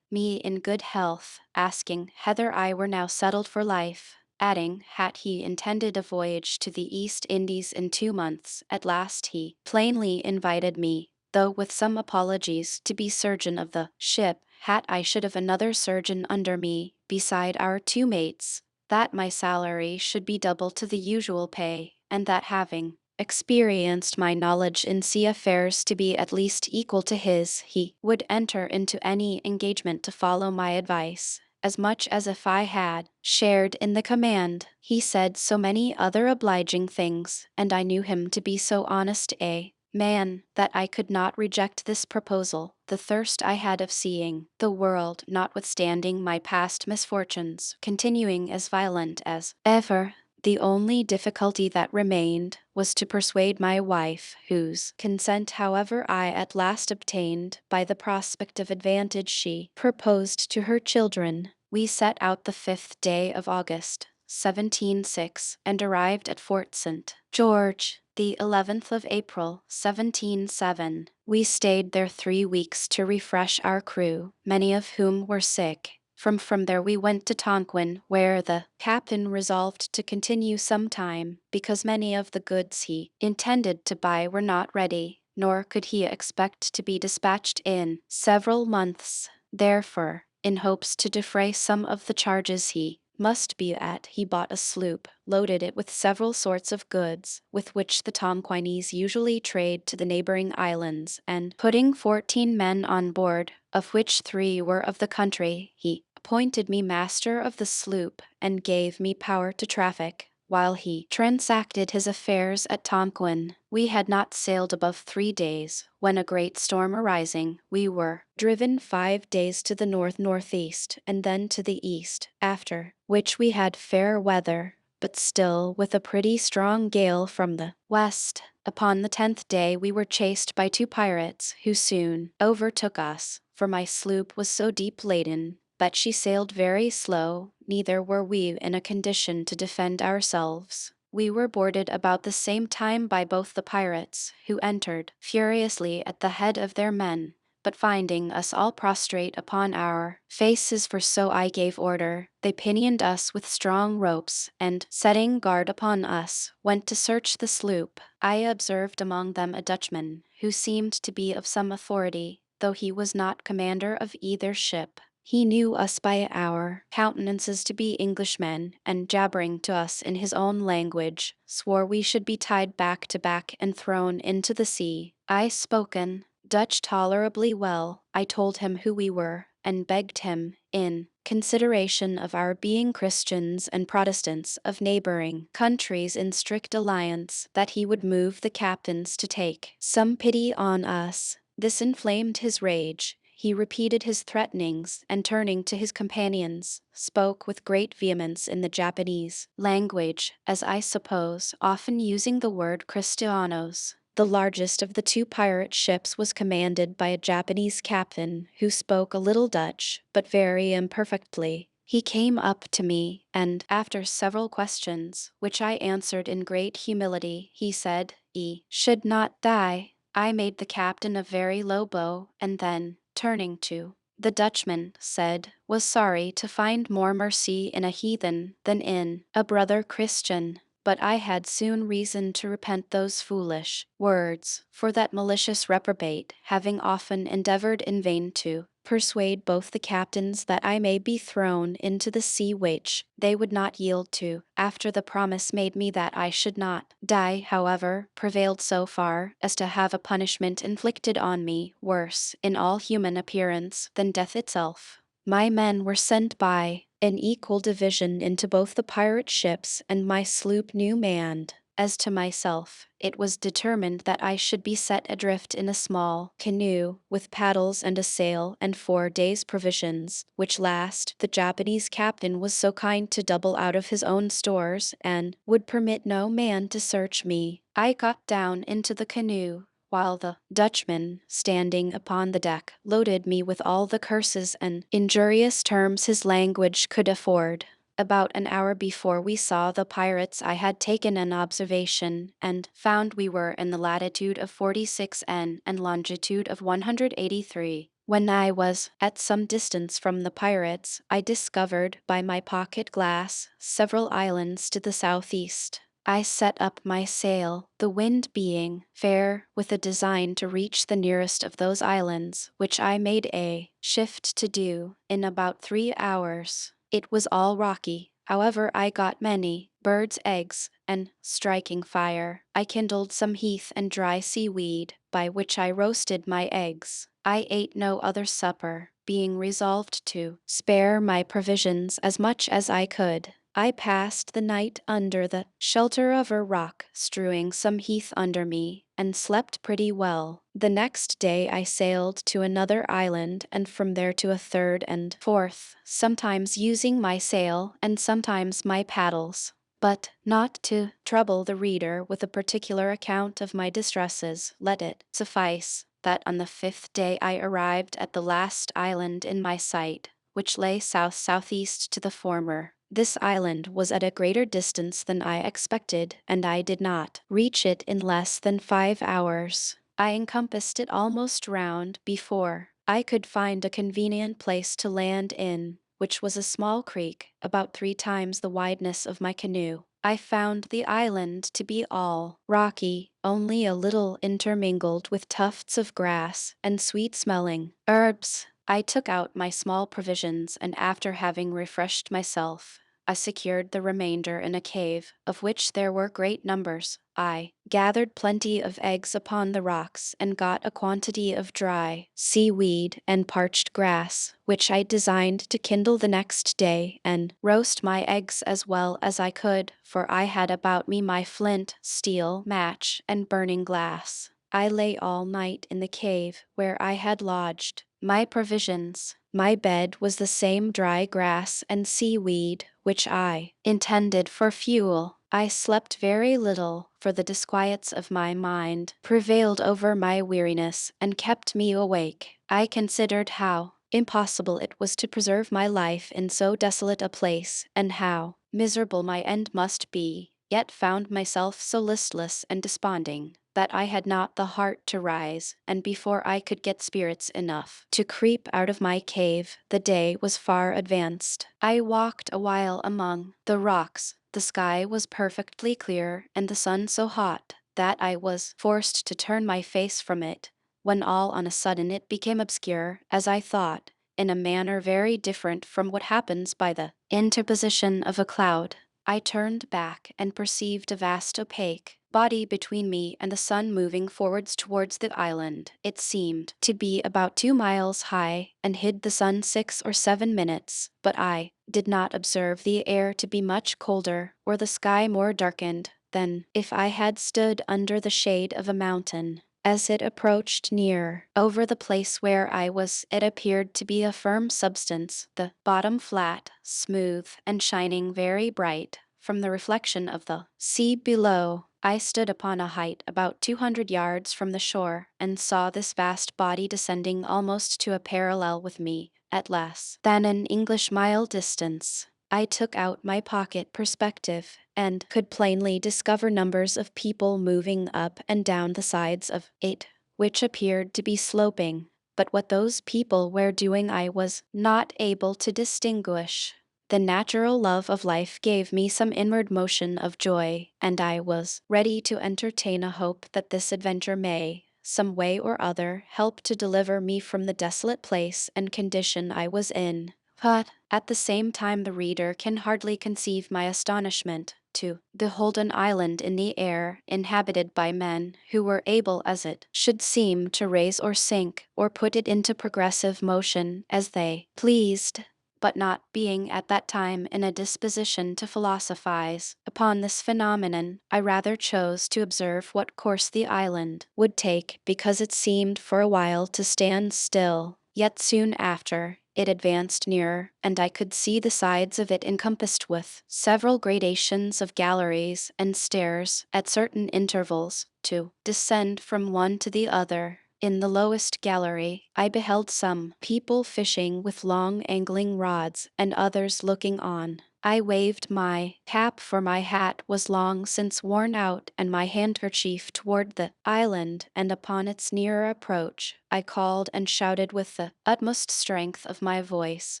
me in good health, asking whether I were now settled for life, adding had he intended a voyage to the East Indies in 2 months. At last he plainly invited me, though with some apologies, to be surgeon of the ship, had I should have another surgeon under me, beside our 2 mates, that my salary should be double to the usual pay, and that having experienced my knowledge in sea affairs to be at least equal to his, he would enter into any engagement to follow my advice, as much as if I had shared in the command. He said so many other obliging things, and I knew him to be so honest a man, that I could not reject this proposal. The thirst I had of seeing the world, notwithstanding my past misfortunes, continuing as violent as ever. The only difficulty that remained was to persuade my wife, whose consent, however, I at last obtained by the prospect of advantage she proposed to her children. We set out the 5th day of August, 1706, and arrived at Fort St. George the 11th of April, 1707. We stayed there 3 weeks to refresh our crew, many of whom were sick. From there we went to Tonquin, where the captain resolved to continue some time, because many of the goods he intended to buy were not ready, nor could he expect to be dispatched in several months. Therefore, in hopes to defray some of the charges he must be at, he bought a sloop, loaded it with several sorts of goods, with which the Tonquinese usually trade to the neighboring islands, and putting 14 men on board, of which 3 were of the country, he appointed me master of the sloop, and gave me power to traffic, while he transacted his affairs at Tonquin. We had not sailed above 3 days, when a great storm arising, we were driven 5 days to the north-northeast, and then to the east, after which we had fair weather, but still with a pretty strong gale from the west. Upon the 10th day we were chased by 2 pirates, who soon overtook us, for my sloop was so deep laden, but she sailed very slow, neither were we in a condition to defend ourselves. We were boarded about the same time by both the pirates, who entered furiously at the head of their men, but finding us all prostrate upon our faces, for so I gave order, they pinioned us with strong ropes, and, setting guard upon us, went to search the sloop. I observed among them a Dutchman, who seemed to be of some authority, though he was not commander of either ship. He knew us by our countenances to be Englishmen, and jabbering to us in his own language, swore we should be tied back to back and thrown into the sea. I spoken Dutch tolerably well. I told him who we were, and begged him, in consideration of our being Christians and Protestants of neighboring countries in strict alliance, that he would move the captains to take some pity on us. This inflamed his rage. He repeated his threatenings, and turning to his companions, spoke with great vehemence in the Japanese language, as I suppose, often using the word Christianos. The largest of the 2 pirate ships was commanded by a Japanese captain, who spoke a little Dutch, but very imperfectly. He came up to me, and, after several questions, which I answered in great humility, he said, "E should not die." I made the captain a very low bow, and then, turning to the Dutchman, said, was sorry to find more mercy in a heathen than in a brother Christian. But I had soon reason to repent those foolish words, for that malicious reprobate, having often endeavored in vain to persuade both the captains that I may be thrown into the sea which they would not yield to, after the promise made me that I should not die, however, prevailed so far as to have a punishment inflicted on me worse in all human appearance than death itself. My men were sent by an equal division into both the pirate ships and my sloop new manned. As to myself, it was determined that I should be set adrift in a small canoe with paddles and a sail and 4 days' provisions, which last the Japanese captain was so kind to double out of his own stores and would permit no man to search me. I got down into the canoe, while the Dutchman, standing upon the deck, loaded me with all the curses and injurious terms his language could afford. About an hour before we saw the pirates, I had taken an observation, and found we were in the latitude of 46° and longitude of 183. When I was at some distance from the pirates, I discovered by my pocket glass several islands to the southeast. I set up my sail, the wind being fair, with a design to reach the nearest of those islands, which I made a shift to do in about 3 hours. It was all rocky. However, I got many birds' eggs, and striking fire, I kindled some heath and dry seaweed, by which I roasted my eggs. I ate no other supper, being resolved to spare my provisions as much as I could. I passed the night under the shelter of a rock, strewing some heath under me, and slept pretty well. The next day I sailed to another island, and from there to a third and fourth, sometimes using my sail and sometimes my paddles. But, not to trouble the reader with a particular account of my distresses, let it suffice that on the 5th day I arrived at the last island in my sight, which lay south-southeast to the former. This island was at a greater distance than I expected, and I did not reach it in less than 5 hours. I encompassed it almost round before I could find a convenient place to land in, which was a small creek, about 3 times the wideness of my canoe. I found the island to be all rocky, only a little intermingled with tufts of grass and sweet-smelling herbs. I took out my small provisions, and after having refreshed myself, I secured the remainder in a cave, of which there were great numbers. I gathered plenty of eggs upon the rocks, and got a quantity of dry seaweed and parched grass, which I designed to kindle the next day and roast my eggs as well as I could, for I had about me my flint, steel, match, and burning glass. I lay all night in the cave where I had lodged. My provisions, my bed was the same dry grass and seaweed which I intended for fuel. I slept very little, for the disquiets of my mind prevailed over my weariness and kept me awake. I considered how impossible it was to preserve my life in so desolate a place, and how miserable my end must be, yet found myself so listless and desponding that I had not the heart to rise, and before I could get spirits enough to creep out of my cave, the day was far advanced. I walked a while among the rocks. The sky was perfectly clear, and the sun so hot that I was forced to turn my face from it, when all on a sudden it became obscure, as I thought, in a manner very different from what happens by the interposition of a cloud. I turned back and perceived a vast opaque body between me and the sun moving forwards towards the island. It seemed to be about 2 miles high and hid the sun 6 or 7 minutes, but I did not observe the air to be much colder or the sky more darkened than if I had stood under the shade of a mountain. As it approached near, over the place where I was, it appeared to be a firm substance, the bottom flat, smooth, and shining very bright from the reflection of the sea below. I stood upon a height about 200 yards from the shore, and saw this vast body descending almost to a parallel with me, at less than an English mile distance. I took out my pocket perspective, and could plainly discover numbers of people moving up and down the sides of it. which appeared to be sloping, but what those people were doing I was not able to distinguish. The natural love of life gave me some inward motion of joy, and I was ready to entertain a hope that this adventure may, some way or other, help to deliver me from the desolate place and condition I was in. But at the same time the reader can hardly conceive my astonishment to behold an island in the air inhabited by men who were able as it should seem to raise or sink or put it into progressive motion as they pleased. But not being at that time in a disposition to philosophize upon this phenomenon, I rather chose to observe what course the island would take, because it seemed for a while to stand still. Yet soon after, it advanced nearer, and I could see the sides of it encompassed with several gradations of galleries and stairs at certain intervals, to descend from one to the other. In the lowest gallery, I beheld some people fishing with long angling rods, and others looking on. I waved my cap, for my hat was long since worn out, and my handkerchief toward the island, and upon its nearer approach, I called and shouted with the utmost strength of my voice,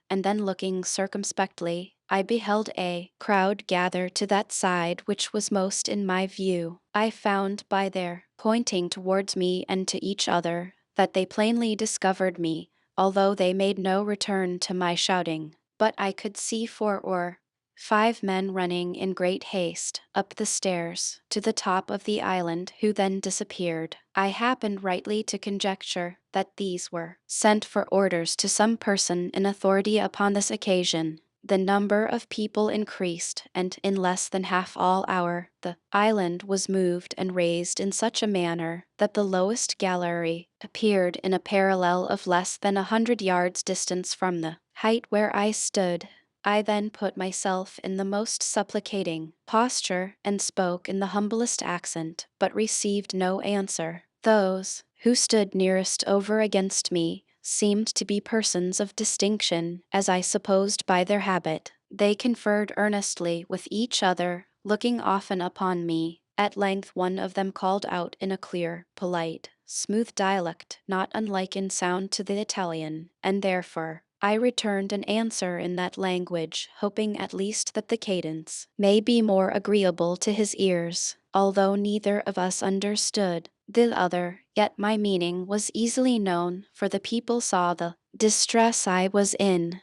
and then looking circumspectly, I beheld a crowd gather to that side which was most in my view. I found by their pointing towards me and to each other that they plainly discovered me, although they made no return to my shouting. But I could see 4 or 5 men running in great haste up the stairs to the top of the island, who then disappeared. I happened rightly to conjecture that these were sent for orders to some person in authority upon this occasion. The number of people increased, and in less than half all hour the island was moved and raised in such a manner that the lowest gallery appeared in a parallel of less than 100 yards distance from the height where I stood. I then put myself in the most supplicating posture and spoke in the humblest accent, but received no answer. Those who stood nearest over against me seemed to be persons of distinction, as I supposed by their habit. They conferred earnestly with each other, looking often upon me. At length one of them called out in a clear, polite, smooth dialect, not unlike in sound to the Italian, and therefore I returned an answer in that language, hoping at least that the cadence may be more agreeable to his ears. Although neither of us understood the other, yet my meaning was easily known, for the people saw the distress I was in.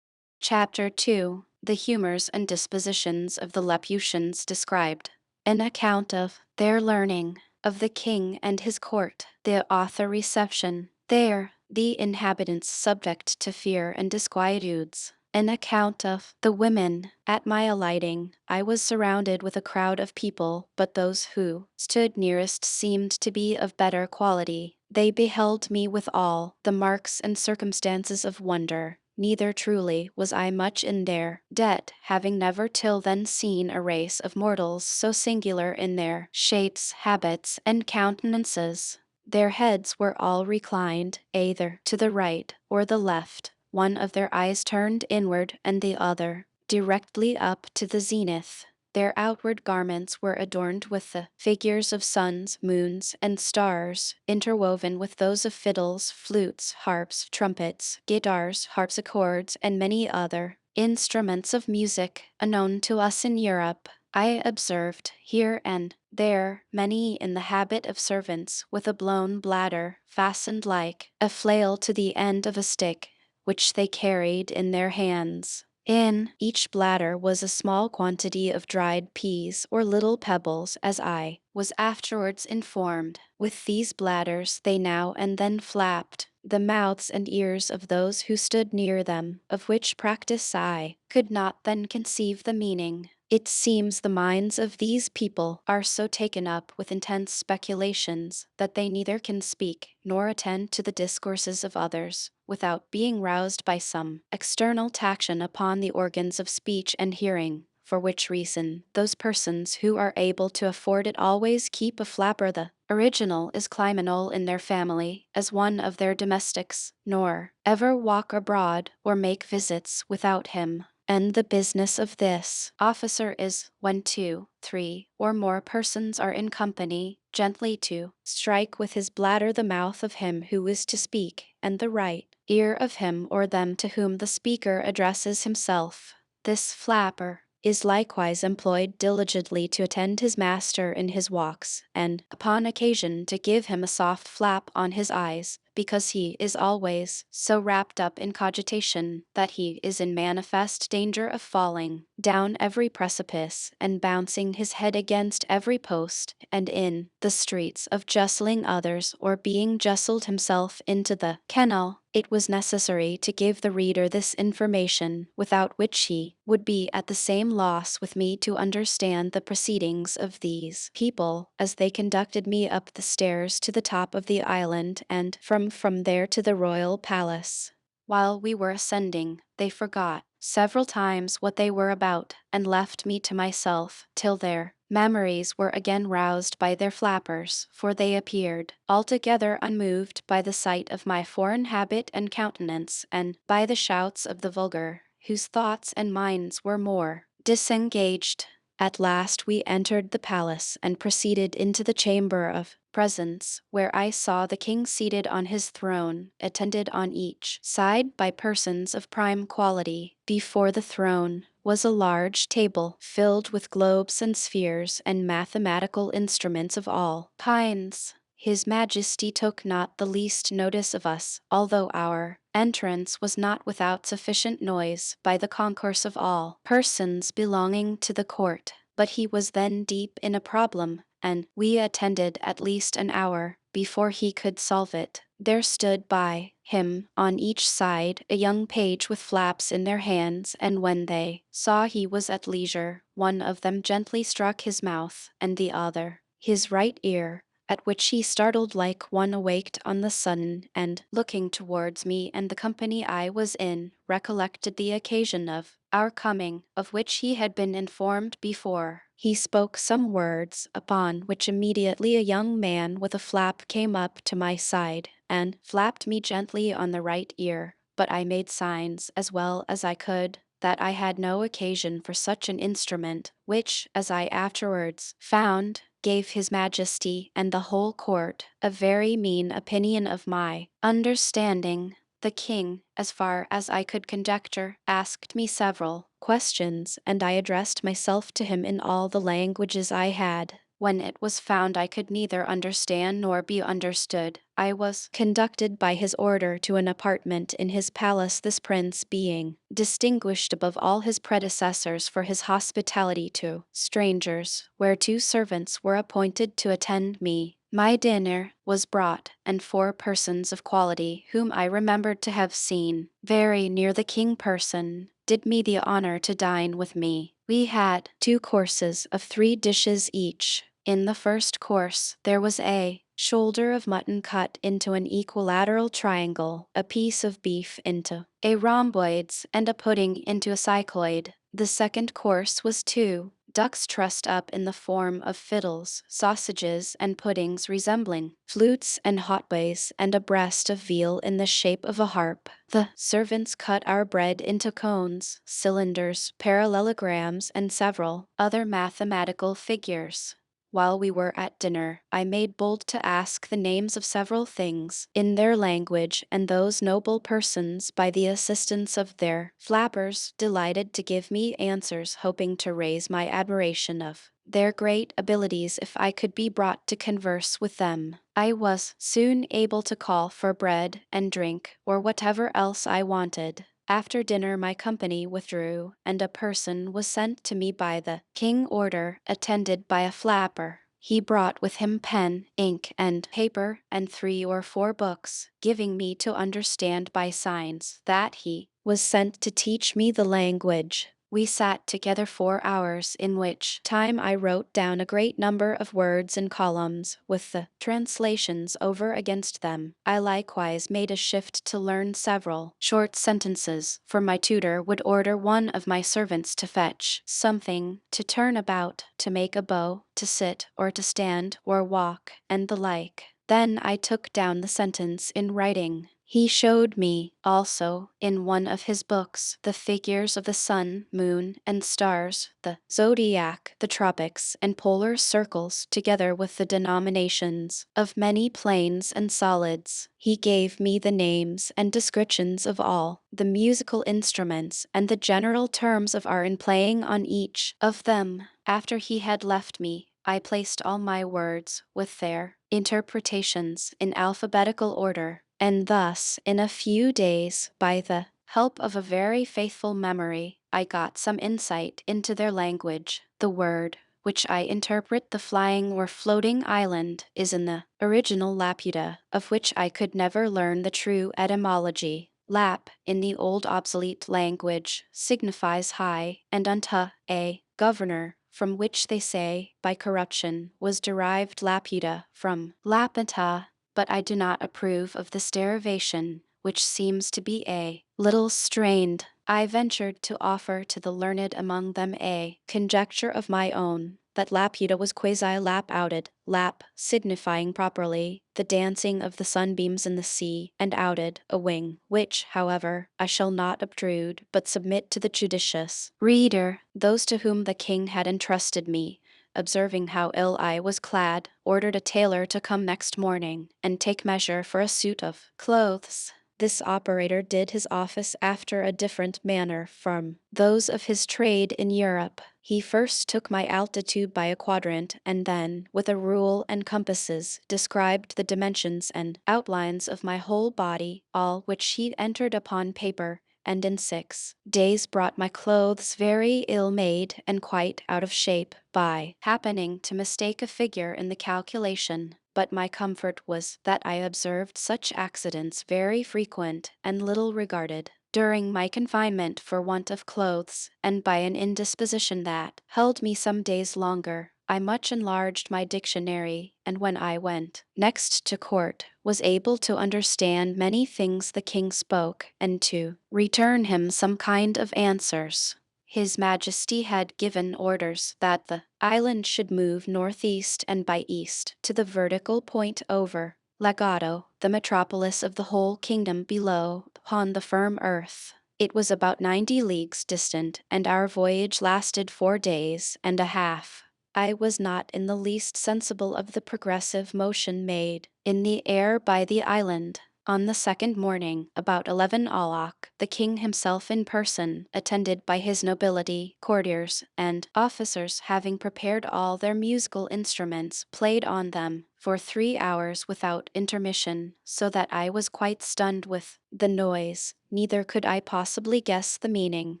Chapter 2. The humors and dispositions of the Laputians described. An account of their learning, of the king and his court, the author reception there, the inhabitants subject to fear and disquietudes. An account of the women. At my alighting, I was surrounded with a crowd of people, but those who stood nearest seemed to be of better quality. They beheld me with all the marks and circumstances of wonder. Neither truly was I much in their debt, having never till then seen a race of mortals so singular in their shapes, habits, and countenances. Their heads were all reclined, either to the right or the left, one of their eyes turned inward and the other directly up to the zenith. Their outward garments were adorned with the figures of suns, moons, and stars, interwoven with those of fiddles, flutes, harps, trumpets, guitars, harpsichords, and many other instruments of music unknown to us in Europe. I observed here and there many in the habit of servants, with a blown bladder fastened like a flail to the end of a stick, which they carried in their hands. In each bladder was a small quantity of dried peas or little pebbles, as I was afterwards informed. With these bladders they now and then flapped the mouths and ears of those who stood near them, of which practice I could not then conceive the meaning. It seems the minds of these people are so taken up with intense speculations that they neither can speak nor attend to the discourses of others without being roused by some external taction upon the organs of speech and hearing, for which reason those persons who are able to afford it always keep a flapper. The original is Clymenol in their family as one of their domestics, nor ever walk abroad or make visits without him. And the business of this officer is, when 2, 3, or more persons are in company, gently to strike with his bladder the mouth of him who is to speak, and the right ear of him or them to whom the speaker addresses himself. This flapper is likewise employed diligently to attend his master in his walks, and, upon occasion, to give him a soft flap on his eyes, because he is always so wrapped up in cogitation that he is in manifest danger of falling down every precipice and bouncing his head against every post, and in the streets of justling others or being justled himself into the kennel. It was necessary to give the reader this information, without which he would be at the same loss with me to understand the proceedings of these people, as they conducted me up the stairs to the top of the island, and from there to the royal palace. While we were ascending, they forgot several times what they were about, and left me to myself, till their memories were again roused by their flappers, for they appeared altogether unmoved by the sight of my foreign habit and countenance, and by the shouts of the vulgar, whose thoughts and minds were more disengaged. At last we entered the palace and proceeded into the chamber of presence, where I saw the king seated on his throne, attended on each side by persons of prime quality. Before the throne was a large table filled with globes and spheres and mathematical instruments of all kinds. His Majesty took not the least notice of us, although our entrance was not without sufficient noise by the concourse of all persons belonging to the court. But he was then deep in a problem, and we attended at least an hour before he could solve it. There stood by him on each side a young page with flaps in their hands, and when they saw he was at leisure, one of them gently struck his mouth, and the other his right ear, at which he startled like one awaked on the sudden, and, looking towards me and the company I was in, recollected the occasion of our coming, of which he had been informed before. He spoke some words, upon which immediately a young man with a flap came up to my side, and flapped me gently on the right ear, but I made signs, as well as I could, that I had no occasion for such an instrument, which, as I afterwards found, gave his Majesty and the whole court a very mean opinion of my understanding. The king, as far as I could conjecture, asked me several questions, and I addressed myself to him in all the languages I had. When it was found I could neither understand nor be understood, I was conducted by his order to an apartment in his palace, this prince being distinguished above all his predecessors for his hospitality to strangers, where 2 servants were appointed to attend me. My dinner was brought, and 4 persons of quality, whom I remembered to have seen very near the king person, did me the honor to dine with me. We had 2 courses of 3 dishes each. In the first course there was a shoulder of mutton cut into an equilateral triangle, a piece of beef into a rhomboids, and a pudding into a cycloid. The second course was 2 ducks trussed up in the form of fiddles, sausages, and puddings resembling flutes and hotways, and a breast of veal in the shape of a harp. The servants cut our bread into cones, cylinders, parallelograms, and several other mathematical figures. While we were at dinner, I made bold to ask the names of several things in their language, and those noble persons, by the assistance of their flappers, delighted to give me answers, hoping to raise my admiration of their great abilities if I could be brought to converse with them. I was soon able to call for bread and drink, or whatever else I wanted. After dinner my company withdrew, and a person was sent to me by the king order, attended by a flapper. He brought with him pen, ink, and paper, and 3 or 4 books, giving me to understand by signs that he was sent to teach me the language. We sat together 4 hours, in which time I wrote down a great number of words in columns, with the translations over against them. I likewise made a shift to learn several short sentences, for my tutor would order one of my servants to fetch something to turn about, to make a bow, to sit, or to stand, or walk, and the like. Then I took down the sentence in writing. He showed me, also, in one of his books, the figures of the sun, moon, and stars, the zodiac, the tropics, and polar circles, together with the denominations of many planes and solids. He gave me the names and descriptions of all the musical instruments and the general terms of art in playing on each of them. After he had left me, I placed all my words, with their interpretations, in alphabetical order, and thus, in a few days, by the help of a very faithful memory, I got some insight into their language. The word, which I interpret the flying or floating island, is in the original Laputa, of which I could never learn the true etymology. Lap, in the old obsolete language, signifies high, and unta, a governor, from which they say, by corruption, was derived Laputa from Lapita, but I do not approve of this derivation, which seems to be a little strained. I ventured to offer to the learned among them a conjecture of my own, that Laputa was quasi-lap-outed, lap signifying properly the dancing of the sunbeams in the sea, and outed, a wing, which, however, I shall not obtrude, but submit to the judicious reader. Those to whom the king had entrusted me, observing how ill I was clad, ordered a tailor to come next morning and take measure for a suit of clothes. This operator did his office after a different manner from those of his trade in Europe. He first took my altitude by a quadrant, and then, with a rule and compasses, described the dimensions and outlines of my whole body, all which he entered upon paper, and in 6 days brought my clothes very ill-made and quite out of shape, by happening to mistake a figure in the calculation. But my comfort was that I observed such accidents very frequent and little regarded during my confinement for want of clothes, and by an indisposition that held me some days longer. I much enlarged my dictionary, and when I went next to court, was able to understand many things the king spoke, and to return him some kind of answers. His Majesty had given orders that the island should move northeast and by east to the vertical point over Lagado, the metropolis of the whole kingdom below, upon the firm earth. It was about 90 leagues distant, and our voyage lasted 4 days and a half. I was not in the least sensible of the progressive motion made in the air by the island. On the second morning, about 11 o'clock, the king himself in person, attended by his nobility, courtiers, and officers, having prepared all their musical instruments, played on them for 3 hours without intermission, so that I was quite stunned with the noise. Neither could I possibly guess the meaning,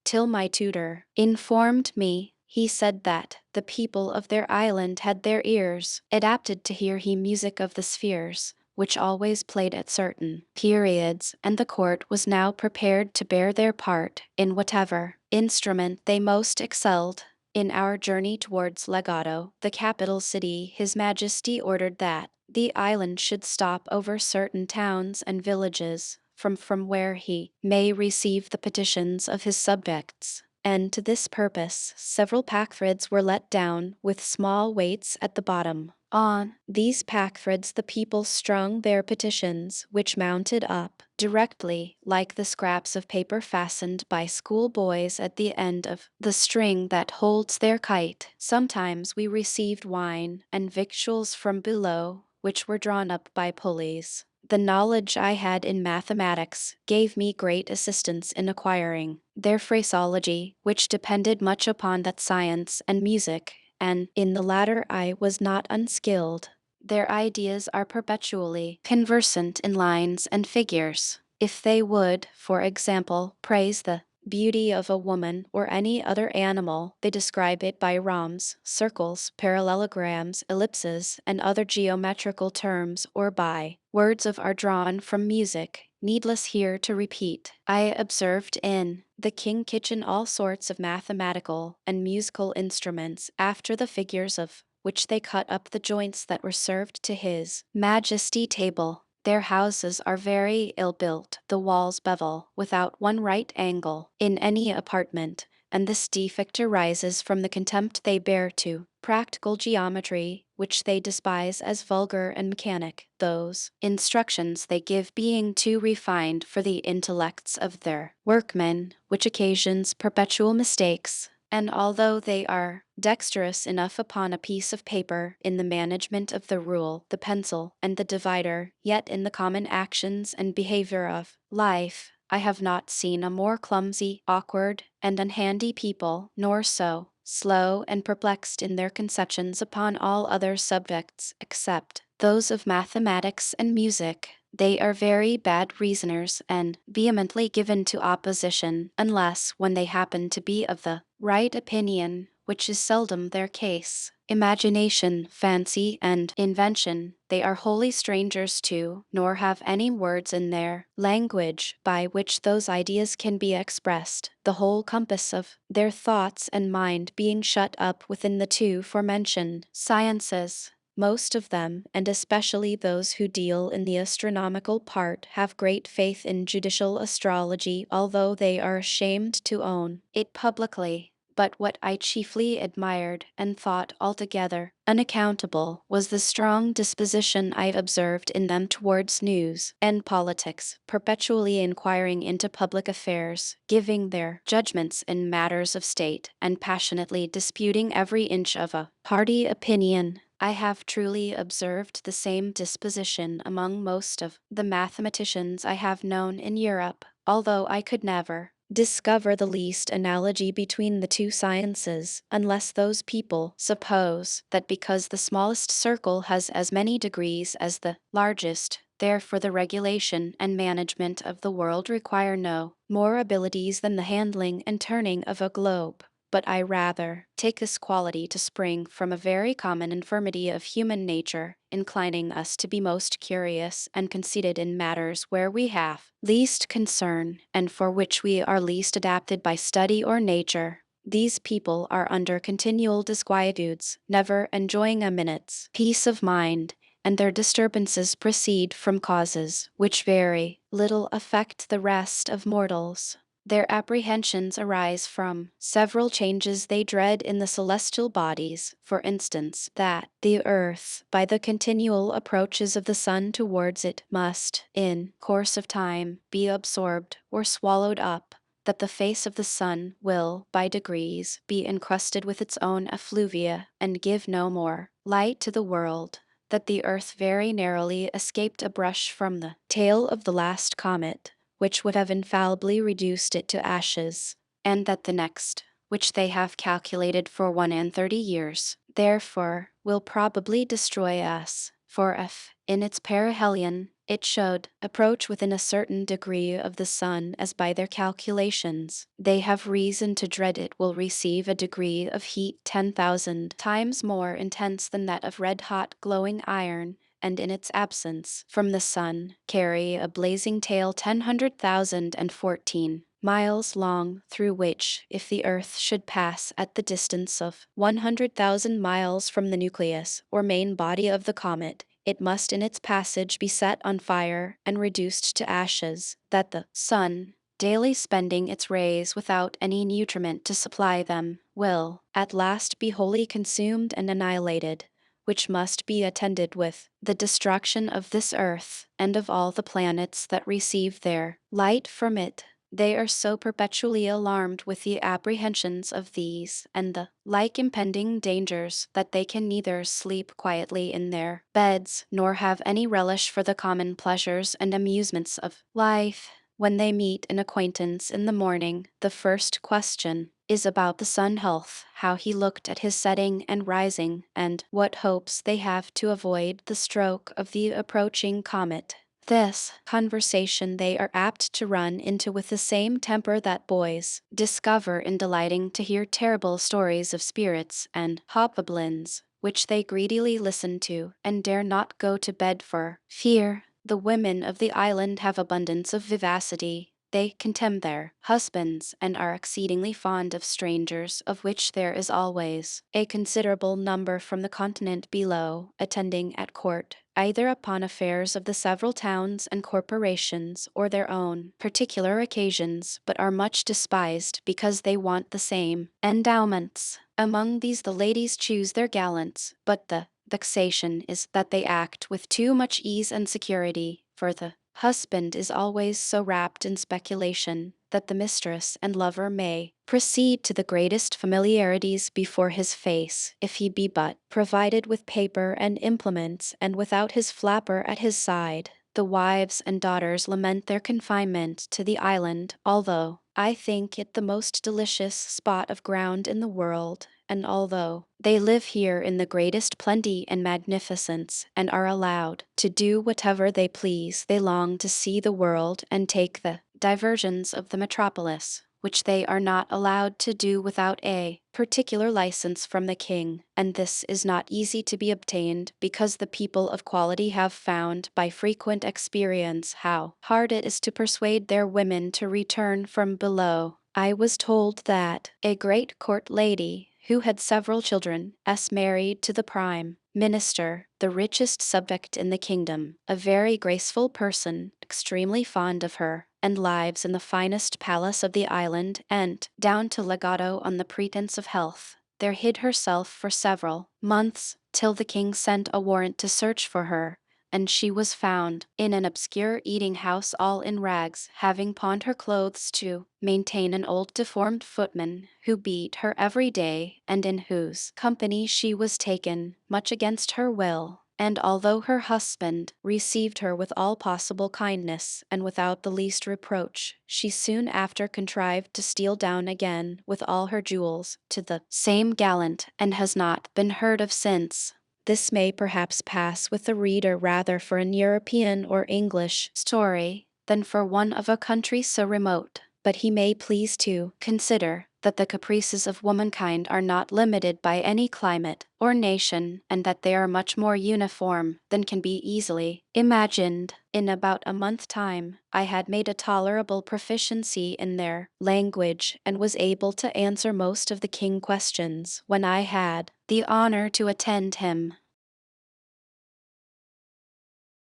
till my tutor informed me. He said that the people of their island had their ears adapted to hear music of the spheres, which always played at certain periods, and the court was now prepared to bear their part in whatever instrument they most excelled. In our journey towards Lagado, the capital city, His Majesty ordered that the island should stop over certain towns and villages, from where he may receive the petitions of his subjects. And to this purpose, several pack-threads were let down with small weights at the bottom. On these pack-threads the people strung their petitions, which mounted up directly, like the scraps of paper fastened by schoolboys at the end of the string that holds their kite. Sometimes we received wine and victuals from below, which were drawn up by pulleys. The knowledge I had in mathematics gave me great assistance in acquiring their phraseology, which depended much upon that science and music, and in the latter I was not unskilled. Their ideas are perpetually conversant in lines and figures. If they would, for example, praise the beauty of a woman or any other animal, they describe it by rhombs, circles, parallelograms, ellipses, and other geometrical terms, or by words of are drawn from music. Needless here to repeat, I observed in the king kitchen all sorts of mathematical and musical instruments after the figures of which they cut up the joints that were served to his Majesty table. Their houses are very ill built, the walls bevel, without one right angle in any apartment. and this defect arises from the contempt they bear to practical geometry, which they despise as vulgar and mechanic, those instructions they give being too refined for the intellects of their workmen, which occasions perpetual mistakes. And although they are dexterous enough upon a piece of paper in the management of the rule, the pencil, and the divider, yet in the common actions and behavior of life, I have not seen a more clumsy, awkward, and unhandy people, nor so slow and perplexed in their conceptions upon all other subjects except those of mathematics and music. They are very bad reasoners and vehemently given to opposition, unless when they happen to be of the right opinion, which is seldom their case. Imagination, fancy, and invention they are wholly strangers to, nor have any words in their language by which those ideas can be expressed, the whole compass of their thoughts and mind being shut up within the two forementioned sciences. Most of them, and especially those who deal in the astronomical part, have great faith in judicial astrology, although they are ashamed to own it publicly. But what I chiefly admired and thought altogether unaccountable was the strong disposition I observed in them towards news and politics, perpetually inquiring into public affairs, giving their judgments in matters of state, and passionately disputing every inch of a party opinion. I have truly observed the same disposition among most of the mathematicians I have known in Europe, although I could never discover the least analogy between the two sciences, unless those people suppose that because the smallest circle has as many degrees as the largest, therefore the regulation and management of the world require no more abilities than the handling and turning of a globe. But I rather take this quality to spring from a very common infirmity of human nature, inclining us to be most curious and conceited in matters where we have least concern, and for which we are least adapted by study or nature. These people are under continual disquietudes, never enjoying a minute's peace of mind, and their disturbances proceed from causes which very little affect the rest of mortals. Their apprehensions arise from several changes they dread in the celestial bodies, for instance, that the earth, by the continual approaches of the sun towards it, must, in course of time, be absorbed or swallowed up, that the face of the sun will, by degrees, be encrusted with its own effluvia, and give no more light to the world, that the earth very narrowly escaped a brush from the tail of the last comet, which would have infallibly reduced it to ashes, and that the next, which they have calculated for 31 years, therefore will probably destroy us. For if, in its perihelion, it should approach within a certain degree of the sun as by their calculations, they have reason to dread it will receive a degree of heat 10,000 times more intense than that of red-hot glowing iron, and in its absence from the sun, carry a blazing tail 10,014 miles long, through which, if the earth should pass at the distance of 100,000 miles from the nucleus or main body of the comet, it must in its passage be set on fire and reduced to ashes, that the sun, daily spending its rays without any nutriment to supply them, will at last be wholly consumed and annihilated, which must be attended with the destruction of this earth and of all the planets that receive their light from it. They are so perpetually alarmed with the apprehensions of these and the like impending dangers that they can neither sleep quietly in their beds nor have any relish for the common pleasures and amusements of life. When they meet an acquaintance in the morning, the first question is about the sun health, how he looked at his setting and rising, and what hopes they have to avoid the stroke of the approaching comet. This conversation they are apt to run into with the same temper that boys discover in delighting to hear terrible stories of spirits and hobgoblins, which they greedily listen to, and dare not go to bed for fear. The women of the island have abundance of vivacity. They contemn their husbands, and are exceedingly fond of strangers, of which there is always a considerable number from the continent below, attending at court. either upon affairs of the several towns and corporations or their own particular occasions, but are much despised because they want the same endowments. Among these the ladies choose their gallants, but the vexation is that they act with too much ease and security, for the husband is always so wrapped in speculation that the mistress and lover may proceed to the greatest familiarities before his face, if he be but provided with paper and implements, and without his flapper at his side. The wives and daughters lament their confinement to the island, although I think it the most delicious spot of ground in the world, and although they live here in the greatest plenty and magnificence, and are allowed to do whatever they please, they long to see the world and take the diversions of the metropolis, which they are not allowed to do without a particular license from the king, and this is not easy to be obtained, because the people of quality have found by frequent experience how hard it is to persuade their women to return from below. I was told that a great court lady, who had several children, married to the prime minister, the richest subject in the kingdom, a very graceful person, extremely fond of her, and lives in the finest palace of the island, and down to legato on the pretence of health. There hid herself for several months, till the king sent a warrant to search for her, and she was found in an obscure eating house all in rags, having pawned her clothes to maintain an old deformed footman who beat her every day, and in whose company she was taken, much against her will. And although her husband received her with all possible kindness and without the least reproach, she soon after contrived to steal down again with all her jewels to the same gallant, and has not been heard of since. This may perhaps pass with the reader rather for an European or English story than for one of a country so remote, but he may please to consider that the caprices of womankind are not limited by any climate or nation, and that they are much more uniform than can be easily imagined. In about a month time, I had made a tolerable proficiency in their language, and was able to answer most of the king questions when I had the honor to attend him.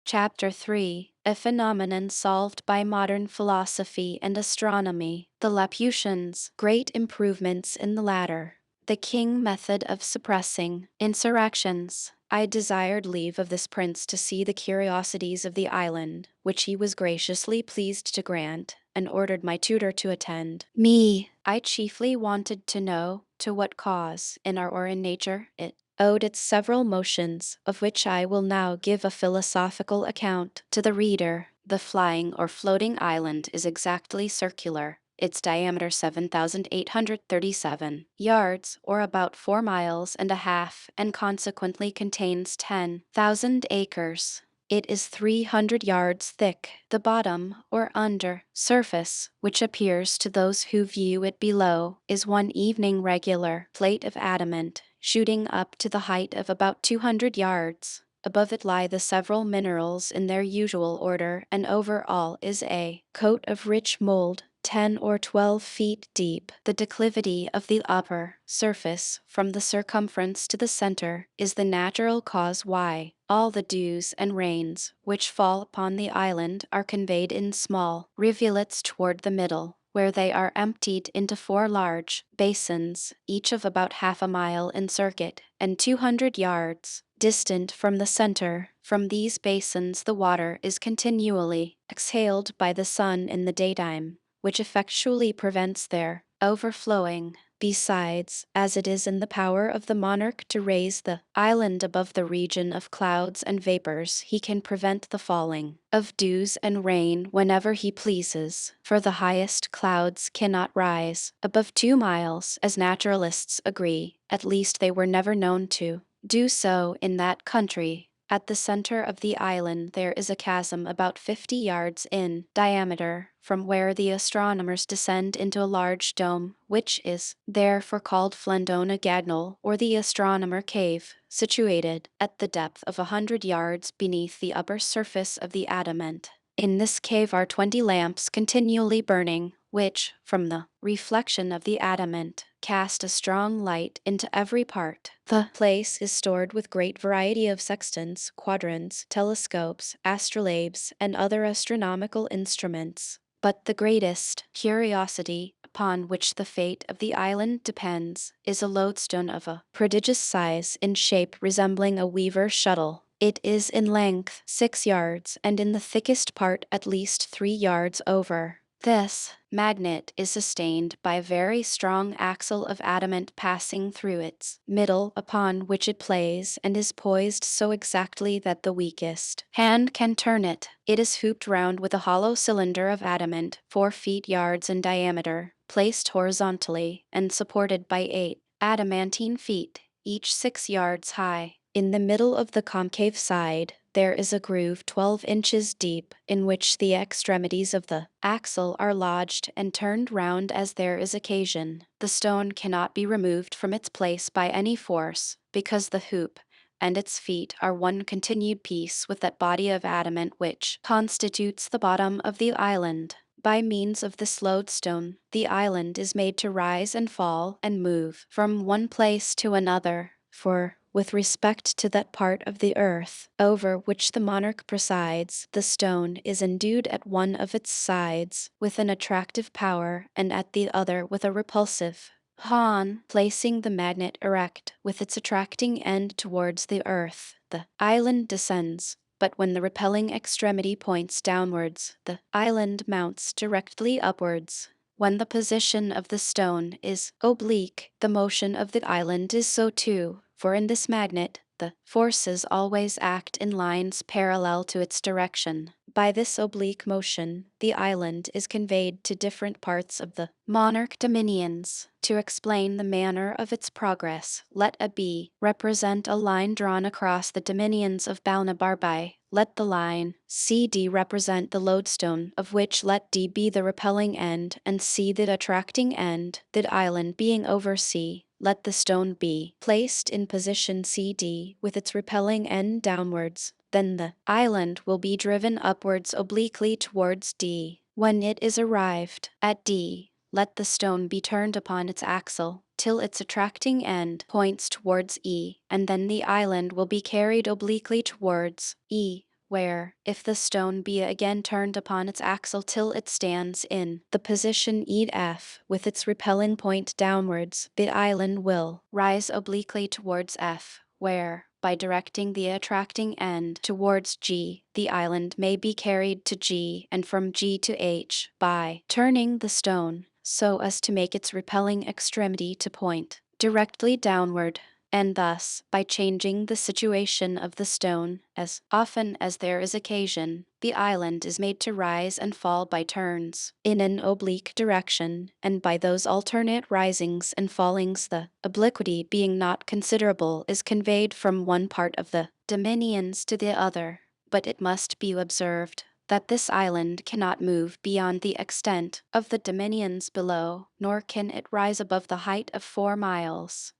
Chapter 3: A phenomenon solved by modern philosophy and astronomy. The Laputians, great improvements in the latter. The king method of suppressing insurrections. I desired leave of this prince to see the curiosities of the island, which he was graciously pleased to grant, and ordered my tutor to attend me. I chiefly wanted to know to what cause, in our or in nature, it owed its several motions, of which I will now give a philosophical account to the reader. The flying or floating island is exactly circular, its diameter 7,837 yards, or about 4 miles and a half, and consequently contains 10,000 acres. It is 300 yards thick. The bottom, or under surface, which appears to those who view it below, is one evening regular plate of adamant, shooting up to the height of about 200 yards. Above it lie the several minerals in their usual order, and over all is a coat of rich mold, 10 or 12 feet deep. The declivity of the upper surface, from the circumference to the center, is the natural cause why all the dews and rains which fall upon the island are conveyed in small rivulets toward the middle, where they are emptied into 4 large basins, each of about half a mile in circuit, and 200 yards distant from the center. From these basins the water is continually exhaled by the sun in the daytime, which effectually prevents their overflowing. Besides, as it is in the power of the monarch to raise the island above the region of clouds and vapors, he can prevent the falling of dews and rain whenever he pleases, for the highest clouds cannot rise above 2 miles, as naturalists agree. At least they were never known to do so in that country. At the center of the island there is a chasm about 50 yards in diameter, from where the astronomers descend into a large dome, which is therefore called Flendona Gagnol, or the astronomer cave, situated at the depth of 100 yards beneath the upper surface of the adamant. In this cave are 20 lamps continually burning, which, from the reflection of the adamant, cast a strong light into every part. The place is stored with great variety of sextants, quadrants, telescopes, astrolabes, and other astronomical instruments. But the greatest curiosity, upon which the fate of the island depends, is a lodestone of a prodigious size, in shape resembling a weaver's shuttle. It is in length 6 yards, and in the thickest part at least 3 yards over. This magnet is sustained by a very strong axle of adamant passing through its middle, upon which it plays, and is poised so exactly that the weakest hand can turn it. It is hooped round with a hollow cylinder of adamant 4 feet yards in diameter, placed horizontally, and supported by 8 adamantine feet, each 6 yards high. In the middle of the concave side, there is a groove 12 inches deep, in which the extremities of the axle are lodged and turned round as there is occasion. The stone cannot be removed from its place by any force, because the hoop and its feet are one continued piece with that body of adamant which constitutes the bottom of the island. By means of this lodestone, the island is made to rise and fall and move from one place to another, for, with respect to that part of the earth over which the monarch presides, the stone is endued at one of its sides with an attractive power, and at the other with a repulsive. Upon placing the magnet erect, with its attracting end towards the earth, the island descends. But when the repelling extremity points downwards, the island mounts directly upwards. When the position of the stone is oblique, the motion of the island is so too, for in this magnet, the forces always act in lines parallel to its direction. By this oblique motion, the island is conveyed to different parts of the monarch dominions. To explain the manner of its progress, let a B represent a line drawn across the dominions of Balnabarbai. Let the line CD represent the lodestone, of which let D be the repelling end, and C the attracting end, the island being over C. Let the stone be placed in position CD with its repelling end downwards. Then the island will be driven upwards obliquely towards D. When it is arrived at D, let the stone be turned upon its axle till its attracting end points towards E, and then the island will be carried obliquely towards E, where, if the stone be again turned upon its axle till it stands in the position EF with its repelling point downwards, the island will rise obliquely towards F, where, by directing the attracting end towards G, the island may be carried to G, and from G to H by turning the stone so as to make its repelling extremity to point directly downward. And thus, by changing the situation of the stone as often as there is occasion, the island is made to rise and fall by turns in an oblique direction, and by those alternate risings and fallings the obliquity, being not considerable, is conveyed from one part of the dominions to the other. But it must be observed that this island cannot move beyond the extent of the dominions below, nor can it rise above the height of 4 miles.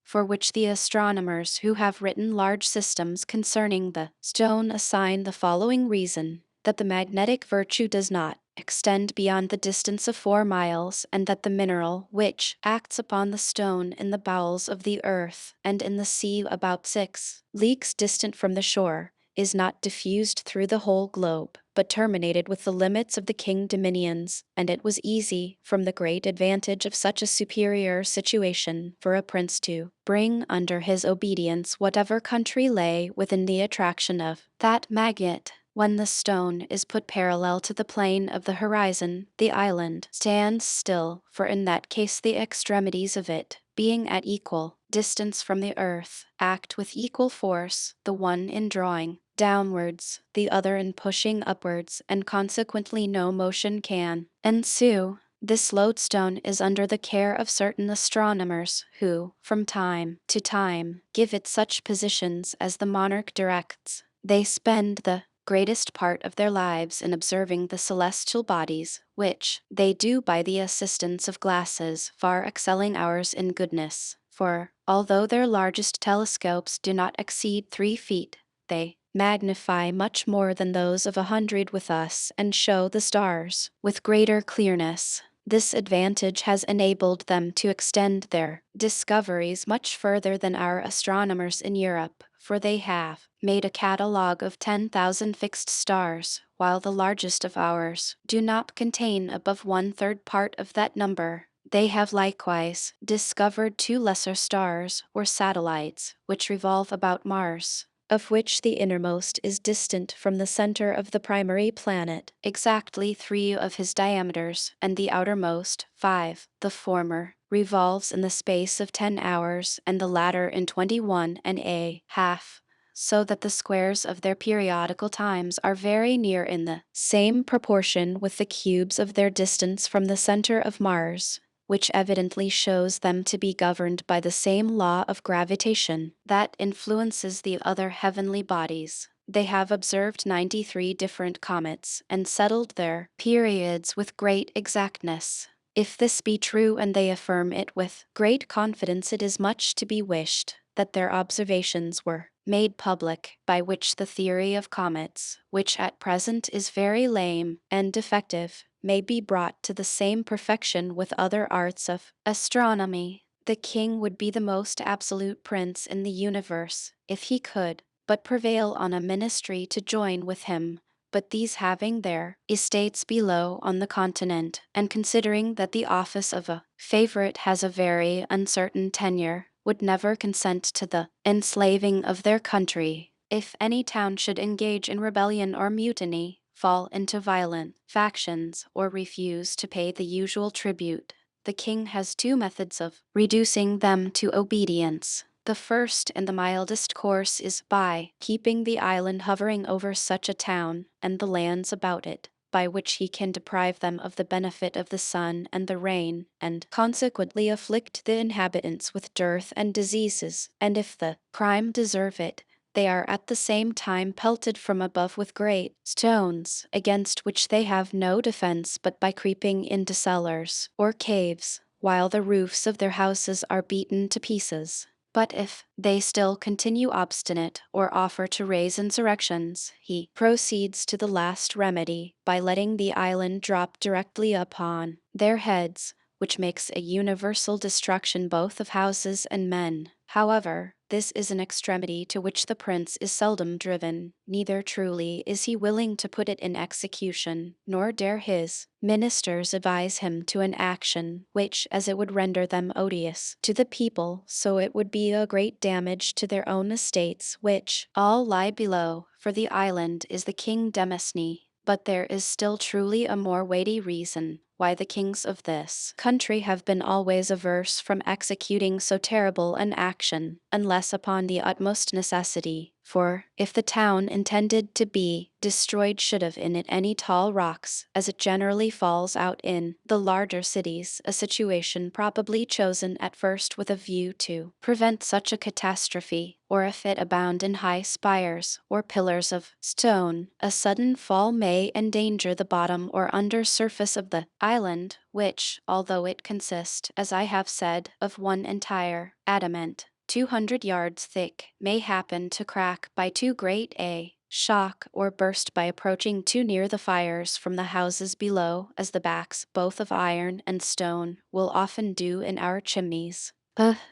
For which the astronomers who have written large systems concerning the stone assign the following reason: that the magnetic virtue does not extend beyond the distance of 4 miles, and that the mineral which acts upon the stone in the bowels of the earth and in the sea about 6 leagues distant from the shore is not diffused through the whole globe, but terminated with the limits of the king dominions, and it was easy, from the great advantage of such a superior situation, for a prince to bring under his obedience whatever country lay within the attraction of that magnet. When the stone is put parallel to the plane of the horizon, the island stands still, for in that case the extremities of it, being at equal distance from the earth, act with equal force, the one in drawing downwards, the other in pushing upwards, and consequently no motion can ensue. This lodestone is under the care of certain astronomers who, from time to time, give it such positions as the monarch directs. They spend the greatest part of their lives in observing the celestial bodies, which they do by the assistance of glasses far excelling ours in goodness. For, although their largest telescopes do not exceed 3 feet, they magnify much more than those of 100 with us, and show the stars with greater clearness. This advantage has enabled them to extend their discoveries much further than our astronomers in Europe, for they have made a catalogue of 10,000 fixed stars, while the largest of ours do not contain above 1/3 part of that number. They have likewise discovered 2 lesser stars, or satellites, which revolve about Mars, of which the innermost is distant from the center of the primary planet, exactly 3 of his diameters, and the outermost, 5. The former revolves in the space of 10 hours, and the latter in 21 and a half, so that the squares of their periodical times are very near in the same proportion with the cubes of their distance from the center of Mars, which evidently shows them to be governed by the same law of gravitation that influences the other heavenly bodies. They have observed 93 different comets and settled their periods with great exactness. If this be true and they affirm it with great confidence, it is much to be wished that their observations were made public, by which the theory of comets, which at present is very lame and defective, may be brought to the same perfection with other arts of astronomy. The king would be the most absolute prince in the universe, if he could but prevail on a ministry to join with him. But these having their estates below on the continent, and considering that the office of a favorite has a very uncertain tenure, would never consent to the enslaving of their country. If any town should engage in rebellion or mutiny, fall into violent factions, or refuse to pay the usual tribute, the king has 2 methods of reducing them to obedience. The first and the mildest course is by keeping the island hovering over such a town and the lands about it, by which he can deprive them of the benefit of the sun and the rain, and consequently afflict the inhabitants with dearth and diseases, and if the crime deserve it, they are at the same time pelted from above with great stones, against which they have no defense but by creeping into cellars or caves, while the roofs of their houses are beaten to pieces. But if they still continue obstinate or offer to raise insurrections, he proceeds to the last remedy by letting the island drop directly upon their heads, which makes a universal destruction both of houses and men. However, this is an extremity to which the prince is seldom driven, neither truly is he willing to put it in execution, nor dare his ministers advise him to an action which, as it would render them odious to the people, so it would be a great damage to their own estates, which all lie below, for the island is the King Demosthene. But there is still truly a more weighty reason why the kings of this country have been always averse from executing so terrible an action, unless upon the utmost necessity. For if the town intended to be destroyed should have in it any tall rocks, as it generally falls out in the larger cities, a situation probably chosen at first with a view to prevent such a catastrophe, or if it abound in high spires or pillars of stone, a sudden fall may endanger the bottom or under surface of the island, which, although it consist, as I have said, of one entire adamant, 200 yards thick, may happen to crack by too great a shock, or burst by approaching too near the fires from the houses below, as the backs, both of iron and stone, will often do in our chimneys.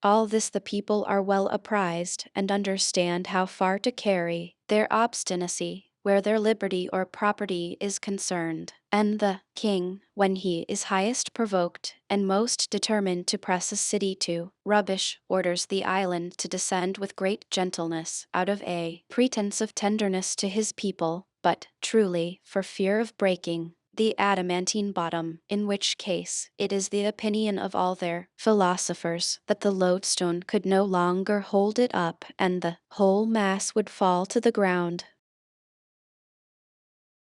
All this the people are well apprised, and understand how far to carry their obstinacy where their liberty or property is concerned, and the king, when he is highest provoked and most determined to press a city to rubbish, orders the island to descend with great gentleness, out of a pretense of tenderness to his people, but truly for fear of breaking the adamantine bottom, in which case it is the opinion of all their philosophers that the lodestone could no longer hold it up, and the whole mass would fall to the ground.